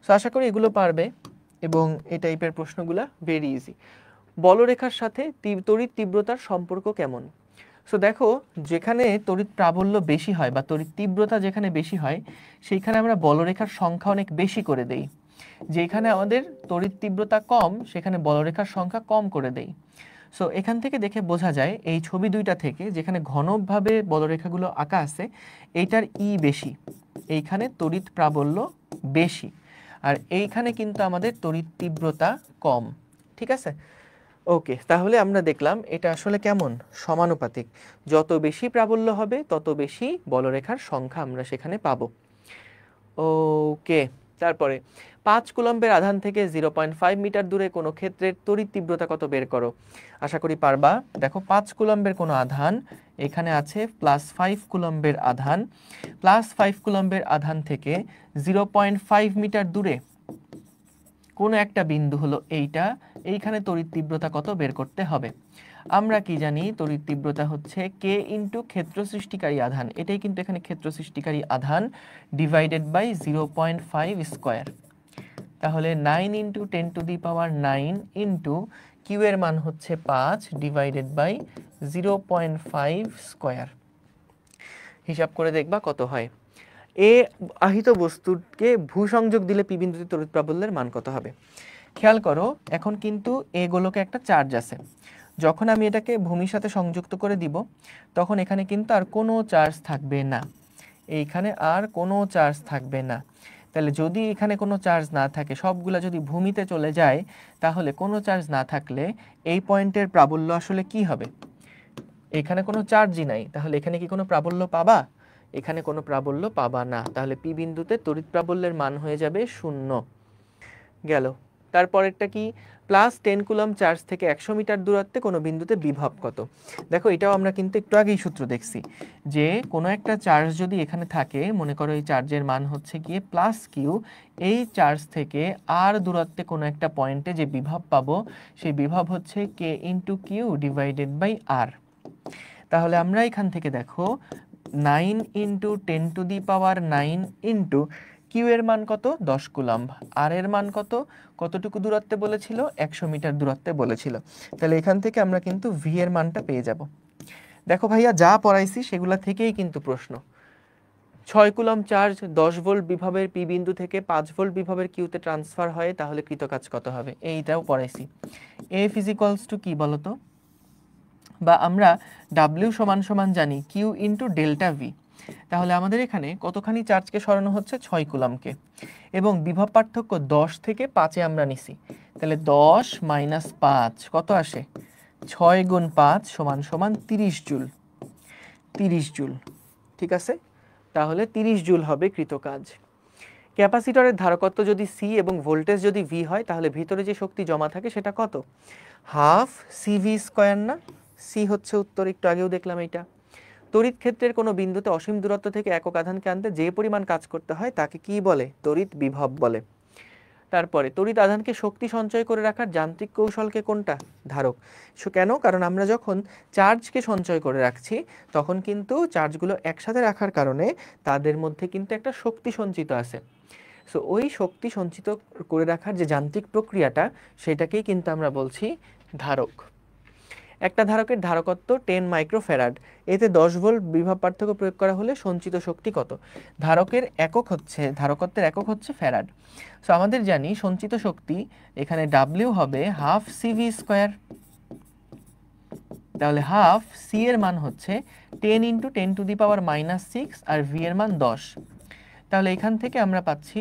সো আশা করি এগুলো পারবে, এবং এই টাইপের প্রশ্নগুলো ভেরি ইজি। বলরেখার সাথে তড়িৎ তীব্রতার সম্পর্ক কেমন? সো দেখো, যেখানে তড়িৎ প্রাবল্য বেশি হয় বা তড়িৎ তীব্রতা যেখানে বেশি হয়, সেইখানে আমরা বলরেখার সংখ্যা অনেক বেশি করে দেই। যেখানে আমাদের তড়িৎ তীব্রতা কম, সেখানে বলরেখার সংখ্যা কম করে দেই। সো এখান থেকে দেখে বোঝা যায়, এই ছবি দুইটা থেকে যেখানে ঘনভাবে বলরেখাগুলো আঁকা আছে, এইটার ই বেশি, এইখানে তড়িৎ প্রাবল্য বেশি, আর এইখানে কিন্তু আমাদের তড়িৎ তীব্রতা কম। ঠিক আছে? ওকে, তাহলে আমরা দেখলাম এটা আসলে কেমন? সমানুপাতিক। যত বেশি প্রাবল্য হবে তত বেশি বলরেখার সংখ্যা আমরা সেখানে পাবো। ওকে, তারপরে 5 কুলম্বের আধান থেকে 0.5 মিটার দূরে কোনো ক্ষেত্রের তড়িৎ তীব্রতা কত বের করো। আশা করি পারবা। দেখো, 5 কুলম্বের কোনো আধান এখানে আছে, +5 কুলম্বের আধান, +5 কুলম্বের আধান থেকে 0.5 মিটার দূরে কোনো একটা বিন্দু হলো এইটা, এইখানে তড়িৎ তীব্রতা কত বের করতে হবে। আমরা কি জানি? তড়িৎ তীব্রতা হচ্ছে কে ইন্টু ক্ষেত্র সৃষ্টিকারী আধান, এটাই কিন্তু এখানে ক্ষেত্র সৃষ্টিকারী আধান, ডিভাইডেড বাই 0.5 স্কোয়ার। তাহলে 9 ইন্টু 10⁻9 ইন্টু কিউ এর মান হচ্ছে 5 ডিভাইডেড বাই 0.5 স্কোয়ার। হিসাব করে দেখবা কত হয়। এ আহিত বস্তুকে ভূসংযোগ দিলে পি বিন্দুতে তড়িৎ প্রাবল্যের মান কত হবে? খেয়াল করো, এখন কিন্তু এ গোলকে একটা চার্জ আছে। যখন আমি এটাকে ভূমির সাথে সংযুক্ত করে দিব, তখন এখানে কিন্তু আর কোনো চার্জ থাকবে না, এইখানে আর কোনো চার্জ থাকবে না। তাহলে যদি এখানে কোনো চার্জ না থাকে, সবগুলা যদি ভূমিতে চলে যায়, তাহলে কোনো চার্জ না থাকলে এই পয়েন্টের প্রাবল্য আসলে কি হবে? এখানে কোনো চার্জই নাই, তাহলে এখানে কি কোনো প্রাবল্য পাবা? এখানে কোনো প্রাবল্য পাবা না। তাহলে পি বিন্দুতে তড়িৎ প্রাবল্যের মান হয়ে যাবে 0। গেল। তারপরেরটা কি? প্লাস 10 কুলম্ব চার্জ থেকে 100 মিটার দূরত্বে কোনো বিন্দুতে বিভব কত। দেখো এটাও আমরা কিন্তু একটু আগেই সূত্র দেখছি যে কোনো একটা চার্জ যদি এখানে থাকে, মনে করো এই চার্জের মান হচ্ছে গিয়ে প্লাস কিউ, এই চার্জ থেকে আর দূরত্বে কোনো একটা পয়েন্টে যে বিভব পাবো সেই বিভব হচ্ছে কে into Q divided by R. তাহলে আমরা এখান থেকে দেখো 9 ইন্টু 10⁹ ইন্টু কিউ এর মান কত 10 কুলম্ব, আর এর মান কত, কতটুকু দূরত্বে বলেছিল 100 মিটার দূরত্বে বলেছিল। তাহলে এখান থেকে আমরা কিন্তু ভি এর মানটা পেয়ে যাব। দেখো ভাইয়া যা পড়াইছি সেগুলা থেকেই কিন্তু প্রশ্ন। 6 কুলম্ব চার্জ 10 ভোল্ট বিভবের পি বিন্দু থেকে 5 ভোল্ট বিভবের কিউতে ট্রান্সফার হয়, তাহলে কৃতকাজ কত হবে, এইটাও পড়াইছি। এফ ইজ ইকুয়ালস টু কি বলতো, বা আমরা ডাব্লিউ সমান সমান জানি কিউ ইন্টু ডেল্টা ভি। তাহলে আমাদের এখানে কতখানি চার্জকে সরানো হচ্ছে 6 কুলম্বকে, এবং বিভব পার্থক্য 10 থেকে 5-এ আমরা নিছি। তাহলে 10 মাইনাস 5 কত আসে, 6 গুণ 5 সমান সমান 30 জুল। 30 জুল, ঠিক আছে, তাহলে 30 জুল হবে কৃতকাজ। ক্যাপাসিটরের ধারকত্ব যদি সি এবং ভোল্টেজ যদি ভি হয়, তাহলে ভিতরে যে শক্তি জমা থাকে সেটা কত, হাফ সিভি স্কয়ার না, সি হচ্ছে উত্তর, একটু আগেও দেখলাম এইটা। তড়িৎ ক্ষেত্রের কোনো বিন্দুতে অসীম দূরত্ব থেকে একক আধানকে আনতে যে পরিমাণ কাজ করতে হয় তাকে কি বলে, তড়িৎ বিভব বলে। তারপরে তড়িৎ আধানকে শক্তি সঞ্চয় করে রাখার যান্ত্রিক কৌশলকে কোনটা, ধারক। কেন, কারণ আমরা যখন চার্জকে সঞ্চয় করে রাখছি তখন কিন্তু চার্জগুলো একসাথে রাখার কারণে তাদের মধ্যে কিন্তু একটা শক্তি সঞ্চিত আছে। সো ওই শক্তি সঞ্চিত করে রাখার যে যান্ত্রিক প্রক্রিয়াটা, সেটাকেই কিন্তু আমরা বলছি ধারক। একটা ধারকের ধারকত্ব 10 মাইক্রোফ্যারাড, এতে 10 ভোল্ট বিভব পার্থক্য প্রয়োগ করা হলে সঞ্চিত শক্তি কত। ধারকত্বের একক হচ্ছে ফ্যারাড। সো আমাদের জানি সঞ্চিত শক্তি এখানে ডাব্লিউ হবে হাফ সিভি স্কয়ার। তাহলে হাফ সি এর মান হচ্ছে 10 ইন্টু 10⁻⁻6 আর ভি এর মান 10। তাহলে এখান থেকে আমরা পাচ্ছি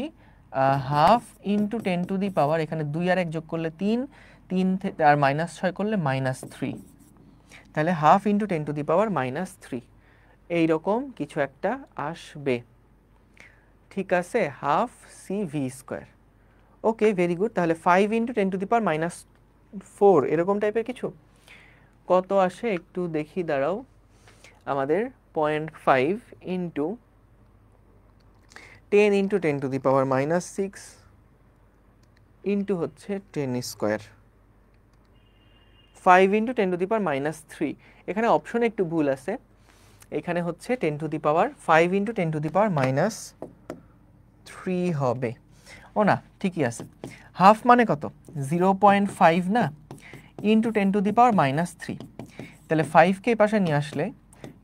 হাফ ইন্টু 10⁻, এখানে 2 আর 1 যোগ করলে 3, 3 আর -6 করলে -3, তাহলে হাফ ইন্টু 10⁻⁻3 এইরকম কিছু একটা আসবে, ঠিক আছে, হাফ সি ভি স্কোয়ার। ওকে, ভেরি গুড। তাহলে 5 ইন্টু 10⁻⁻4 এরকম টাইপের কিছু কত আসে একটু দেখি, দাঁড়াও, আমাদের 0.5 ইন্টু 10 ইন্টু 10⁻⁻6 ইন্টু হচ্ছে 10 স্কোয়ার, 5 ইন্টু 10⁻⁻3। এখানে অপশনে একটু ভুল আছে, এখানে হচ্ছে 5 ইন্টু 10⁻³ হবে। ও না, ঠিকই আছে। হাফ মানে কত, 0.5 না, ইন্টু 10⁻⁻3। তাহলে 5কে এই পাশে নিয়ে আসলে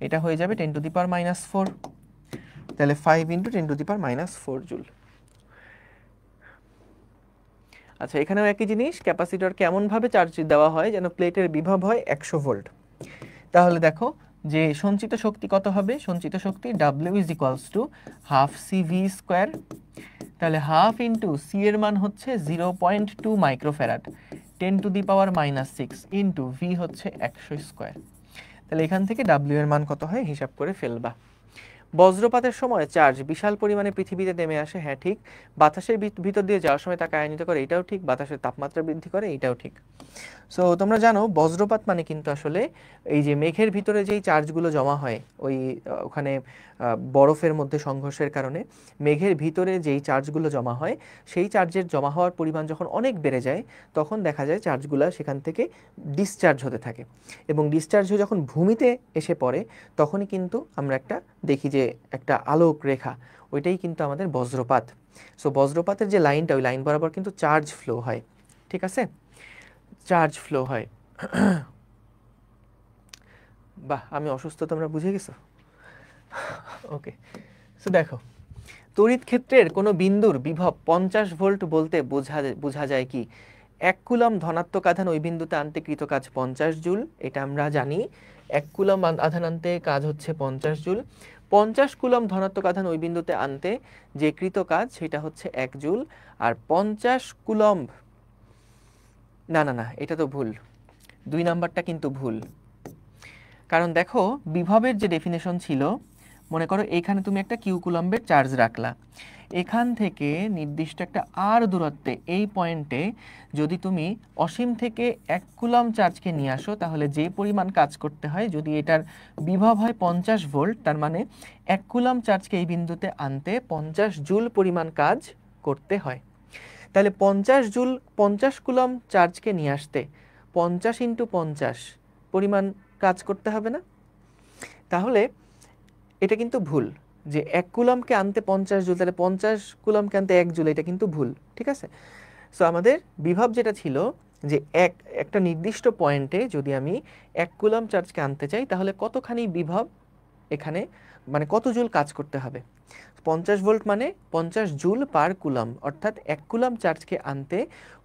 এটা হয়ে যাবে 10⁻⁻4, তাহলে 5 ইন্টু 10⁻⁻4 জুল। আচ্ছা, এখানেও একই জিনিস, ক্যাপাসিটরকে এমনভাবে চার্জ দেওয়া হয় যেন প্লেটের বিভব হয় 100 ভোল্ট। তাহলে দেখো যে সঞ্চিত শক্তি কত হবে, সঞ্চিত শক্তি W is equals to half C V square. তাহলে হাফ ইন্টু সি এর মান হচ্ছে 0.2 মাইক্রোফ্যারাড, 10⁻⁻6 ইন্টু ভি হচ্ছে 100 স্কোয়ার। তাহলে এখান থেকে W এর মান কত হয় হিসাব করে ফেলবা। বজ্রপাতের সময় চার্জ বিশাল পরিমাণে পৃথিবীতে নেমে আসে, হ্যাঁ ঠিক। বাতাসের ভিতর দিয়ে যাওয়ার সময় তাকে আয়নিত করে, এটাও ঠিক। বাতাসের তাপমাত্রা বৃদ্ধি করে, এটাও ঠিক। সো তোমরা জানো বজ্রপাত মানে কিন্তু আসলে এই যে মেঘের ভিতরে যেই চার্জগুলো জমা হয়, ওখানে বরফের মধ্যে সংঘর্ষের কারণে মেঘের ভিতরে যেই চার্জগুলো জমা হয়, সেই চার্জের জমা হওয়ার পরিমাণ যখন অনেক বেড়ে যায় তখন দেখা যায় চার্জগুলো সেখান থেকে ডিসচার্জ হতে থাকে, এবং ডিসচার্জ হয়ে যখন ভূমিতে এসে পড়ে তখনই কিন্তু আমরা দেখি যে একটা আলোক রেখা, ওইটাই কিন্তু আমাদের বজ্রপাত। সো বজ্রপাতের যে লাইনটা, ওই লাইন বরাবর কিন্তু চার্জ ফ্লো হয়, ঠিক আছে, চার্জ ফ্লো হয়। বাহ, আমি অসুস্থ, তোমরা বুঝে গেছো। ওকে, সো দেখো তড়িৎ ক্ষেত্রের কোনো বিন্দুর বিভব 50 ভোল্ট বলতে বোঝা যায় কি, 1 কুলম্ব ধনাত্মক আধান ওই বিন্দুতে আনতে কৃত কাজ 50 জুল, এটা আমরা জানি। 1 কুলম্ব আধান আনতে কাজ হচ্ছে 50 জুল। 50 কুলম্ব ধনাত্মক আধান ওই বিন্দুতে আনতে যে কৃত কাজ সেটা হচ্ছে 1 জুল। আর 50 কুলম্ব, না না না, এটা তো ভুল, 2 নাম্বারটা কিন্তু ভুল। কারণ দেখো বিভবের যে ডেফিনেশন ছিল মনে করো এখানে তুমি একটা কিউ কুলম্বের চার্জ রাখলা, এখান থেকে নির্দিষ্ট একটা আর দূরত্বে এই পয়েন্টে যদি তুমি অসীম থেকে 1 কুলম্ব চার্জকে নিয়ে আসো, তাহলে যে পরিমাণ কাজ করতে হয়, যদি এটার বিভব হয় 50 ভোল্ট, তার মানে 1 কুলম্ব চার্জকে এই বিন্দুতে আনতে 50 জুল পরিমাণ কাজ করতে হয়। তাহলে 50 জুল 50 কুলম্ব চার্জকে নিয়ে আসতে 50 ইন্টু 50 পরিমাণ কাজ করতে হবে না? তাহলে এটা কিন্তু ভুল, যে 1 কুলম্বকে আনতে 50 জুল, তাহলে 50 কুলম্বকে আনতে 1 জুল, এটা কিন্তু ভুল, ঠিক আছে? সো আমাদের বিভব যেটা ছিল যে একটা নির্দিষ্ট পয়েন্টে যদি আমি 1 কুলম্ব চার্জকে আনতে চাই, তাহলে কতখানি বিভব এখানে, মানে কত জুল কাজ করতে হবে। 50 ভোল্ট মানে 50 জুল পার কুলম্ব, অর্থাৎ 1 কুলম্ব চার্জকে আনতে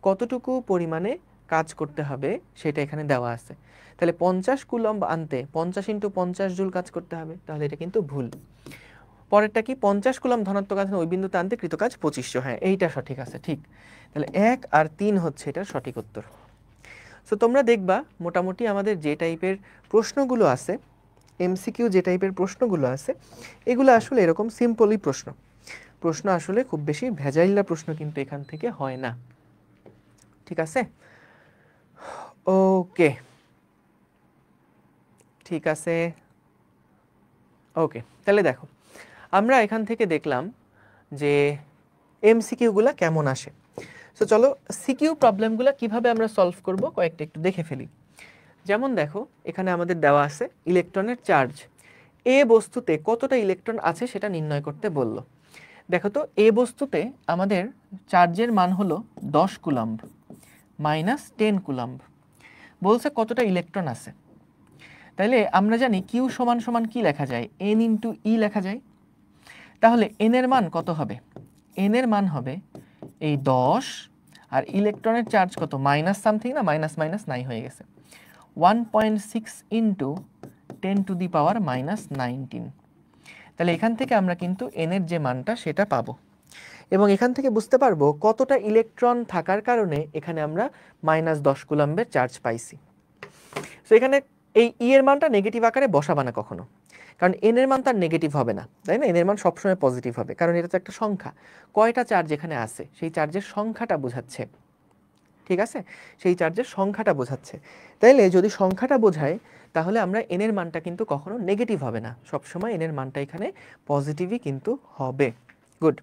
কতটুকু পরিমাণে কাজ করতে হবে সেটা এখানে দেওয়া আছে। তাহলে 50 কুলম্ব আনতে 50 ইন্টু 50 জুল কাজ করতে হবে, তাহলে এটা কিন্তু ভুল। পরেরটা কি, 50 কুলম্ব ধনাত্মক আধান ওই বিন্দুতে আনতে কৃত কাজ 2500, হ্যাঁ এইটা সঠিক আছে, ঠিক। তাহলে 1 আর 3 হচ্ছে এটার সঠিক উত্তর। সো তোমরা দেখবা মোটামুটি আমাদের যে টাইপের প্রশ্নগুলো আছে, এমসিকিউ যে টাইপের প্রশ্নগুলো আছে, এগুলো আসলে এরকম সিম্পলই প্রশ্ন আসলে খুব বেশি ভেজাইল্লা প্রশ্ন কিন্তু এখান থেকে হয় না, ঠিক আছে? ওকে, ঠিক আছে, ওকে। তাহলে দেখো আমরা এখান থেকে দেখলাম যে এমসিকিউগুলো কেমন আসে। সো চলো সিকিউ প্রবলেমগুলো কিভাবে আমরা সলভ করব কয়েকটা একটু দেখে ফেলি। যেমন দেখো এখানে আমাদের দেওয়া আছে ইলেকট্রনের চার্জ, এ বস্তুতে কতটা ইলেকট্রন আছে সেটা নির্ণয় করতে বলল। দেখো তো এ বস্তুতে আমাদের চার্জের মান হলো 10 কুলম্ব মাইনাস 10 কুলম্ব, বলছে কতটা ইলেকট্রন আছে। তাইলে আমরা জানি কিউ সমান সমান কি লেখা যায়, এন ইন্টু ই লেখা যায়। তাহলে এন এর মান কত হবে, এন এর মান হবে এই 10, আর ইলেকট্রনের চার্জ কত, মাইনাস সামথিং না, মাইনাস মাইনাস 9 হয়ে গেছে, 1.6 into 10 to the power minus 19। তাহলে এখান থেকে আমরা কিন্তু এন এর যে মানটা সেটা পাবো, এবং এখান থেকে বুঝতে পারবো কতটা ইলেকট্রন থাকার কারণে এখানে আমরা মাইনাস 10 কুলম্বের চার্জ পাইছি। সো এখানে এই ই এর মানটা নেগেটিভ আকারে বসাবা না কখনো, কারণ এন এর মান তার নেগেটিভ হবে না, তাই না? এন এর মান সবসময় পজিটিভ হবে, কারণ এটা তো একটা সংখ্যা, কয়টা চার্জ এখানে আছে সেই চার্জের সংখ্যাটা বোঝাচ্ছে, ঠিক আছে? সেই চার্জের সংখ্যাটা বোঝাচ্ছে। তাইলে যদি সংখ্যাটা বোঝায়, তাহলে আমরা এন এর মানটা কিন্তু কখনো নেগেটিভ হবে না, সবসময় এন এর মানটা এখানে পজিটিভই কিন্তু হবে। গুড।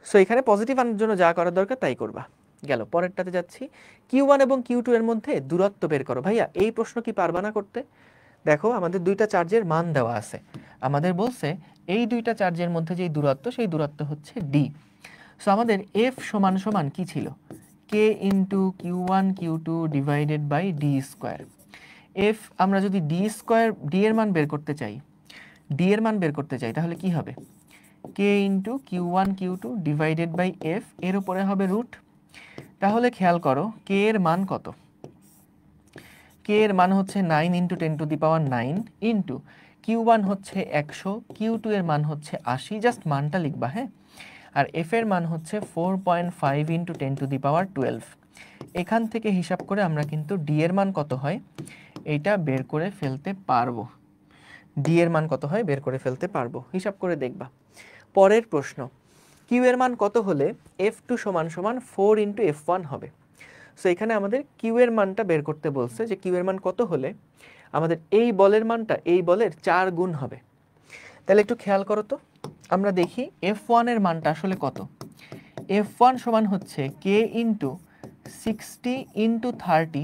সো এখানে পজিটিভ আনার জন্য যা করার দরকার তাই করবা। গেল, পরেরটাতে যাচ্ছি, Q1 এবং Q2 এর মধ্যে দূরত্ব বের করো। ভাইয়া এই প্রশ্ন কি পারবা না করতে? দেখো আমাদের দুইটা চার্জের মান দেওয়া আছে, আমাদের বলছে এই দুইটা চার্জের মধ্যে যেই দূরত্ব, সেই দূরত্ব হচ্ছে ডি। সো আমাদের এফ সমান সমান কি ছিল, K into Q1 Q2 divided by D square. F আমরা যদি ডি স্কোয়ার, ডি এর মান বের করতে চাই, ডি এর মান বের করতে চাই, তাহলে কি হবে, K into Q1 Q2 divided by F, এর উপরে হবে রুট। তাহলে খেয়াল করো কে এর মান কত, কে এর মান হচ্ছে 9 into 10 to the power 9 into Q1 হচ্ছে 100, Q2 এর মান হচ্ছে 80, জাস্ট মানটা লিখবা, হ্যাঁ। আর এফ এর মান হচ্ছে 4.5 ইন্টু 10 টু দি পাওয়ার 12। এখান থেকে হিসাব করে আমরা কিন্তু ডি এর মান কত হয় এইটা বের করে ফেলতে পারবো, ডি এর মান কত হয় বের করে ফেলতে পারবো, হিসাব করে দেখবা। পরের প্রশ্ন, কিউ এর মান কত হলে F2 সমান সমান 4 ইন্টু F1 হবে। সো এখানে আমাদের কিউ এর মানটা বের করতে বলছে, যে কিউ এর মান কত হলে আমাদের এই বলের মানটা এই বলের 4 গুণ হবে। তাহলে একটু খেয়াল করো তো, আমরা দেখি F1 এর মানটা আসলে কত। F1 সমান হচ্ছে K into 60 into 30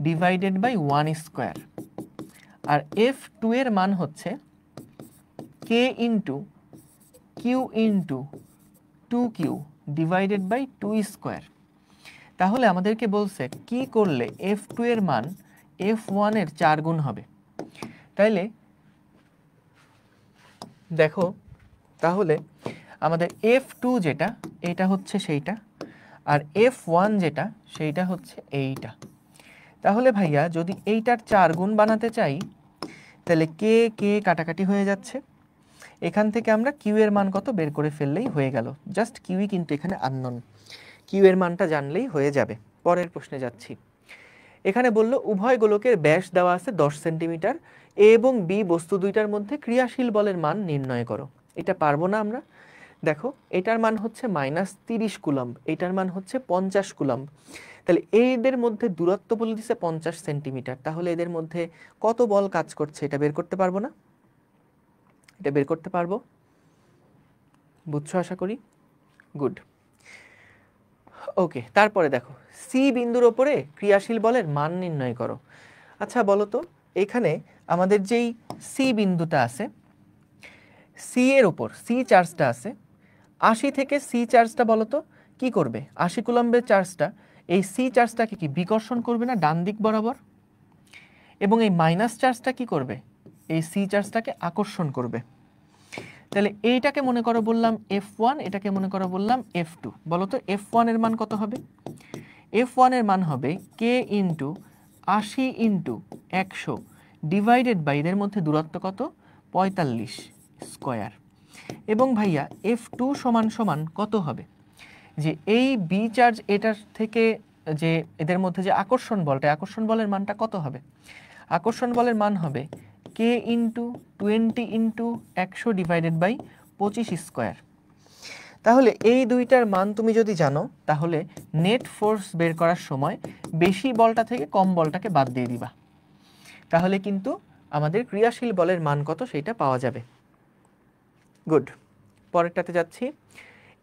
divided by 1 square, আর F2 এর মান হচ্ছে K into Q into 2Q divided by 2 square. তাহলে আমাদেরকে বলছে কি করলে F2 এর মান F1 এর 4 গুণ হবে। তাইলে দেখো, তাহলে আমাদের F2 যেটা, এটা হচ্ছে সেইটা, আর F1 যেটা সেইটা হচ্ছে এইটা। তাহলে ভাইয়া যদি এইটার 4 গুণ বানাতে চাই, তাহলে কে কে কাটাকাটি হয়ে যাচ্ছে, এখান থেকে আমরা কিউ এর মান কত বের করে ফেললেই হয়ে গেল, জাস্ট কিউই কিন্তু এখানে আননোন, কিউ এর মানটা জানলেই হয়ে যাবে। পরের প্রশ্নে যাচ্ছি, এখানে বলল উভয় গোলকের ব্যাস দেওয়া আছে 10 সেন্টিমিটার, এ এবং বি বস্তু দুইটার মধ্যে ক্রিয়াশীল বলের মান নির্ণয় করো। এটা পারবো না আমরা। দেখো এটার মান হচ্ছে -30 কুলম্ব, এটার মান হচ্ছে 50 কুলম্ব। তাহলে এদের মধ্যে দূরত্ব বলে দিছে 50 সেন্টিমিটার, তাহলে এদের মধ্যে কত বল কাজ করছে এটা বের করতে পারবো না? এটা বের করতে পারবো? বুঝছো আশা করি। গুড। ওকে, তারপরে দেখো সি বিন্দুর ওপরে ক্রিয়াশীল বলের মান নির্ণয় করো। আচ্ছা বলো তো, এখানে আমাদের যেই সি বিন্দুটা আছে, সি এর উপর সি চার্জটা আছে, 80 থেকে সি চার্জটা বলো তো কি করবে? 80 কুলম্বের চার্জটা এই সি চার্জটাকে কি বিকর্ষণ করবে না ডান দিক বরাবর? এবং এই মাইনাস চার্জটা কি করবে? এই সি চার্জটাকে আকর্ষণ করবে। তাহলে এইটাকে মনে করো বললাম F1, এটাকে মনে করো বললাম F2। বলো তো F1 এর মান কত হবে? F1 এর মান হবে K into 80 into 100 divided by এদের মধ্যে দূরত্ব কত? 45 স্কয়ার। এবং ভাইয়া F2 সমান সমান কত হবে? যে এই বি চার্জ এটার থেকে যে এদের মধ্যে যে আকর্ষণ বলটা, আকর্ষণ বলের মানটা কত হবে? আকর্ষণ বলের মান হবে K into 20 into 100 divided by 25 square. তাহলে এই দুইটার মান তুমি যদি জানো, তাহলে নেট ফোর্স বের করার সময় বেশি বলটা থেকে কম বলটাকে বাদ দিয়ে দিবা, তাহলে কিন্তু আমাদের ক্রিয়াশীল বলের মান কত সেটা পাওয়া যাবে। গুড। পরেরটাতে যাচ্ছি।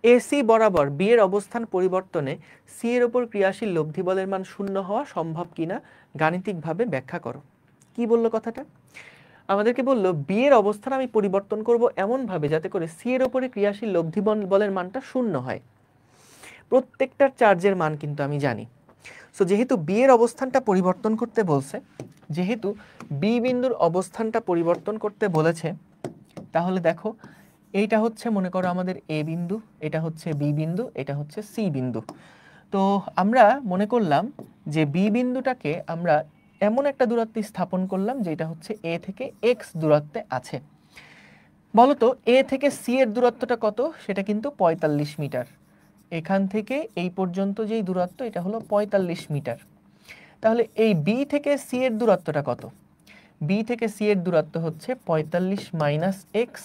এসি বরাবর বি এর অবস্থান পরিবর্তনে সি এর উপর ক্রিয়াশীল লব্ধি বলের মান শূন্য হওয়া সম্ভব কিনা গাণিতিকভাবে ব্যাখ্যা করো। কি বললো কথাটা? আমাদেরকে বললো বি এর অবস্থান আমি পরিবর্তন করব এমনভাবে যাতে করে সি এর উপরে ক্রিয়াশীল লব্ধি বলের মানটা শূন্য হয়। প্রত্যেকটার চার্জের মান কিন্তু আমি জানি। সো যেহেতু বি এর অবস্থানটা পরিবর্তন করতে বলছে, যেহেতু বি বিন্দুর অবস্থানটা পরিবর্তন করতে বলেছে, তাহলে দেখো এইটা হচ্ছে মনে করো আমাদের এ বিন্দু, এটা হচ্ছে বি বিন্দু, এটা হচ্ছে সি বিন্দু। তো আমরা মনে করলাম যে বি বিন্দুটাকে আমরা এমন একটা দূরত্বে স্থাপন করলাম যেটা হচ্ছে এ থেকে এক্স দূরত্বে আছে। বলতো এ থেকে সি এর দূরত্বটা কত? সেটা কিন্তু 45 মিটার। এখান থেকে এই পর্যন্ত যেই দূরত্ব এটা হলো 45 মিটার। তাহলে এই বি থেকে সি এর দূরত্বটা কত? বি থেকে সি এর দূরত্ব হচ্ছে 45 মাইনাস এক্স।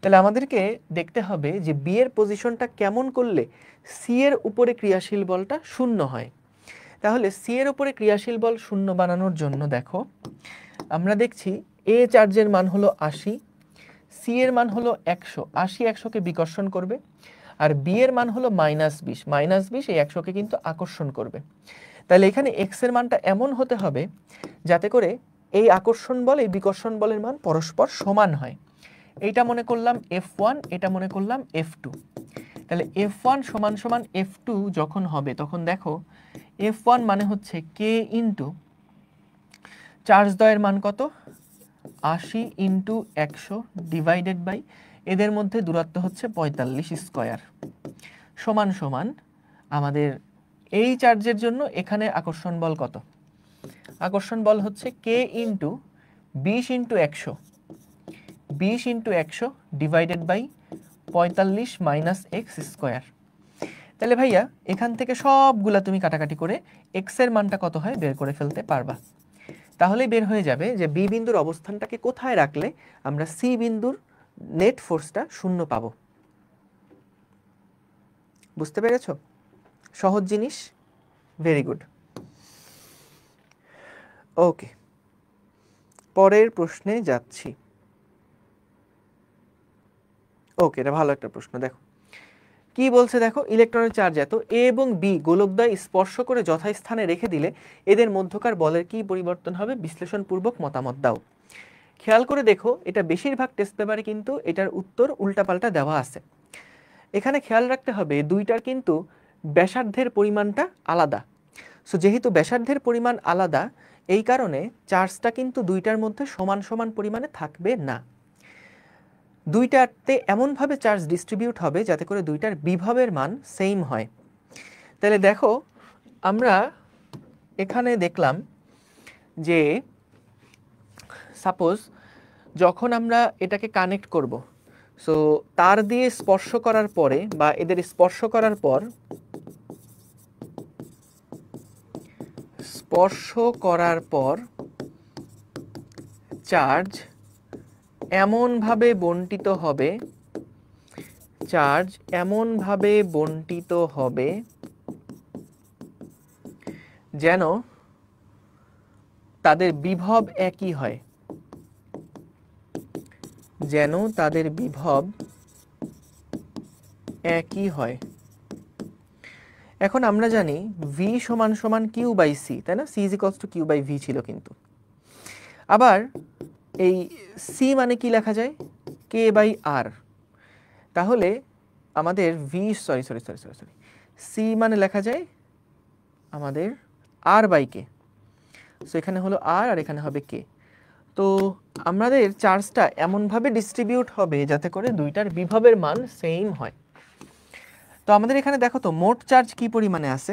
তাহলে আমাদেরকে দেখতে হবে যে বি এর পজিশনটা কেমন করলে সি এর উপরে ক্রিয়াশীল বলটা শূন্য হয়। তাহলে সি এর উপরে ক্রিয়াশীল বল শূন্য বানানোর জন্য দেখো আমরা দেখছি এ চার্জের মান হলো 80, সি এর মান হলো 100, 80 100কে বিকর্ষণ করবে, আর বি এর মান হলো -20, -20 এই 100কে কিন্তু আকর্ষণ করবে। তাহলে এখানে এক্স এর মানটা এমন হতে হবে যাতে করে এই আকর্ষণ বল এই বিকর্ষণ বলের মান পরস্পর সমান হয়। এইটা মনে করলাম F1, এটা মনে করলাম F2। তাহলে F1 সমান সমান F2 যখন হবে তখন দেখো F1 মানে হচ্ছে K ইন্টু চার্জ দ্বয়ের মান কত? 80 ইন্টু 100 ডিভাইডেড বাই এদের মধ্যে দূরত্ব হচ্ছে 45 স্কয়ার সমান সমান আমাদের এই চার্জের জন্য এখানে আকর্ষণ বল কত? আকর্ষণ বল হচ্ছে K into 20 into 100, 20 into 100 divided by 45 minus X square. তাহলে ভাইয়া এখান থেকে সবগুলা তুমি কাটাকাটি করে এক্স এর মানটা কত হয় বের করে ফেলতে পারবা। তাহলেই বের হয়ে যাবে যে বি বিন্দুর অবস্থানটাকে কোথায় রাখলে আমরা সি বিন্দুর নেট ফোর্সটা শূন্য পাবো। বুঝতে পেরেছো? সহজ জিনিস। Very good. ওকে, পরের প্রশ্নে যাচ্ছি। ওকে, এটা ভালো একটা প্রশ্ন। দেখো কি বলছে, দেখো ইলেকট্রনের চার্জ এত, এ এবং বি গোলকদ্বয় স্পর্শ করে যথাস্থানে রেখে দিলে এদের মধ্যকার বলের কি পরিবর্তন হবে বিশ্লেষণপূর্বক মতামত দাও। খেয়াল করে দেখো এটা বেশিরভাগ টেস্ট পেপারে কিন্তু এটার উত্তর উল্টাপাল্টা দেওয়া আছে। এখানে খেয়াল রাখতে হবে দুইটার কিন্তু ব্যাসার্ধের পরিমাণটা আলাদা। সো যেহেতু ব্যাসার্ধের পরিমাণ আলাদা, এই কারণে চার্জটা কিন্তু দুইটার মধ্যে সমান সমান পরিমাণে থাকবে না। দুইটাতে এমনভাবে চার্জ ডিস্ট্রিবিউট হবে যাতে করে দুইটার বিভবের মান সেম হয়। তাহলে দেখো আমরা এখানে দেখলাম যে সাপোজ যখন আমরা এটাকে কানেক্ট করব, সো তার দিয়ে স্পর্শ করার পরে বা এদের স্পর্শ করার পর স্পর্শ করার পর চার্জ এমনভাবে বণ্টিত হবে, চার্জ এমনভাবে বণ্টিত হবে যেন তাদের বিভব একই হয়, যেন তাদের বিভব একই হয়। এখন আমরা জানি v সমান সমান কিউ বাই সি, তাই না? C is equals to Q by V ছিল, কিন্তু আবার এই সি মানে কি লেখা যায়? K by R. তাহলে আমাদের সি মানে লেখা যায় আমাদের আর বাই কে। সো এখানে হলো আর আর এখানে হবে কে। তো আমাদের চার্জটা এমনভাবে ডিস্ট্রিবিউট হবে যাতে করে দুইটার বিভবের মান সেম হয়। তো আমাদের এখানে দেখো তো মোট চার্জ কি পরিমাণে আছে,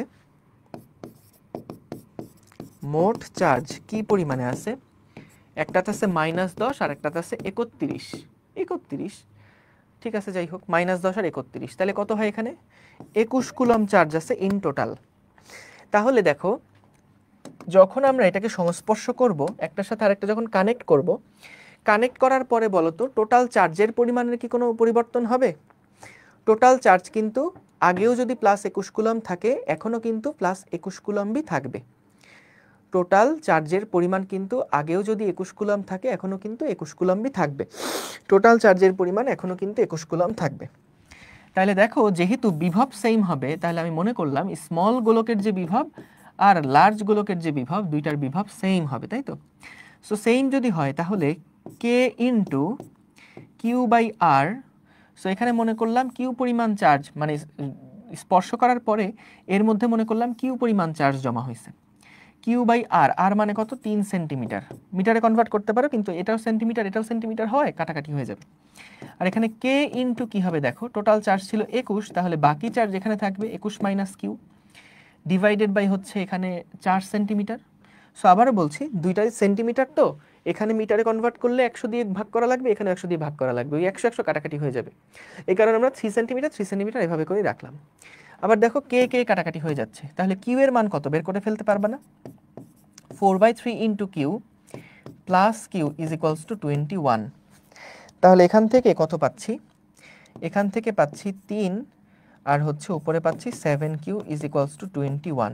মোট চার্জ কি পরিমাণে আছে? একটাতে আছে -10 আর একটাতে আছে 31, ঠিক আছে, যাই হোক, -10 আর 31, তাহলে কত হয়? এখানে 21 কুলম্ব চার্জ আছে ইন টোটাল। তাহলে দেখো যখন আমরা এটাকে সংস্পর্শ করব, একটার সাথে আরেকটা যখন কানেক্ট করব, কানেক্ট করার পরে বলো তো টোটাল চার্জের পরিমাণের কি কোনো পরিবর্তন হবে? টোটাল চার্জ কিন্তু আগেও যদি +21 কুলম্ব থাকে এখনও কিন্তু +21 কুলম্বই থাকবে। টোটাল চার্জের পরিমাণ কিন্তু আগেও যদি 21 কুলম্ব থাকে এখনও কিন্তু 21 কুলম্বই থাকবে। টোটাল চার্জের পরিমাণ এখনও কিন্তু 21 কুলম্ব থাকবে। তাহলে দেখো যেহেতু বিভব সেম হবে, তাহলে আমি মনে করলাম স্মল গোলকের যে বিভব আর লার্জ গোলকের যে বিভব, দুইটার বিভব সেম হবে, তাই তো? সো সেম যদি হয় তাহলে K into Q by R. So এখানে মনে করলাম কিউ পরিমাণ চার্জ, মানে স্পর্শ করার পরে এর মধ্যে মনে করলাম কিউ পরিমাণ চার্জ জমা হয়েছে। কিউ বাই আর, আর মানে কত? 3 সেন্টিমিটার। মিটারে কনভার্ট করতে পারো, কিন্তু এটাও সেন্টিমিটার এটাও সেন্টিমিটার হয়, কাটাকাটি হয়ে যাবে। আর এখানে কে ইন্টু কি হবে? দেখো টোটাল চার্জ ছিল 21, তাহলে বাকি চার্জ এখানে থাকবে 21 মাইনাস কিউ ডিভাইডেড বাই হচ্ছে এখানে 4 সেন্টিমিটার। সো আবারও বলছি দুইটাই সেন্টিমিটার, তো এখানে মিটারে কনভার্ট করলে 100 দিয়ে ভাগ করা লাগবে, এখানে 100 দিয়ে ভাগ করা লাগবে, ওই 100 কাটাকাটি হয়ে যাবে। এই কারণে আমরা 3 সেন্টিমিটার এভাবে করে রাখলাম। আবার দেখো কে কে কাটাকাটি হয়ে যাচ্ছে, তাহলে কিউ এর মান কত বের করে ফেলতে পারবা না? 4/3 into Q plus Q is equals to 21। তাহলে এখান থেকে কত পাচ্ছি? এখান থেকে পাচ্ছি 3 আর হচ্ছে উপরে পাচ্ছি 7 কিউ ইজ ইকুয়ালস টু 21।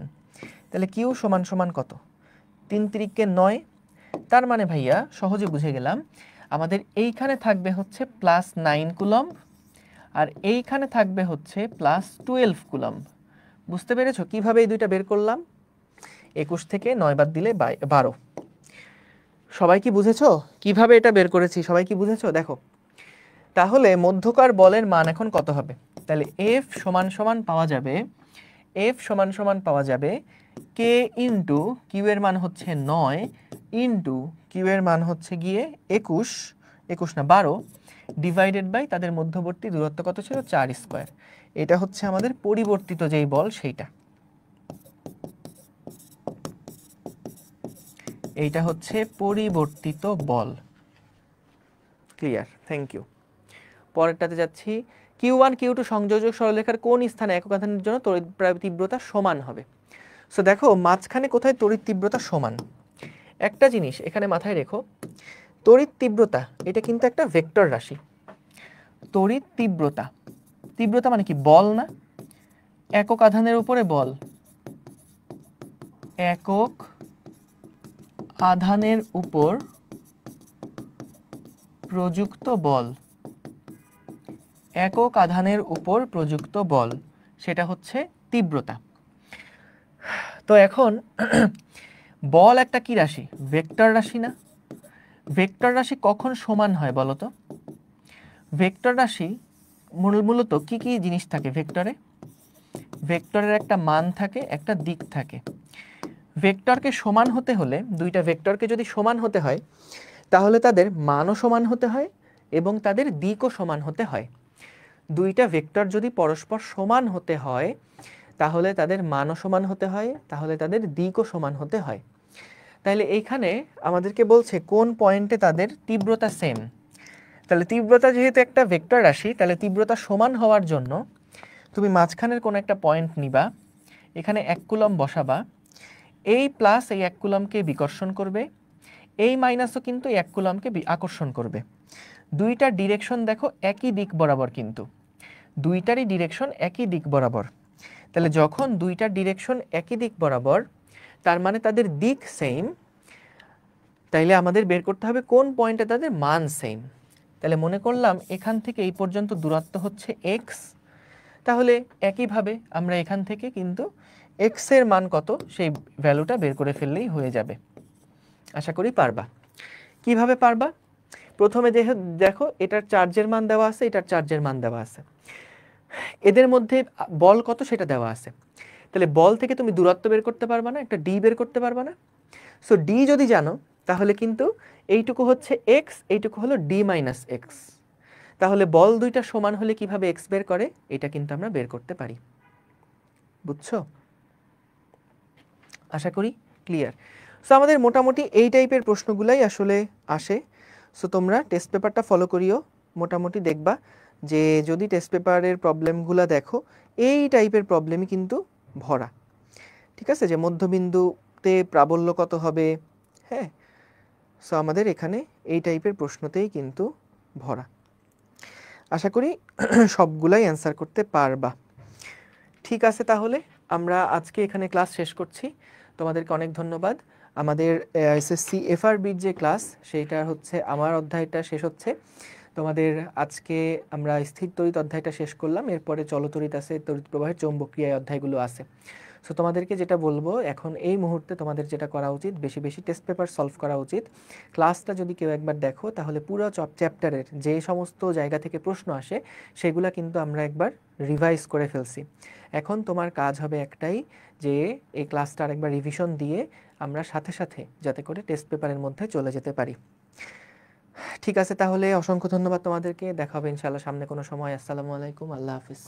তাহলে কিউ সমান সমান কত? 3 3 9। তার মানে ভাইয়া সহজে বুঝে গেলাম আমাদের এইখানে থাকবে হচ্ছে +9 কুলম্ব আর এইখানে থাকবে হচ্ছে +12 কুলম্ব। বুঝতে পেরেছো কিভাবে এই দুইটা বের করলাম? 21 থেকে 9 বাদ দিলে 12। সবাই কি বুঝেছো কিভাবে এটা বের করেছি? সবাই কি বুঝেছো? দেখো তাহলে মধ্যকার বলের মান এখন কত হবে? তাহলে F সমান সমান পাওয়া যাবে কে ইন্টু কিউ এর মান হচ্ছে 9 ইন্টু কিউ এর মান হচ্ছে গিয়ে 21 না 12 ডিভাইডেড বাই তাদের মধ্যবর্তী দূরত্ব কত ছিল? 4 স্কয়ার। এটা হচ্ছে আমাদের পরিবর্তিত যেই বল সেইটা। এইটা হচ্ছে পরিবর্তিত বল। ক্লিয়ার? Thank you. পরেরটাতে যাচ্ছি। Q1 Q2 সংযোজক সরলরেখার কোন স্থানে একক আধানের জন্য তড়িৎ তীব্রতা সমান হবে? সো দেখো মাঝখানে কোথায় তড়িৎ তীব্রতা সমান? একটা জিনিস এখানে মাথায় রেখো, তড়িৎ তীব্রতা এটা কিন্তু একটা ভেক্টর রাশি। তড়িৎ তীব্রতা মানে কি? বল না? একক আধানের উপরে বল, একক আধানের উপর প্রযুক্ত বল, একক আধানের উপর প্রযুক্ত বল, সেটা হচ্ছে তীব্রতা। তো এখন বল একটা কি রাশি? ভেক্টর রাশি না? ভেক্টর রাশি কখন সমান হয় বলো তো? ভেক্টর রাশি মূলত কি কি জিনিস থাকে ভেক্টরে? ভেক্টরের একটা মান থাকে, একটা দিক থাকে। ভেক্টরকে সমান হতে হলে, দুইটা ভেক্টরকে যদি সমান হতে হয় তাহলে তাদের মানও সমান হতে হয় এবং তাদের দিকও সমান হতে হয়। দুইটা ভেক্টর যদি পরস্পর সমান হতে হয় তাহলে তাদের মানও সমান হতে হয়, তাহলে তাদের দিকও সমান হতে হয়। তাহলে এইখানে আমাদেরকে বলছে কোন পয়েন্টে তাদের তীব্রতা সেম। তাহলে তীব্রতা যেহেতু একটা ভেক্টর রাশি, তাহলে তীব্রতা সমান হওয়ার জন্য তুমি মাঝখানের কোন একটা পয়েন্ট নিবা, এখানে 1 কুলম্ব বসাবা, এই প্লাস এই 1 কুলম্বকে বিকর্ষণ করবে, এই মাইনাসও কিন্তু 1 কুলম্বকে আকর্ষণ করবে। দুইটার ডিরেকশন দেখো একই দিক বরাবর, কিন্তু দুইটারই ডিরেকশন একই দিক বরাবর। তাহলে যখন দুইটার ডিরেকশন একই দিক বরাবর, তার মানে তাদের দিক সেম, তাইলে আমাদের বের করতে হবে কোন পয়েন্টে তাদের মান সেম। তাহলে মনে করলাম এখান থেকে এই পর্যন্ত দূরত্ব হচ্ছে x, তাহলে একইভাবে আমরা এখান থেকে কিন্তু x এর মান কত সেই ভ্যালুটা বের করে ফেললেই হয়ে যাবে। আশা করি পারবা। কিভাবে পারবা? প্রথমে দেখো এটার চার্জের মান দেওয়া আছে, এটার চার্জের মান দেওয়া আছে, এদের মধ্যে বল কত সেটা দেওয়া আছে। তাহলে বল থেকে তুমি দূরত্ব বের করতে পারবা না, একটা ডি বের করতে পারবা না? সো ডি যদি জানো তাহলে কিন্তু এইটুকু হচ্ছে x, এইটুকু হলো ডি মাইনাস এক্স। তাহলে বল দুইটা সমান হলে কিভাবে x বের করে এটা কিন্তু আমরা বের করতে পারি। বুঝছো? আশা করি ক্লিয়ার। সো আমাদের মোটামুটি এই টাইপের প্রশ্নগুলাই আসলে আসে। সো তোমরা টেস্ট পেপারটা ফলো করিও, মোটামুটি দেখবা যে যদি টেস্ট পেপারের প্রবলেমগুলো দেখো এই টাইপের প্রবলেমই কিন্তু ভরা। ঠিক আছে, যে মধ্যবিন্দুতে প্রাবল্য কত হবে, হ্যাঁ। সো আমাদের এখানে এই টাইপের প্রশ্নতেই কিন্তু ভরা। আশা করি সবগুলাই অ্যান্সার করতে পারবা। ঠিক আছে, তাহলে আমরা আজকে এখানে ক্লাস শেষ করছি। তোমাদেরকে অনেক ধন্যবাদ। আমাদের এসএসসি এফআরবির যে ক্লাস সেইটা হচ্ছে আমার অধ্যায়টা শেষ হচ্ছে। তোমাদের আজকে আমরা স্থির তড়িৎ অধ্যায়টা শেষ করলাম, এরপরে চলতড়িৎ আছে, তড়িৎ প্রবাহের চৌম্বকীয় অধ্যায়গুলো আছে। সো তোমাদেরকে যেটা বলবো এখন এই মুহূর্তে তোমাদের যেটা করা উচিত, বেশি বেশি টেস্ট পেপার সলভ করা উচিত। ক্লাসটা যদি কেউ একবার দেখো তাহলে পুরো চ্যাপ্টারের যে সমস্ত জায়গা থেকে প্রশ্ন আসে সেগুলা কিন্তু আমরা একবার রিভাইজ করে ফেলছি। এখন তোমার কাজ হবে একটাই, যে এই ক্লাসটা আরেকবার রিভিশন দিয়ে আমরা সাথে সাথে যাতে করে টেস্ট পেপারের মধ্যে চলে যেতে পারি। ঠিক আছে, তাহলে অসংখ্য ধন্যবাদ তোমাদেরকে। দেখা হবে ইনশাআল্লাহ সামনে কোনো সময়। আসসালামু আলাইকুম, আল্লাহ হাফিজ।